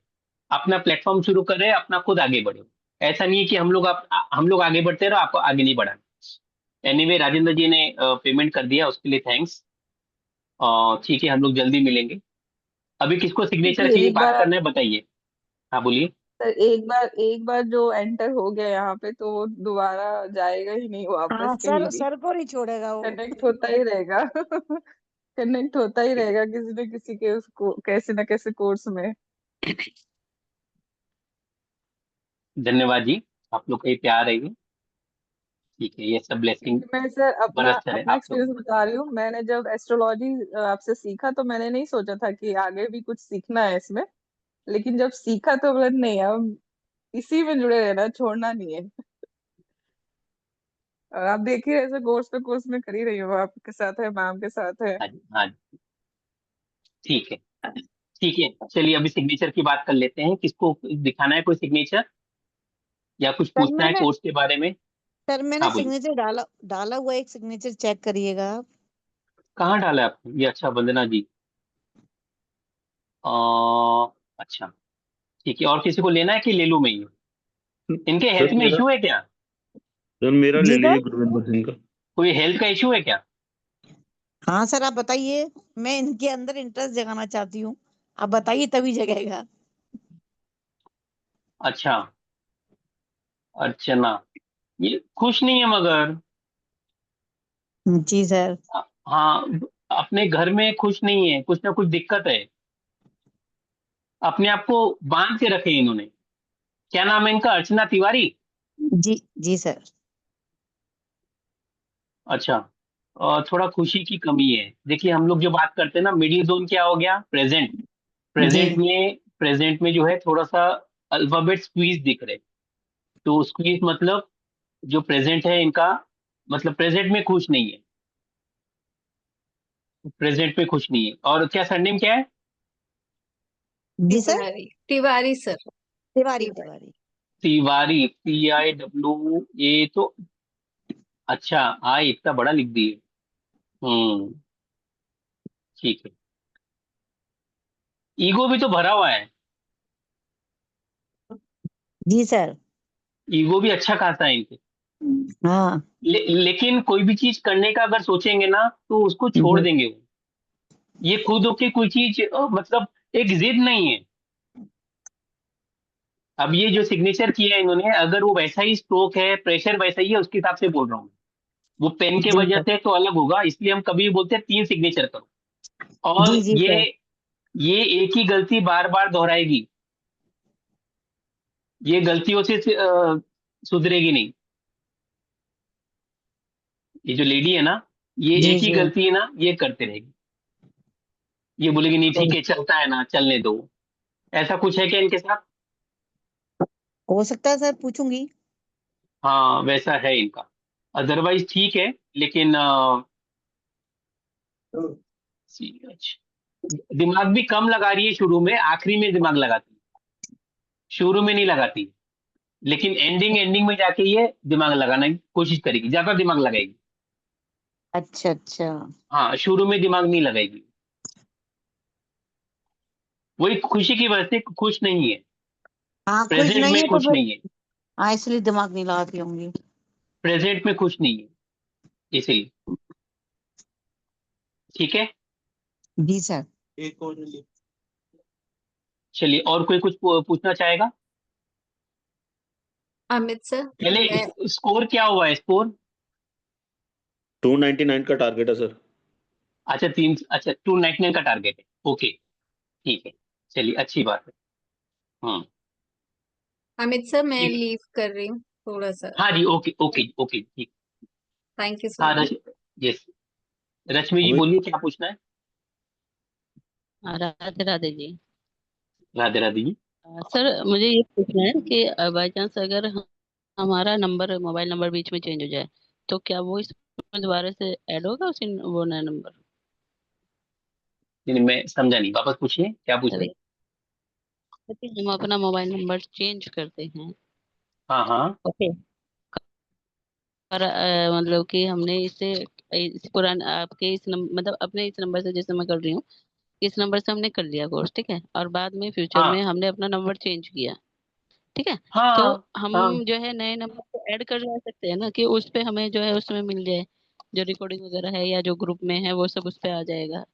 अपना प्लेटफॉर्म शुरू कर रहे हैं, अपना खुद आगे बढ़े हो। ऐसा नहीं है कि हम लोग आगे बढ़ते रहो, आपको आगे नहीं बढ़ाना। एनीवे राजेंद्र जी ने पेमेंट कर दिया, उसके लिए थैंक्स। ठीक है, हम लोग जल्दी मिलेंगे। अभी किसको सिग्नेचर क्योंकि की एक बात बार करना है बताइए। हाँ बोलिए। सर, एक बार जो एंटर हो गया यहाँ पे, तो वो दोबारा जाएगा ही नहीं हाँ वापस कहीं सर, भी। सर को नहीं छोड़ेगा वो। कनेक्ट होता ही रहेगा। कनेक्ट होता ही रहेगा किसी न किसी के उसको, कैसे न कैसे कोर्स में। धन्यवाद जी, आप लोग का ही प्यार है ये। ठीक है, ये सब ब्लेसिंग क्योंकि मैं सर अपना बरसते रहे अपना आप लोग। एक्सपीरियंस बता रही हूँ, मैंने जब एस्ट्रोलॉजी आपसे सीखा तो मैंने नहीं सोचा था कि आगे भी कुछ सीखना है इसमें। लेकिन जब सीखा तो बोला नहीं, अब इसी में जुड़े रहना, छोड़ना नहीं है। और आप देखिए, ऐसे कोर्स पे कोर्स में कर ही रही हूँ, आपके साथ है, मैम के साथ है। हाँ जी, हाँ जी। ठीक है, ठीक है, चलिए अभी सिग्नेचर की बात कर लेते हैं। किसको दिखाना है कोई सिग्नेचर, या कुछ सर पूछना है मैंने कोर्स के बारे में। सर मैंने हाँ बोलिए। सिग्नेचर डाला डाला हुआ, एक सिग्नेचर चेक करिएगा आप। कहाँ डाला है आपने ये? अच्छा, वंदना जी। अच्छा, ठीक है। और किसी को लेना है कि ले लूं मैं ये? इनके सर हेल्थ में मेरा इश्यू है क्या? सर मेरा ले जी लीजिए सर। गुरविंदर सिंह का। कोई हेल्थ का इश्यू है क्या? हाँ सर, आप बताइए, मैं इनके अंदर इंटरेस्ट जगाना चाहती हूँ, आप बताइए तभी जगेगा। अच्छा, अर्चना, ये खुश नहीं है मगर। जी सर। हाँ, अपने घर में खुश नहीं है, कुछ ना कुछ दिक्कत है। अपने आप को बांध के रखे इन्होंने। क्या नाम है इनका? अर्चना तिवारी। जी जी सर। अच्छा, थोड़ा खुशी की कमी है। देखिए हम लोग जो बात करते हैं ना, मिडिल जोन क्या हो गया? प्रेजेंट। जी प्रेजेंट में जो है थोड़ा सा अल्फाबेट स्क्वीज दिख रहे। तो स्क्वीज मतलब जो प्रेजेंट है इनका, मतलब प्रेजेंट में खुश नहीं है। प्रेजेंट में खुश नहीं है। और क्या सरनेम क्या है? जी sir. Tiwari, Tiwari sir. Tiwari Tiwari. Tiwari. Tiwari, TIWA तो। अच्छा, आई इतना बड़ा लिख दिए। हम्म, ठीक है। ईगो भी तो भरा हुआ है। जी सर। ईगो भी अच्छा खासा है इनके। हाँ लेकिन कोई भी चीज करने का अगर सोचेंगे ना तो उसको छोड़ जी देंगे वो। ये खुद होके कोई चीज मतलब एक जिद नहीं है। अब ये जो सिग्नेचर किया है इन्होंने, अगर वो वैसा ही स्ट्रोक है, प्रेशर वैसा ही है, उसके हिसाब से बोल रहा हूँ। वो पेन के जी वजह सर। से तो अलग होगा, इसलिए हम कभी भी बोलते हैं 3 सिग्नेचर करो। और जी जी सर। ये एक ही गलती बार बार दोहराएगी। ये गलतियों से सुधरेगी नहीं। ये जो लेडी है ना, ये जी एक ही जी। गलती है ना, ये करते रहेगी। ये बोलेगी नहीं ठीक है, चलता है ना, चलने दो। ऐसा कुछ है क्या इनके साथ? हो सकता है सर, पूछूंगी। हाँ वैसा है इनका, अदरवाइज ठीक है, लेकिन दिमाग भी कम लगा रही है शुरू में, आखिरी में दिमाग लगाती है, शुरू में नहीं लगाती, लेकिन एंडिंग एंडिंग में जाके ये दिमाग लगाने की कोशिश करेगी, ज्यादा दिमाग लगाएगी। अच्छा अच्छा। हाँ शुरू में दिमाग नहीं लगाएगी, वही खुशी की वजह से खुश नहीं है, हाँ, खुश प्रेजेंट नहीं में है तो खुश फिर नहीं है, हाँ, इसलिए दिमाग नहीं लगाती होंगी। प्रेजेंट में खुश नहीं है, इसलिए। ठीक है, जी सर। एक और ले। चलिए, और कोई कुछ पूछना चाहेगा? अमित सर, पहले मैं स्कोर क्या हुआ है, स्कोर? 299 का टारगेट है सर। अच्छा 299 का टारगेट है, ओके ठीक है, चलिए अच्छी बात है। अमित सर, मैं ठीक है, लीव कर रही हूँ थोड़ा सा। हाँ जी, ओके ओके ओके ठीक। थैंक यू हाँ सर। यस, रश्मि जी अमित बोलिए, क्या पूछना है? राधे राधे जी। राधे राधे जी। सर मुझे ये पूछना है कि बाई चांस अगर हमारा नंबर मोबाइल नंबर बीच में चेंज हो जाए तो क्या वो इसमें दोबारा से ऐड होगा उसी वो नया नंबर? नहीं, मैं समझा नहीं, वापस पूछिए, क्या पूछ रहे हैं? हम अपना मोबाइल नंबर चेंज करते हैं, हाँ हाँ ओके, पर मतलब कि हमने इस पुराने आपके इस मतलब अपने इस नंबर से, जैसे मैं कर रही हूँ इस नंबर से हमने कर लिया कोर्स, ठीक है, और बाद में फ्यूचर में हाँ हमने अपना नंबर चेंज किया, ठीक है, तो हाँ हम हाँ, जो है नए नंबर को ऐड कर ला सकते हैं ना, कि उस पे हमें जो है उसमें मिल जाए जो रिकॉर्डिंग वगैरह है या जो ग्रुप में है वो सब उस पे आ जाएगा?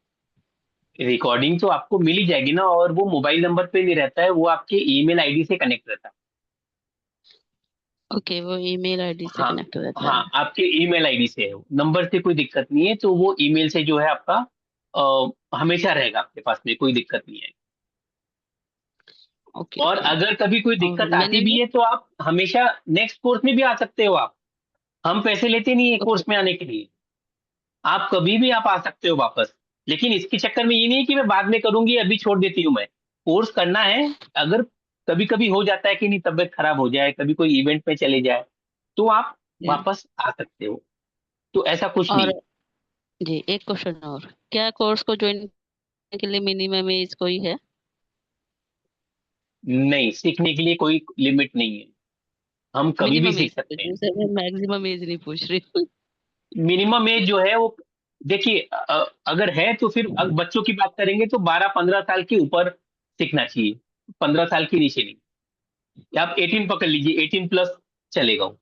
रिकॉर्डिंग तो आपको मिल ही जाएगी ना, और वो मोबाइल नंबर पे नहीं रहता है, वो आपके ईमेल आईडी से कनेक्ट रहता है। ओके, वो ईमेल आईडी से हाँ कनेक्ट हो जाता हाँ, है। आपके ईमेल आईडी से है, नंबर से कोई दिक्कत नहीं है, तो वो ईमेल से जो है आपका हमेशा रहेगा आपके पास में, कोई दिक्कत नहीं है। ओके और ओके। अगर कभी कोई और दिक्कत आती मैंने भी भी है तो आप हमेशा नेक्स्ट कोर्स में भी आ सकते हो आप, हम पैसे लेते नहीं है ओके कोर्स में आने के लिए, आप कभी भी आप आ सकते हो वापस। लेकिन इसके चक्कर में ये नहीं है कि मैं बाद में करूंगी, अभी छोड़ देती हूँ, मैं कोर्स करना है। अगर कभी कभी हो जाता है कि नहीं, तबीयत खराब हो जाए, कभी कोई इवेंट में चले जाए, तो आप वापस आ सकते हो, तो ऐसा कुछ और नहीं। जी एक क्वेश्चन और, क्या कोर्स को ज्वाइन करने के लिए मिनिमम एज कोई है? नहीं, सीखने के लिए कोई लिमिट नहीं है, हम कभी भी मिनिमम एज सीख सकते पूछ हैं। रही हूँ सर, मैं मैक्सिमम एज नहीं पूछ रही हूँ। मिनिमम एज जो है वो, देखिए अगर है तो फिर बच्चों की बात करेंगे तो 12-15 साल के ऊपर सीखना चाहिए, 15 साल के नीचे नहीं। या आप 18 पकड़ लीजिए, 18+ चलेगा वो,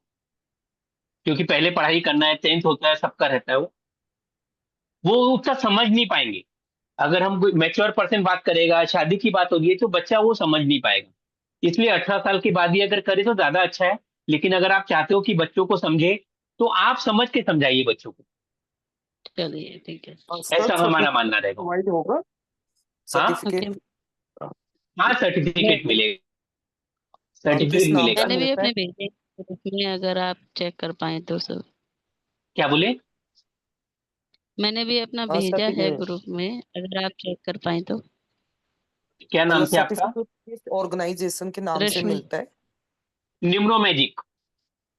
क्योंकि पहले पढ़ाई करना है, 10th होता है, सबका रहता है वो उतना समझ नहीं पाएंगे। अगर हम कोई मैच्योर पर्सन बात करेगा, शादी की बात होगी, तो बच्चा वो समझ नहीं पाएगा, इसलिए 18 साल के बाद ही अगर करे तो ज्यादा अच्छा है। लेकिन अगर आप चाहते हो कि बच्चों को समझे, तो आप समझ के समझाइए बच्चों को, चलिए ठीक है। सर ऐसा हमारा मानना सर्टिफिकेट रहेगा। प्रोवाइड होगा, हाँ ओके। सर्टिफिकेट हाँ, सर्टिफिकेट मिलेगा, किस सर्टिफिकेट नाम मिलेगा। से मैंने भी मिलता है? अपने भेजे, तो उसमें अगर आप चेक कर पाए तो सब। क्या बोले? मैंने भी अपना हाँ भेजा सर, है ये ग्रुप में, अगर आप चेक कर पाए तो। क्या नाम मतलब से आपका? सर्टिफिकेट किस ऑर्गेनाइजेशन के नाम से रश्मि। मिलता है? Numero magic.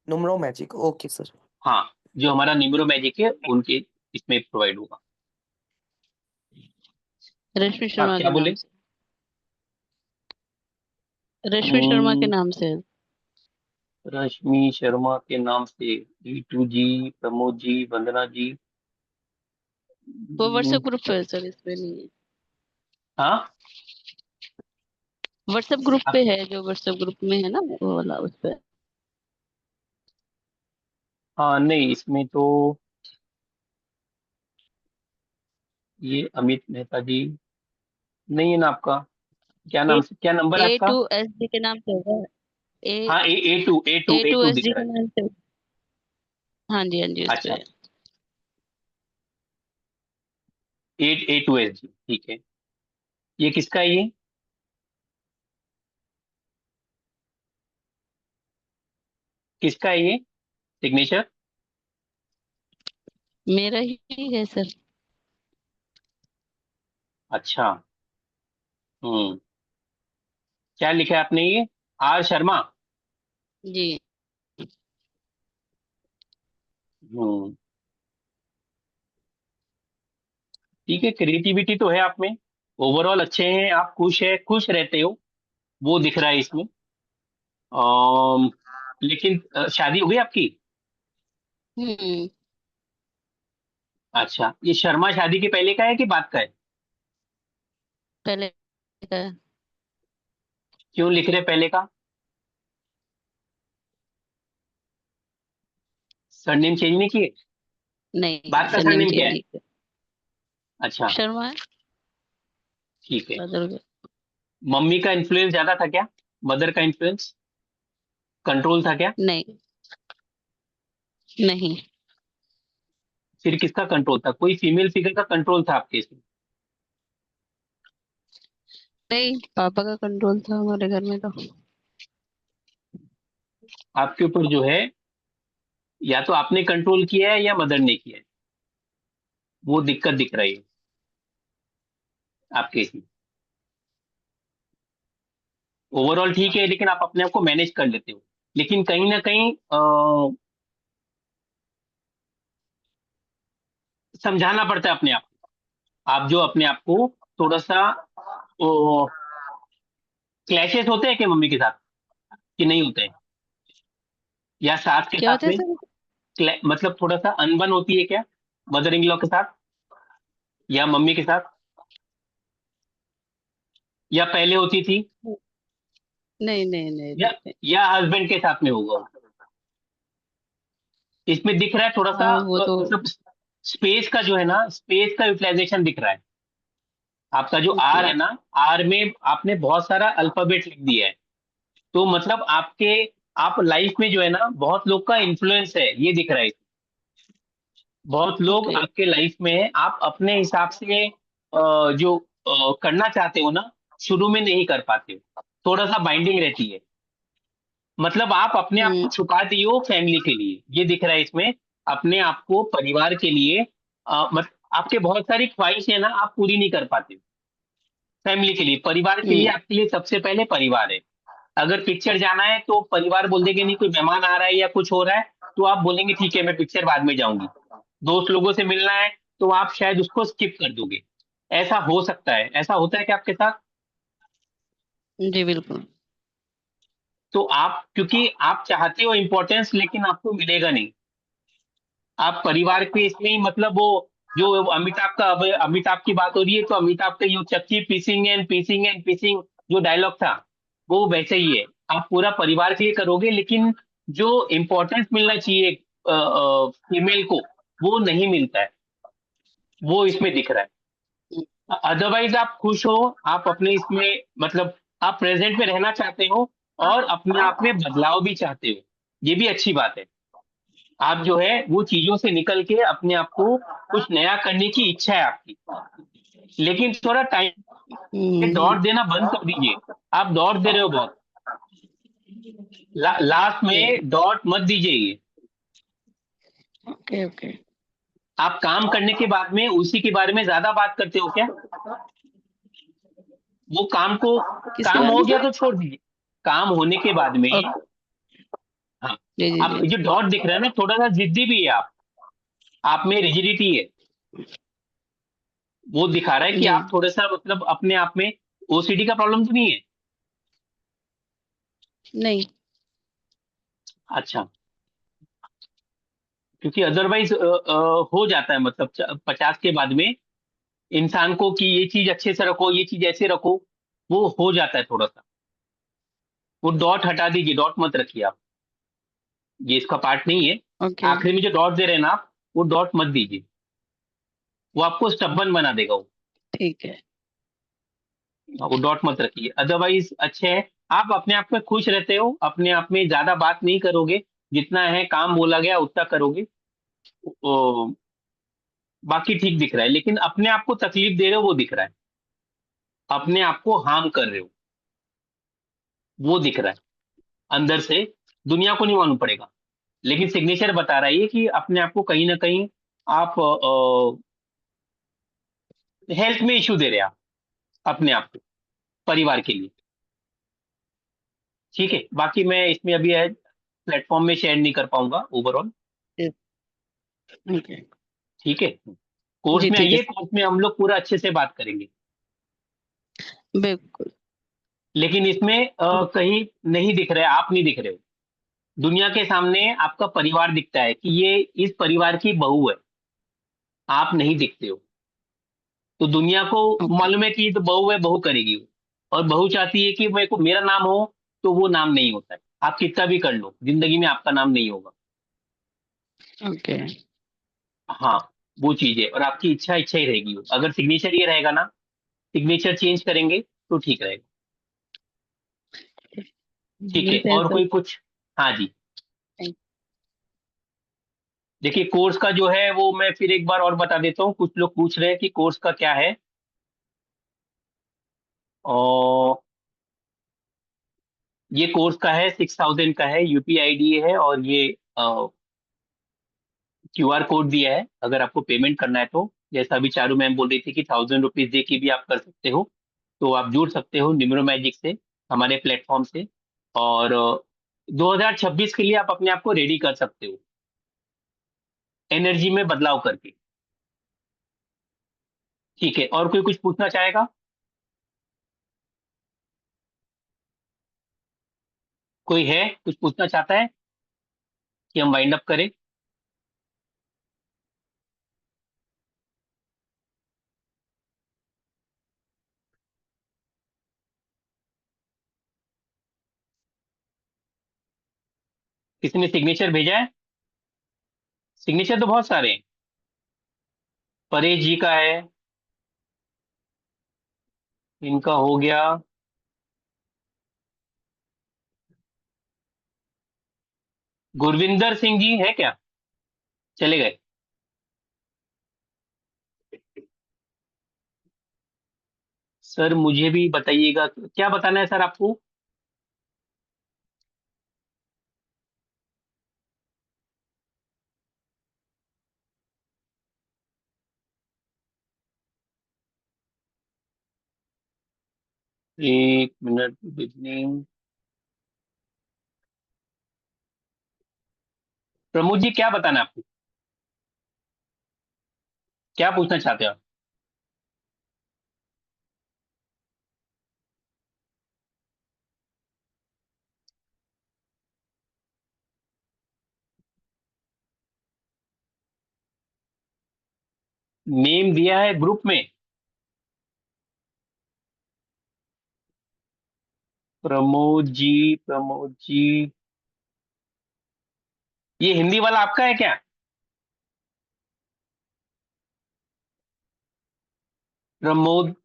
Numero magic, okay sir. हाँ, जो हमारा निम्रो मैजिक है उनके इसमें प्रोवाइड होगा। रश्मि आप शर्मा क्या के नाम बोले? से, रश्मि शर्मा के हम्म, नाम से। रश्मि शर्मा के नाम से, ईटू जी, प्रमोद जी, वंदना जी। वो हम्म, व्हाट्सएप ग्रुप पे है सर, इस पे नहीं है। हाँ व्हाट्सएप ग्रुप आप, पे है, जो व्हाट्सएप ग्रुप में है ना वो वाला, उस पे। हाँ नहीं, इसमें तो ये अमित मेहता जी नहीं है ना आपका? क्या ए नाम से, क्या नंबर है ए आपका? टू एस डी के नाम से होगा। ए हाँ, ए ए टू टू एस दिख डी रहा के है। नाम से। हाँ जी हाँ जी, उस पे अच्छा, है। 8A2S जी, ठीक है। ये किसका है ये? किसका है ये सिग्नेचर? मेरा ही है सर। अच्छा, हम्म, क्या लिखा है आपने ये? आर शर्मा? जी। हम्म, ठीक है, क्रिएटिविटी तो है आप में, ओवरऑल अच्छे हैं आप, खुश रहते हो, वो दिख रहा है इसमें। लेकिन शादी हो गई आपकी? हम्म। अच्छा, ये शर्मा शादी के पहले का है कि बाद का है? पहले का। क्यों लिख रहे पहले का? सरनेम चेंज नहीं किए? नहीं, बाद का सरनेम सरनेम क्या चेंज है? नहीं किया। अच्छा, शर्मा है। ठीक है। बदल गया। मम्मी का इन्फ्लुएंस ज्यादा था क्या? मदर का इन्फ्लुएंस, कंट्रोल था क्या? नहीं। नहीं। फिर किसका कंट्रोल था? कोई फीमेल फिगर का कंट्रोल था आपके इसमें? नहीं, पापा का कंट्रोल था हमारे घर में तो। आपके ऊपर जो है, या तो आपने कंट्रोल किया है या मदर ने किया है, वो दिक्कत दिख रही है आपके इसमें। ओवरऑल ठीक है, लेकिन आप अपने आप को मैनेज कर लेते हो, लेकिन कहीं ना कहीं समझाना पड़ता है अपने आप को। आप जो अपने आप को थोड़ा सा, क्लैशेस होते हैं कि मम्मी के साथ, कि नहीं होते हैं, या सास के क्या साथ होता है में, सर? मतलब थोड़ा सा अनबन होती है क्या मदर इन लॉ के साथ या मम्मी के साथ, या पहले होती थी, नहीं नहीं नहीं या नहीं। या हस्बैंड के साथ में होगा? इसमें दिख रहा है थोड़ा सा हाँ, वो तो। मतलब स्पेस का जो है ना, स्पेस का यूटिलाइजेशन दिख रहा है। आपका जो ओके। आर है ना, आर में आपने बहुत सारा अल्फाबेट लिख दिया है, तो मतलब आप लाइफ में जो है ना, बहुत लोग का इन्फ्लुएंस है, ये दिख रहा है। बहुत लोग ओके। आपके लाइफ में है, आप अपने हिसाब से जो करना चाहते हो ना, शुरू में नहीं कर पाते हो, थोड़ा सा बाइंडिंग रहती है, मतलब आप अपने आप को छुपा दिए हो फैमिली के लिए, ये दिख रहा है इसमें। अपने आप को परिवार के लिए आपके बहुत सारी ख्वाहिश है ना, आप पूरी नहीं कर पाते हो फैमिली के लिए। परिवार के लिए, आपके लिए सबसे पहले परिवार है। अगर पिक्चर जाना है तो परिवार बोल देंगे नहीं, कोई मेहमान आ रहा है या कुछ हो रहा है, तो आप बोलेंगे ठीक है मैं पिक्चर बाद में जाऊंगी। दोस्त लोगों से मिलना है तो आप शायद उसको स्किप कर दोगे। ऐसा हो सकता है, ऐसा होता है क्या आपके साथ? जी बिल्कुल। तो आप, क्योंकि आप चाहते हो इम्पोर्टेंस, लेकिन आपको मिलेगा नहीं। आप परिवार के इसमें ही, मतलब वो जो अमिताभ की बात हो रही है, तो अमिताभ का ये चक्की पीसिंग एंड पीसिंग एंड पीसिंग जो डायलॉग था, वो वैसे ही है। आप पूरा परिवार के लिए करोगे, लेकिन जो इम्पोर्टेंस मिलना चाहिए फीमेल को, वो नहीं मिलता है, वो इसमें दिख रहा है। अदरवाइज आप खुश हो, आप अपने इसमें, मतलब आप प्रेजेंट में रहना चाहते हो, और अपने आप में बदलाव भी चाहते हो, ये भी अच्छी बात है। आप जो है वो चीजों से निकल के अपने आप को कुछ नया करने की इच्छा है आपकी, लेकिन थोड़ा टाइम, दौड़ देना बंद कर दीजिए। आप दौड़ दे रहे हो बहुत, लास्ट में डॉट मत दीजिए ये। Okay okay. आप काम करने के बाद में उसी के बारे में ज्यादा बात करते हो क्या? वो किसके काम बारे हो में गया सर? तो छोड़ दीजिए, काम होने के बाद में। ओके। हाँ, जी जी आप जी। जो डॉट दिख रहा है ना, थोड़ा सा जिद्दी भी है आप में रिजिडिटी है, वो दिखा रहा है कि जी। आप थोड़ा सा, मतलब अपने आप में ओसीडी का प्रॉब्लम तो नहीं है? नहीं। अच्छा, क्योंकि अदरवाइज हो जाता है, मतलब 50 के बाद में इंसान को कि ये चीज अच्छे से रखो, ये चीज ऐसे रखो, वो हो जाता है थोड़ा सा। वो डॉट हटा दीजिए, डॉट मत रखिए आप, ये इसका पार्ट नहीं है। ओके। आखिरी में जो डॉट दे रहे हैं ना आप, वो डॉट मत दीजिए, वो आपको स्टबन बना देगा वो। ठीक है। वो डॉट मत रखिए, अदरवाइज अच्छे है। आप अपने आप में खुश रहते हो, अपने आप में ज्यादा बात नहीं करोगे, जितना है काम बोला गया उतना करोगे, तो बाकी ठीक दिख रहा है। लेकिन अपने आप को तकलीफ दे रहे हो, वो दिख रहा है, अपने आप को हार्म कर रहे हो, वो दिख रहा है अंदर से। दुनिया को नहीं मालूम पड़ेगा, लेकिन सिग्नेचर बता रहा है ये कि अपने आप को कहीं ना कहीं आप हेल्थ में इश्यू दे रहे हैं आप अपने आप को, परिवार के लिए। ठीक है, बाकी मैं इसमें अभी प्लेटफॉर्म में शेयर नहीं कर पाऊंगा ओवरऑल। ओके ठीक है, कोर्स जी में ठीक है आइए, कोर्स में हम लोग पूरा अच्छे से बात करेंगे। बिल्कुल लेकिन इसमें कहीं नहीं दिख रहा है, आप नहीं दिख रहे हो। दुनिया के सामने आपका परिवार दिखता है कि ये इस परिवार की बहू है, आप नहीं दिखते हो। तो दुनिया को ओके मालूम है कि ये तो बहू है, बहू करेगी वो, और बहू चाहती है कि मेरे को मेरा नाम हो, तो वो नाम नहीं होता है। आप कितना भी कर लो, जिंदगी में आपका नाम नहीं होगा। ओके हाँ, वो चीज है, और आपकी इच्छा इच्छा ही रहेगी वो। अगर सिग्नेचर ये रहेगा ना, सिग्नेचर चेंज करेंगे तो ठीक रहेगा। ठीक है, मिलते हैं और सर कोई कुछ? हाँ जी, थैंक देखिए कोर्स का जो है वो मैं फिर एक बार और बता देता हूँ। कुछ लोग पूछ रहे हैं कि कोर्स का क्या है, और ये कोर्स का है 6000 का है, यूपीआईडी है, और ये क्यूआर कोड दिया है। अगर आपको पेमेंट करना है तो, जैसा अभी चारू मैम बोल रही थी कि 1000 रुपीज दे के भी आप कर सकते हो, तो आप जुड़ सकते हो न्यूमरोमैजिक से, हमारे प्लेटफॉर्म से। और 2026 के लिए आप अपने आप को रेडी कर सकते हो एनर्जी में बदलाव करके। ठीक है, और कोई कुछ पूछना चाहेगा? कोई है कुछ पूछना चाहता है कि हम वाइंड अप करें? किसी ने सिग्नेचर भेजा है? सिग्नेचर तो बहुत सारे हैं। परेश जी का है, इनका हो गया। गुरविंदर सिंह जी है क्या? चले गए? सर मुझे भी बताइएगा, क्या बताना है सर आपको? एक मिनट, बिजनिंग। प्रमोद जी क्या बताना है आपको, क्या पूछना चाहते हो आप? नेम दिया है ग्रुप में। प्रमोद जी, प्रमोद जी, ये हिंदी वाला आपका है क्या? प्रमोद,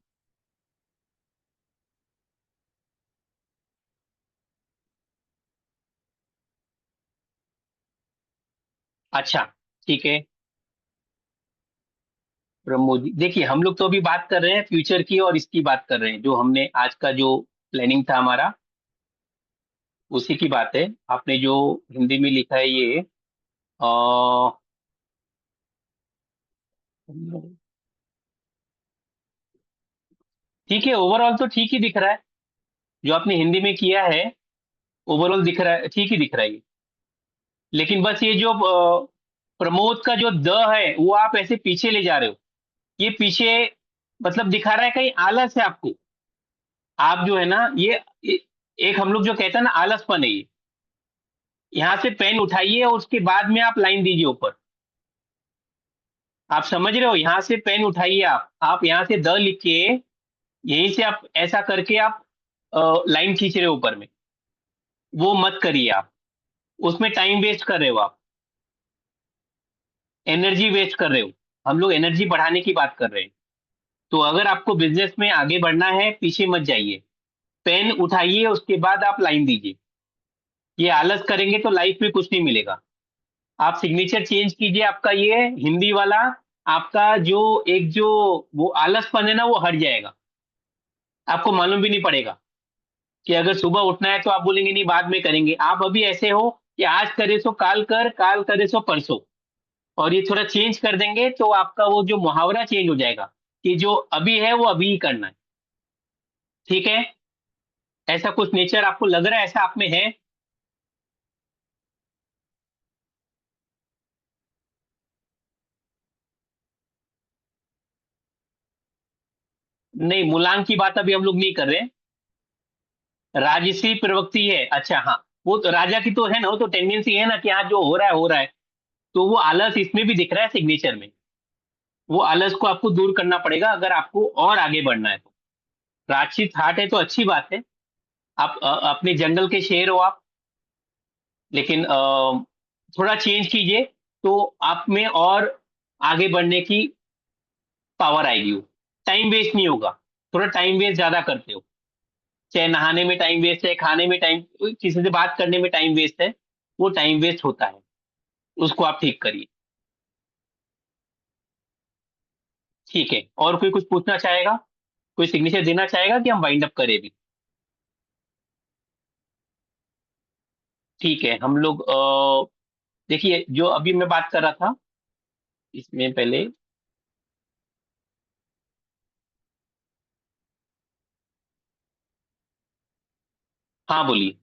अच्छा ठीक है। प्रमोद जी, देखिए हम लोग तो अभी बात कर रहे हैं फ्यूचर की, और इसकी बात कर रहे हैं, जो हमने आज का जो प्लानिंग था हमारा, उसी की बात है। आपने जो हिंदी में लिखा है ये, आ, ठीक है, ओवरऑल तो ठीक ही दिख रहा है। जो आपने हिंदी में किया है ओवरऑल दिख रहा है, ठीक ही दिख रहा है ये। लेकिन बस ये जो प्रमोद का जो द है वो आप ऐसे पीछे ले जा रहे हो। ये पीछे मतलब दिखा रहा है कहीं आलस है आपको। आप जो है ना ये एक हम लोग जो कहते हैं ना आलसपन है ये। यहाँ से पेन उठाइए और उसके बाद में आप लाइन दीजिए ऊपर। आप समझ रहे हो? यहाँ से पेन उठाइए, आप यहाँ से द लिख के यहीं से आप ऐसा करके आप लाइन खींच रहे हो ऊपर में। वो मत करिए आप, उसमें टाइम वेस्ट कर रहे हो आप, एनर्जी वेस्ट कर रहे हो। हम लोग एनर्जी बढ़ाने की बात कर रहे हैं। तो अगर आपको बिजनेस में आगे बढ़ना है, पीछे मत जाइए, पेन उठाइए उसके बाद आप लाइन दीजिए। ये आलस करेंगे तो लाइफ में कुछ नहीं मिलेगा। आप सिग्नेचर चेंज कीजिए, आपका ये हिंदी वाला, आपका जो एक जो वो आलसपन है ना वो हट जाएगा। आपको मालूम भी नहीं पड़ेगा कि अगर सुबह उठना है तो आप बोलेंगे नहीं बाद में करेंगे। आप अभी ऐसे हो कि आज करे सो काल कर, काल करे सो परसों। और ये थोड़ा चेंज कर देंगे तो आपका वो जो मुहावरा चेंज हो जाएगा कि जो अभी है वो अभी ही करना है। ठीक है, ऐसा कुछ नेचर आपको लग रहा है ऐसा आप में है? नहीं, मूलांक की बात अभी हम लोग नहीं कर रहे हैं। राजसी प्रवृत्ति है, अच्छा हाँ, वो तो राजा की तो है ना, वो तो टेंडेंसी है ना कि हाँ जो हो रहा है, तो वो आलस इसमें भी दिख रहा है सिग्नेचर में। वो आलस को आपको दूर करना पड़ेगा अगर आपको और आगे बढ़ना है तो। राजसी हाट है तो अच्छी बात है, आप अपने जंगल के शेर हो आप, लेकिन थोड़ा चेंज कीजिए तो आप में और आगे बढ़ने की पावर आएगी। वो टाइम वेस्ट नहीं होगा, थोड़ा टाइम वेस्ट ज्यादा करते हो, चाहे नहाने में टाइम वेस्ट है, खाने में टाइम, किसी से बात करने में टाइम वेस्ट है, वो टाइम वेस्ट होता है, उसको आप ठीक करिए। ठीक है, और कोई कुछ पूछना चाहेगा, कोई सिग्नेचर देना चाहेगा कि हम वाइंड अप करें भी? ठीक है, हम लोग देखिए जो अभी मैं बात कर रहा था इसमें पहले, हाँ बोलिए,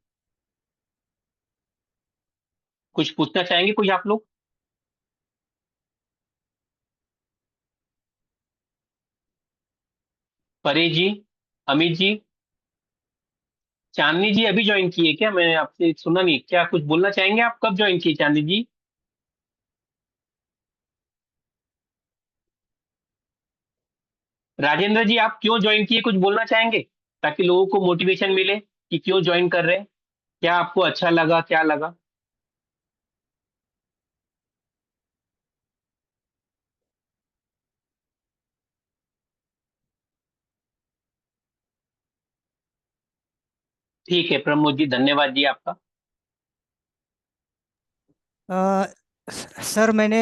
कुछ पूछना चाहेंगे कोई आप लोग? परे जी, अमित जी, चांदनी जी अभी ज्वाइन किए क्या? मैं आपसे सुना नहीं, क्या कुछ बोलना चाहेंगे आप? कब ज्वाइन किए चांदनी जी? राजेंद्र जी आप क्यों ज्वाइन किए, कुछ बोलना चाहेंगे ताकि लोगों को मोटिवेशन मिले कि क्यों ज्वाइन कर रहे हैं, क्या आपको अच्छा लगा, क्या लगा? ठीक है प्रमोद जी, धन्यवाद जी आपका। सर मैंने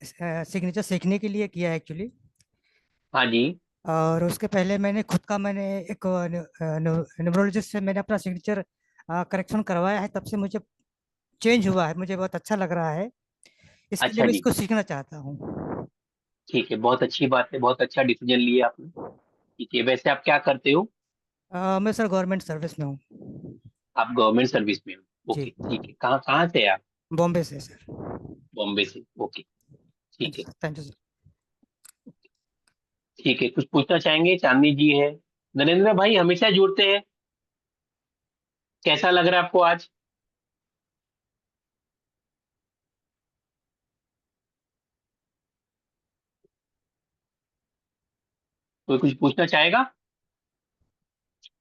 सिग्नेचर सीखने के लिए किया एक्चुअली, हाँ जी, और उसके पहले मैंने एक न्यूमरोलॉजिस्ट से मैंने अपना सिग्नेचर करेक्शन करवाया है, तब से मुझे चेंज हुआ है, मुझे बहुत अच्छा लग रहा है, इसके लिए अच्छा मैं जी, इसको सीखना चाहता हूँ। ठीक है, बहुत अच्छी बात है, बहुत अच्छा डिसीजन लिया आपने। ठीक है, वैसे आप क्या करते हो? मैं सर गवर्नमेंट सर्विस में हूँ। आप गवर्नमेंट सर्विस में हो? ओके, जी, ठीक है, कहाँ कहाँ से हैं आप? बॉम्बे से सर। बॉम्बे से, ओके, थैंक ठीक यू है। Sir, thank you sir. ठीक है, कुछ पूछना चाहेंगे? चांदनी जी है, नरेंद्र भाई हमेशा जुड़ते हैं, कैसा लग रहा है आपको आज? कोई कुछ पूछना चाहेगा?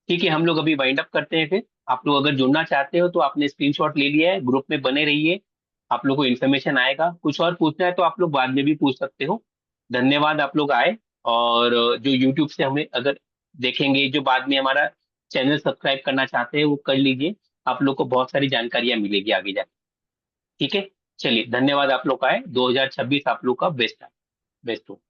ठीक है, हम लोग अभी वाइंड अप करते हैं फिर। आप लोग अगर जुड़ना चाहते हो तो आपने स्क्रीनशॉट ले लिया है, ग्रुप में बने रहिए, आप लोग को इन्फॉर्मेशन आएगा। कुछ और पूछना है तो आप लोग बाद में भी पूछ सकते हो। धन्यवाद आप लोग आए, और जो यूट्यूब से हमें अगर देखेंगे, जो बाद में हमारा चैनल सब्सक्राइब करना चाहते हैं वो कर लीजिए, आप लोग को बहुत सारी जानकारियां मिलेगी आगे जाके। ठीक है, चलिए धन्यवाद आप लोग का आए, 2026 आप लोग का बेस्ट हो।